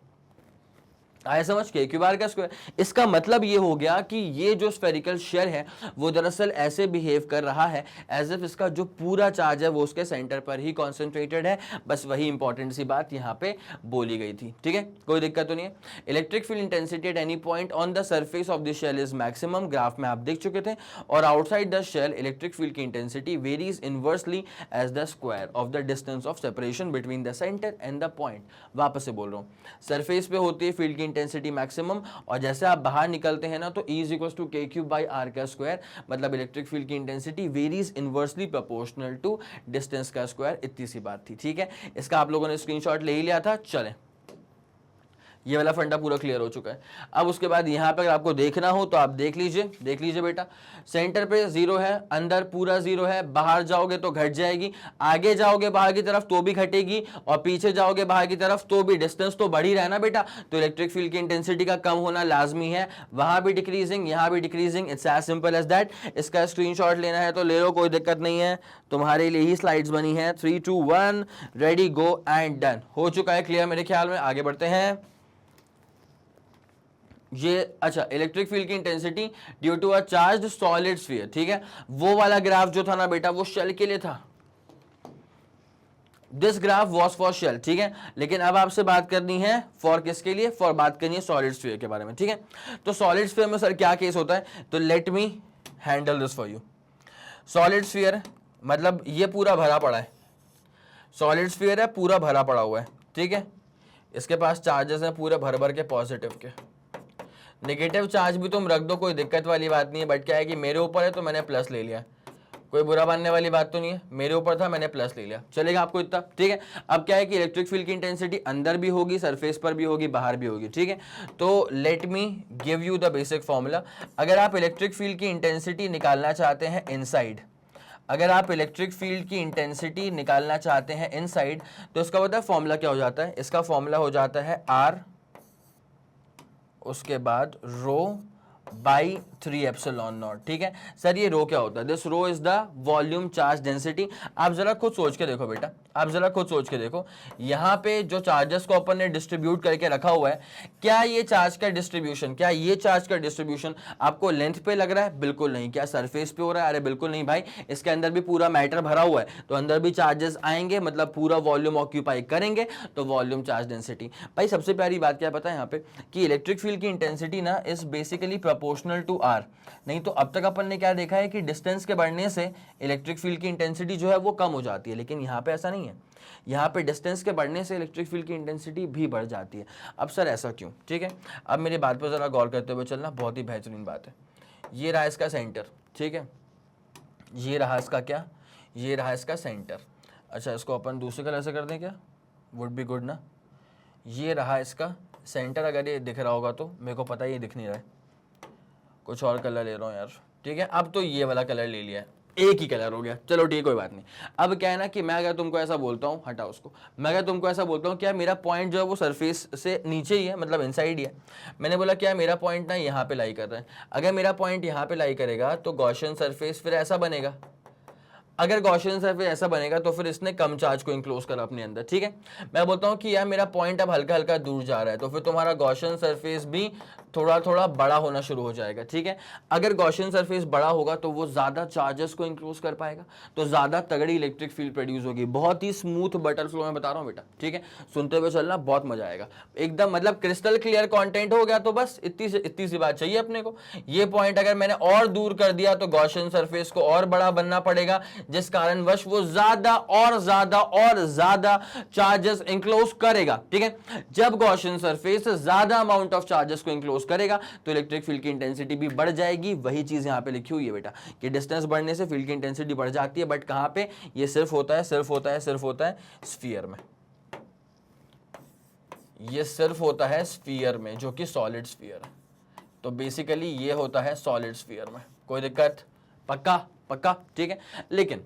आया समझ, के क्यू बार का स्क्वायर। इसका मतलब ये हो गया कि ये जो स्फेरिकल शेल है वो दरअसल ऐसे बिहेव कर रहा है एज इफ इसका जो पूरा चार्ज है वो उसके सेंटर पर ही कॉन्सेंट्रेटेड है। बस वही इंपॉर्टेंट सी बात यहाँ पे बोली गई थी, ठीक है, कोई दिक्कत तो नहीं है। Electric field intensity at any point on the surface of the shell is maximum, graph में आप देख चुके थे, और outside the shell electric field की intensity varies inversely as the square of the distance of separation between the centre and the point. वापस से बोल रहा हूँ, सरफेस पे होती है फील्ड की इंटेंसिटी मैक्सिमम, और जैसे आप बाहर निकलते हैं ना तो E is equal to K Q by R का स्क्वायर, मतलब इलेक्ट्रिक फील्ड की intensity varies inversely proportional to distance का स्क्वायर। इतनी सी बात थी, ठीक है। इसका आप लोगों ने स्क्रीनशॉट ले ही लिया था। चलें, ये वाला फंडा पूरा क्लियर हो चुका है। अब उसके बाद यहाँ पे अगर आपको देखना हो तो आप देख लीजिए बेटा, सेंटर पे जीरो है, अंदर पूरा जीरो है, बाहर जाओगे तो घट जाएगी, आगे जाओगे बाहर की तरफ तो भी घटेगी, और पीछे जाओगे बाहर की तरफ तो भी, डिस्टेंस तो बढ़ ही रहा है ना बेटा, तो इलेक्ट्रिक फील्ड की इंटेंसिटी का कम होना लाजमी है। वहां भी डिक्रीजिंग, यहाँ भी decreasing, it's as simple as that. इसका स्क्रीनशॉट लेना है तो ले लो, कोई दिक्कत नहीं है, तुम्हारे लिए ही स्लाइड्स बनी है। 3 2 1 रेडी गो एंड डन। हो चुका है क्लियर मेरे ख्याल में। आगे बढ़ते हैं। ये अच्छा, इलेक्ट्रिक फील्ड की intensity due to a charged solid sphere, ठीक है। वो वाला ग्राफ जो था ना बेटा वो शेल के लिए था, this graph was for shell, ठीक है। लेकिन अब आपसे बात करनी है फॉर किसके लिए, फॉर बात करनी है सॉलिड स्फीयर के बारे में, ठीक है। तो सॉलिड स्फीयर में सर क्या केस होता है, तो let me handle this for you. Solid sphere मतलब ये पूरा भरा पड़ा है, सॉलिड स्फीयर है, पूरा भरा पड़ा हुआ है, ठीक है। इसके पास चार्जेस हैं पूरे भर भर के पॉजिटिव के। नेगेटिव चार्ज भी तुम रख दो, कोई दिक्कत वाली बात नहीं है, बट क्या है कि मेरे ऊपर है तो मैंने प्लस ले लिया, कोई बुरा मानने वाली बात तो नहीं है, मेरे ऊपर था मैंने प्लस ले लिया, चलेगा आपको इतना, ठीक है। अब क्या है कि इलेक्ट्रिक फील्ड की इंटेंसिटी अंदर भी होगी, सरफेस पर भी होगी, बाहर भी होगी, ठीक है। तो let me give you the basic formula. अगर आप इलेक्ट्रिक फील्ड की इंटेंसिटी निकालना चाहते हैं इनसाइड, अगर आप इलेक्ट्रिक फील्ड की इंटेंसिटी निकालना चाहते हैं इनसाइड, तो इसका पता है फॉर्मूला क्या हो जाता है? इसका फॉर्मूला हो जाता है आर, उसके बाद रो बाई 3 एप्सिलॉन नॉट, ठीक है। सर ये रो क्या होता है? This rho is the volume charge density. आप जरा खुद सोच के देखो बेटा, आप जरा खुद सोच के देखो, यहाँ पे जो चार्जेस को अपन ने डिस्ट्रीब्यूट करके रखा हुआ है, क्या ये चार्ज का डिस्ट्रीब्यूशन, क्या ये चार्ज का डिस्ट्रीब्यूशन आपको लेंथ पे लग रहा है? बिल्कुल नहीं। क्या सरफेस पे हो रहा है? अरे बिल्कुल नहीं भाई, इसके अंदर भी पूरा मैटर भरा हुआ है, तो अंदर भी चार्जेस आएंगे, मतलब पूरा वॉल्यूम ऑक्यूपाई करेंगे, तो वॉल्यूम चार्ज डेंसिटी। भाई सबसे प्यारी बात क्या पता है यहाँ पे, कि इलेक्ट्रिक फील्ड की इंटेंसिटी ना is basically proportional to R. नहीं तो अब तक अपन ने क्या देखा है कि डिस्टेंस के बढ़ने से इलेक्ट्रिक फील्ड की इंटेंसिटी जो है वो कम हो जाती है, लेकिन यहाँ पे ऐसा नहीं है। यहाँ पे डिस्टेंस के बढ़ने से इलेक्ट्रिक फील्ड की इंटेंसिटी भी बढ़ जाती है। अब सर ऐसा क्यों? ठीक है, अब मेरी बात पर जरा गौर करते हुए चलना, बहुत ही बेहतरीन बात है। ये रहा इसका सेंटर, ठीक है, ये रहा इसका क्या, ये रहा इसका सेंटर। अच्छा इसको अपन दूसरे कलर से कर दें क्या? वुड बी गुड ना। ये रहा इसका सेंटर, अगर ये दिख रहा होगा तो, मेरे को पता है ये दिख नहीं रहा है, कुछ और कलर ले रहा हूँ यार, ठीक है। अब तो ये वाला कलर ले लिया है, एक ही कलर हो गया, चलो ठीक, कोई बात नहीं। अब क्या है ना कि मैं अगर तुमको ऐसा बोलता हूँ, हटाओ उसको, मैं अगर तुमको ऐसा बोलता हूँ क्या मेरा पॉइंट जो है वो सरफेस से नीचे ही है, मतलब इनसाइड ही है। मैंने बोला क्या मेरा पॉइंट ना यहाँ पे लाई कर रहा है। अगर मेरा पॉइंट यहाँ पे लाई करेगा तो गॉसियन सरफेस फिर ऐसा बनेगा। अगर गॉसियन सरफेस ऐसा बनेगा तो फिर इसने कम चार्ज को इंक्लोज करा अपने अंदर, ठीक है। मैं बोलता हूँ कि यार मेरा पॉइंट अब हल्का हल्का दूर जा रहा है, तो फिर तुम्हारा गॉसियन सरफेस भी थोड़ा थोड़ा बड़ा होना शुरू हो जाएगा, ठीक है। अगर गॉसियन सरफेस बड़ा होगा तो वो ज्यादा चार्जेस को इंक्लोज कर पाएगा, तो ज्यादा तगड़ी इलेक्ट्रिक फील्ड प्रोड्यूस होगी। बहुत ही स्मूथ बटर फ्लो में बता रहा हूँ बेटा, ठीक है, सुनते हुए चलना, बहुत मजा आएगा एकदम, मतलब क्रिस्टल क्लियर कंटेंट हो गया। तो बस इतनी सी बात चाहिए अपने को। ये पॉइंट अगर मैंने और दूर कर दिया तो गॉसियन सरफेस को और बड़ा बनना पड़ेगा, जिस कारणवश वो ज्यादा और ज्यादा और ज्यादा चार्जेस इंक्लोज करेगा, ठीक है। जब गॉसियन सरफेस ज्यादा अमाउंट ऑफ चार्जेस को इंक्लोज करेगा तो इलेक्ट्रिक फील्ड की इंटेंसिटी भी बढ़ जाएगी। वही चीज यहां पे लिखी हुई है बेटा, कि डिस्टेंस बढ़ने से फील्ड की इंटेंसिटी बढ़ जाती है, बट कहां पे? ये सिर्फ होता है स्फीयर में। ये सिर्फ होता है स्फीयर में, जो कि सॉलिड स्फीयर है। तो बेसिकली ये होता है सॉलिड स्फीयर में। कोई दिक्कत? पक्का पक्का, ठीक है। लेकिन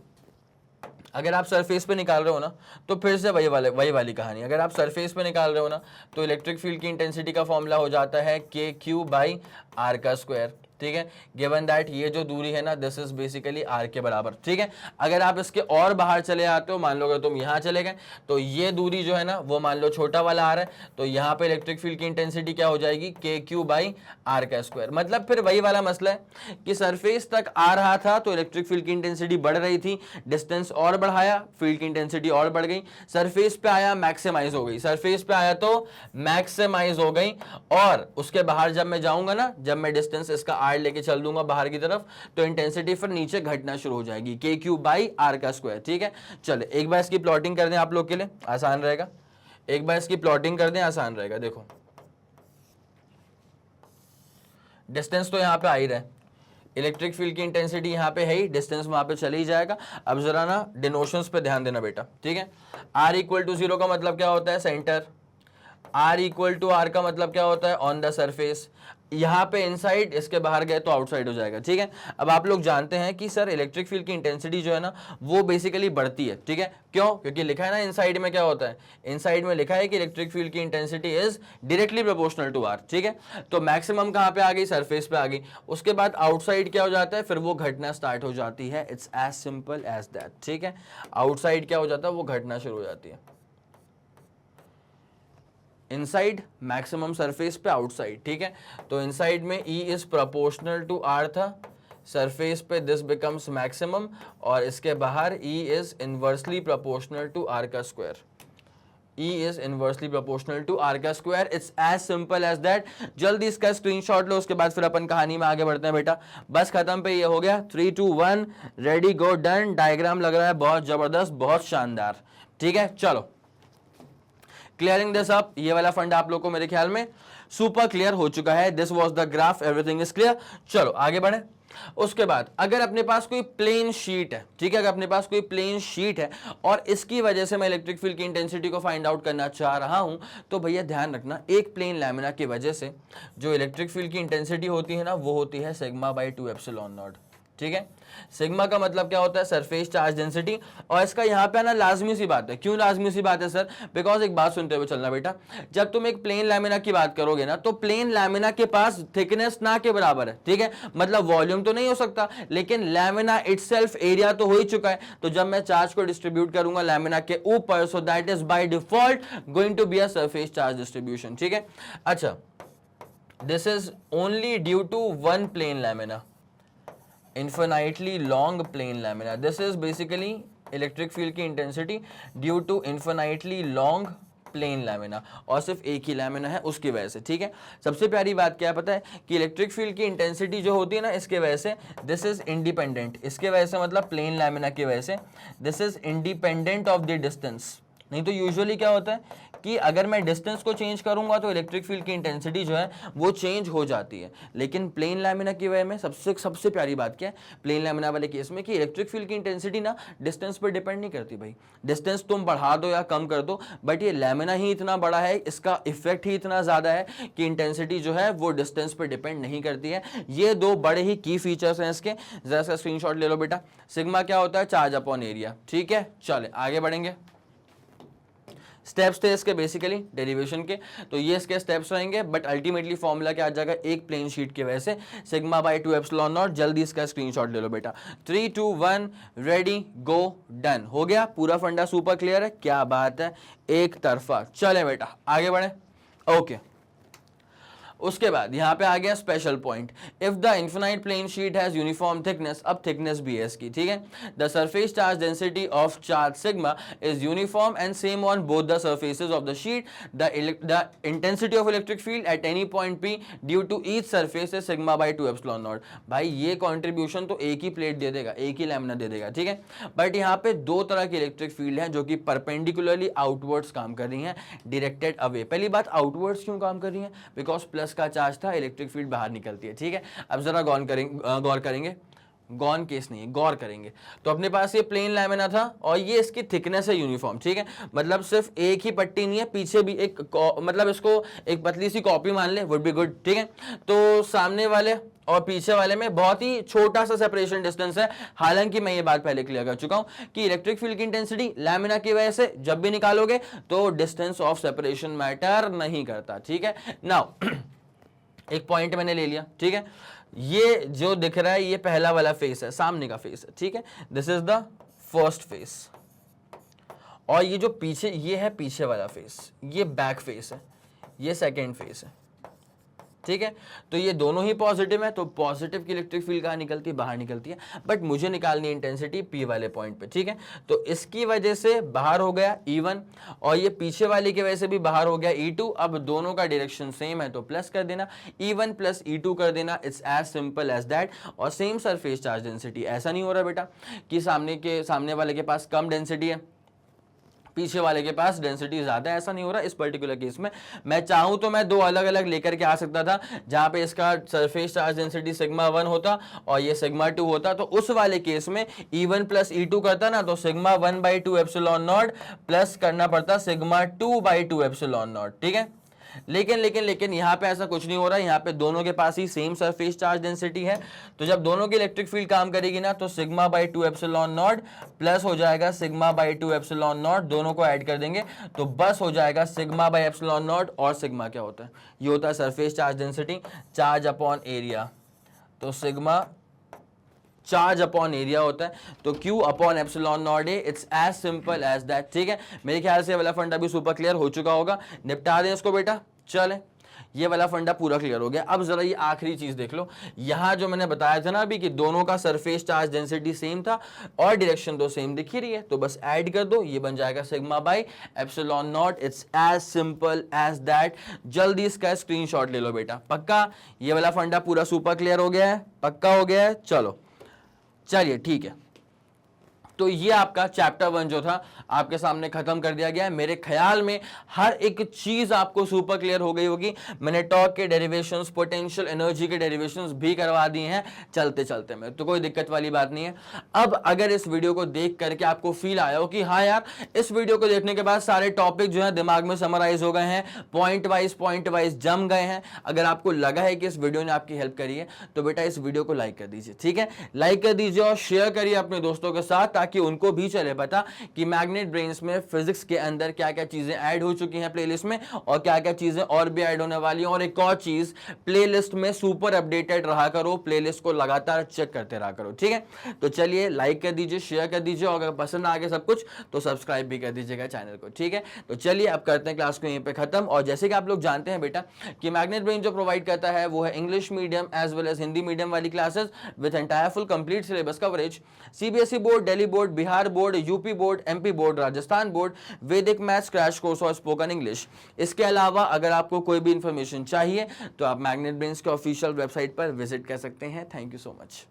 अगर आप सरफेस पे निकाल रहे हो ना, तो फिर से वही वाली कहानी। अगर आप सरफेस पे निकाल रहे हो ना, तो इलेक्ट्रिक फील्ड की इंटेंसिटी का फॉर्मूला हो जाता है KQ बाई R का स्क्वायर, ठीक है। गिवन दैट ये जो दूरी है ना, दिस इज बेसिकली R के बराबर, ठीक है। अगर आप इसके और बाहर चले आते हो, मान लो अगर तुम यहाँ चले गए, तो ये दूरी जो है ना वो मान लो छोटा वाला R है, तो यहाँ पे इलेक्ट्रिक फील्ड की इंटेंसिटी क्या हो जाएगी? KQ बाई R का स्क्वायर। मतलब फिर वही वाला मसला है कि सरफेस तक आ रहा था तो इलेक्ट्रिक फील्ड की इंटेंसिटी बढ़ रही थी, डिस्टेंस और बढ़ाया, फील्ड की इंटेंसिटी और बढ़ गई, सरफेस पे आया मैक्सिमाइज हो गई, सरफेस पे आया तो मैक्सिमाइज हो गई। और उसके बाहर जब मैं जाऊंगा ना, जब मैं डिस्टेंस इसका R लेके चल दूंगा बाहर की तरफ, तो इंटेंसिटी फिर नीचे घटना शुरू हो जाएगी, KQ बाई R का स्क्वायर, ठीक है। चले एक बार इसकी प्लॉटिंग कर दें आप लोग के लिए, आसान रहेगा। एक बार इसकी प्लॉटिंग कर दें, आसान रहेगा। देखो डिस्टेंस तो यहाँ पे आ ही रहा है, इलेक्ट्रिक फील्ड की इंटेंसिटी यहाँ पे है ही, डिस्टेंस वहां पे चले ही जाएगा। अब जरा ना डिनोशंस पे ध्यान देना बेटा, ठीक है। R इक्वल टू 0 का मतलब क्या होता है? Centre. R equal to R का मतलब क्या होता है? On the surface. यहाँ पे इनसाइड, इसके बाहर गए तो आउटसाइड हो जाएगा, ठीक है। अब आप लोग जानते हैं कि सर इलेक्ट्रिक फील्ड की इंटेंसिटी जो है ना वो बेसिकली बढ़ती है, ठीक है। क्यों? क्योंकि लिखा है ना इनसाइड में क्या होता है, इनसाइड में लिखा है कि इलेक्ट्रिक फील्ड की intensity is directly proportional to R, ठीक है। तो मैक्सिमम कहाँ पे आ गई? सरफेस पे आ गई। उसके बाद आउटसाइड क्या हो जाता है? फिर वो घटना स्टार्ट हो जाती है। It's as simple as that, ठीक है। आउटसाइड क्या हो जाता है? वो घटना शुरू हो जाती है। इनसाइड मैक्सिमम सरफेस पे, आउटसाइड, ठीक है। तो इनसाइड में E is proportional to R था, सरफेस पे दिस बिकम्स मैक्सिमम, और इसके बाहर E is inversely proportional to R का square. E is inversely proportional to R का square. It's as simple as that. जल्दी इसका स्क्रीनशॉट लो, उसके बाद फिर अपन कहानी में आगे बढ़ते हैं बेटा। बस खत्म पे ये हो गया। 3 2 1 रेडी गो डन। डायग्राम लग रहा है बहुत जबरदस्त, बहुत शानदार, ठीक है। चलो क्लियरिंग दिस अप, ये वाला फंडा आप लोग को मेरे ख्याल में सुपर क्लियर हो चुका है। This was the graph, everything is clear. चलो आगे बढ़े। उसके बाद अगर अपने पास कोई प्लेन शीट है, ठीक है, अगर अपने पास कोई प्लेन शीट है और इसकी वजह से मैं इलेक्ट्रिक फील्ड की इंटेंसिटी को फाइंड आउट करना चाह रहा हूं, तो भैया ध्यान रखना, एक प्लेन लैमिना की वजह से जो इलेक्ट्रिक फील्ड की इंटेंसिटी होती है ना, वो होती है सिग्मा बाई 2 एप्सिलॉन नॉट। ठीक है, सिग्मा का मतलब क्या होता है? Surface charge density. और इसका यहाँ पे आना लाजमी सी बात है। क्यों लाजमी सी बात है सर? बिकॉज एक बात सुनते हुए चलना बेटा, जब तुम एक प्लेन लैमिना की बात करोगे ना, तो प्लेन लैमिना के पास थिकनेस ना के बराबर है। ठीक है, मतलब वॉल्यूम तो नहीं हो सकता, लेकिन लैमिना इटसेल्फ एरिया तो हो ही चुका है। तो जब मैं चार्ज को डिस्ट्रीब्यूट करूंगा लैमिना के ऊपर, so that is by default going to be a surface charge distribution. ठीक है, अच्छा, this is only due to one plane lamina, infinitely long plane lamina. This is basically electric field की intensity due to infinitely long plane lamina, और सिर्फ एक ही lamina है उसकी वजह से। ठीक है, सबसे प्यारी बात क्या है पता है? कि इलेक्ट्रिक फील्ड की इंटेंसिटी जो होती है ना, इसके वजह से दिस इज इंडिपेंडेंट, इसके वजह से मतलब प्लेन लैमिना की वजह से this is independent of the distance. नहीं तो यूजुअली क्या होता है कि अगर मैं डिस्टेंस को चेंज करूंगा तो इलेक्ट्रिक फील्ड की इंटेंसिटी जो है वो चेंज हो जाती है। लेकिन प्लेन लैमिना की वजह में सबसे प्यारी बात क्या है प्लेन लैमिना वाले केस में, कि इलेक्ट्रिक फील्ड की इंटेंसिटी ना डिस्टेंस पर डिपेंड नहीं करती भाई। डिस्टेंस तुम बढ़ा दो या कम कर दो, बट ये लैमिना ही इतना बड़ा है, इसका इफेक्ट ही इतना ज्यादा है कि इंटेंसिटी जो है वो डिस्टेंस पर डिपेंड नहीं करती है। ये दो बड़े ही की फीचर्स हैं इसके। जरा सा स्क्रीनशॉट ले लो बेटा। सिग्मा क्या होता है? Charge upon area. ठीक है, चले आगे बढ़ेंगे। स्टेप्स थे इसके बेसिकली डेरिवेशन के, तो ये इसके स्टेप्स रहेंगे, बट अल्टीमेटली फॉर्मूला क्या आ जाएगा? एक प्लेन शीट की वजह से सिग्मा बाई 2 एप्सिलॉन नॉट। जल्दी इसका स्क्रीनशॉट ले लो बेटा। 3 2 1 रेडी गो डन। हो गया, पूरा फंडा सुपर क्लियर है। क्या बात है, एक तरफा। चले बेटा आगे बढ़े। ओके, उसके बाद यहां पे आ गया special point. If the infinite plane sheet has uniform thickness, अब थिकनेस भी है इसकी। ठीक है, the surface charge density of charge sigma is uniform and same on both the surfaces of the sheet. The intensity of electric field at any point P due to each surface is sigma by 2 epsilon naught. भाई ये contribution तो एक ही plate दे देगा, एक ही lamina दे देगा। ठीक है, but यहाँ पे दो तरह की इलेक्ट्रिक फील्ड है जो कि परपेंडिकुलरली आउटवर्ड्स काम कर रही है, डायरेक्टेड अवे। पहली बात, आउटवर्ड्स क्यों काम कर रही है? बिकॉज प्लस का चार्ज था, इलेक्ट्रिक फील्ड बाहर निकलती है। ठीक है, अब जरा गौर करेंगे, गौन केस नहीं, गौर करेंगे। तो अपने पास ये प्लेन लैमिना था और ये इसकी थिकनेस है यूनिफॉर्म। ठीक है, मतलब सिर्फ एक ही पट्टी नहीं है, पीछे भी एक, मतलब इसको एक पतली सी कॉपी मान ले, वुड बी गुड। ठीक है, तो सामने वाले और पीछे वाले में बहुत ही छोटा सा सेपरेशन डिस्टेंस है। हालांकि मैं ये बात पहले क्लियर कर चुका हूं कि इलेक्ट्रिक फील्ड की इंटेंसिटी लैमिना की वजह से जब भी निकालोगे तो डिस्टेंस ऑफ सेपरेशन मैटर नहीं करता। ठीक है, नाउ एक पॉइंट मैंने ले लिया। ठीक है, ये जो दिख रहा है ये पहला वाला फेस है, सामने का फेस है। ठीक है, this is the first face, और ये जो पीछे ये है पीछे वाला फेस, ये बैक फेस है, ये सेकेंड फेस है। ठीक है, तो ये दोनों ही पॉजिटिव है, तो पॉजिटिव की इलेक्ट्रिक फील्ड कहाँ निकलती है? बाहर निकलती है, बट मुझे निकालनी है इंटेंसिटी पी वाले पॉइंट पे। ठीक है, तो इसकी वजह से बाहर हो गया E1 और ये पीछे वाले की वजह से भी बाहर हो गया E2। अब दोनों का डायरेक्शन सेम है तो प्लस कर देना, E1 प्लस E2 कर देना, it's as simple as that. और सेम सरफेस चार्ज डेंसिटी, ऐसा नहीं हो रहा बेटा कि सामने वाले के पास कम डेंसिटी है, पीछे वाले के पास डेंसिटी ज्यादा, ऐसा नहीं हो रहा इस पर्टिकुलर केस में। मैं चाहूं तो मैं दो अलग अलग लेकर के आ सकता था, जहां पे इसका सरफेस चार्ज डेंसिटी सिग्मा 1 होता और ये सिग्मा 2 होता, तो उस वाले केस में E1 प्लस E2 करता ना, तो sigma 1 by 2 epsilon not plus करना पड़ता सिग्मा 2 बाई 2 एप्सिलॉन नॉट। ठीक है, लेकिन यहाँ पे ऐसा कुछ नहीं हो रहा है, यहाँ पे दोनों के पास ही सेम सरफेस चार्ज डेंसिटी है। तो जब दोनों की इलेक्ट्रिक फील्ड काम करेगी ना, तो sigma by 2 epsilon not plus हो जाएगा सिग्मा बाई 2 एप्सिलॉन नॉट, दोनों को ऐड कर देंगे तो बस हो जाएगा सिग्मा बाई एप्सिलॉन नॉट। और सिग्मा क्या होता है? ये होता है surface charge density, charge upon area. तो सिग्मा चार्ज अपॉन एरिया होता है, तो Q upon epsilon naught A, it's as simple as that. ठीक है, मेरे ख्याल से वाला फंडा भी सुपर क्लियर हो चुका होगा। निपटा दें इसको बेटा। चले, ये वाला फंडा पूरा क्लियर हो गया। अब जरा ये आखिरी चीज देख लो, यहां जो मैंने बताया था ना अभी कि दोनों का सरफेस चार्ज डेंसिटी सेम था और डायरेक्शन तो सेम दिख ही रही है, तो बस ऐड कर दो, ये बन जाएगा sigma by epsilon naught. It's as simple as that. जल्दी इसका स्क्रीनशॉट ले लो बेटा। पक्का ये वाला फंडा पूरा सुपर क्लियर हो गया है? पक्का हो गया है? चलो चलिए ठीक है, तो ये आपका चैप्टर 1 जो था आपके सामने खत्म कर दिया गया है। मेरे ख्याल में हर एक चीज आपको सुपर क्लियर हो गई होगी। मैंने टॉर्क के डेरिवेशंस, पोटेंशियल एनर्जी के डेरिवेशंस भी करवा दिए हैं चलते चलते में, तो कोई दिक्कत वाली बात नहीं है। अब अगर इस वीडियो को देख करके आपको फील आया हो कि हाँ यार, इस वीडियो को देखने के बाद सारे टॉपिक जो है दिमाग में समराइज हो गए हैं, पॉइंट वाइज जम गए हैं, अगर आपको लगा है कि इस वीडियो ने आपकी हेल्प करी है, तो बेटा इस वीडियो को लाइक कर दीजिए। ठीक है, लाइक कर दीजिए और शेयर करिए अपने दोस्तों के साथ, ताकि उनको भी चले पता कि मैग्नेट ब्रेन्स में फिजिक्स के अंदर क्या क्या चीजें ऐड हो चुकी हैं प्लेलिस्ट में, और क्या क्या चीजें और भी ऐड होने वाली हैं। और एक और चीज, प्लेलिस्ट में सुपर अपडेटेड रहा करो, प्लेलिस्ट को लगातार चेक करते रहा करो। ठीक है, तो चलिए लाइक कर दीजिए, शेयर कर दीजिए, और अगर पसंद आ गया सब कुछ तो सब्सक्राइब भी कर दीजिएगा चैनल को। ठीक है, तो चलिए अब करते हैं क्लास को यहीं पे खत्म। और जैसे कि आप लोग जानते हैं बेटा कि मैग्नेट ब्रेन जो प्रोवाइड करता है वो है English medium as well as Hindi medium वाली classes with entire full complete syllabus coverage. CBSE board, Delhi board, Bihar board, UP board, MP board, Rajasthan board, वैदिक मैथ्स क्रैश कोर्स और स्पोकन इंग्लिश। इसके अलावा अगर आपको कोई भी इंफॉर्मेशन चाहिए तो आप मैग्नेट ब्रेन्स के ऑफिशियल वेबसाइट पर विजिट कर सकते हैं। Thank you so much.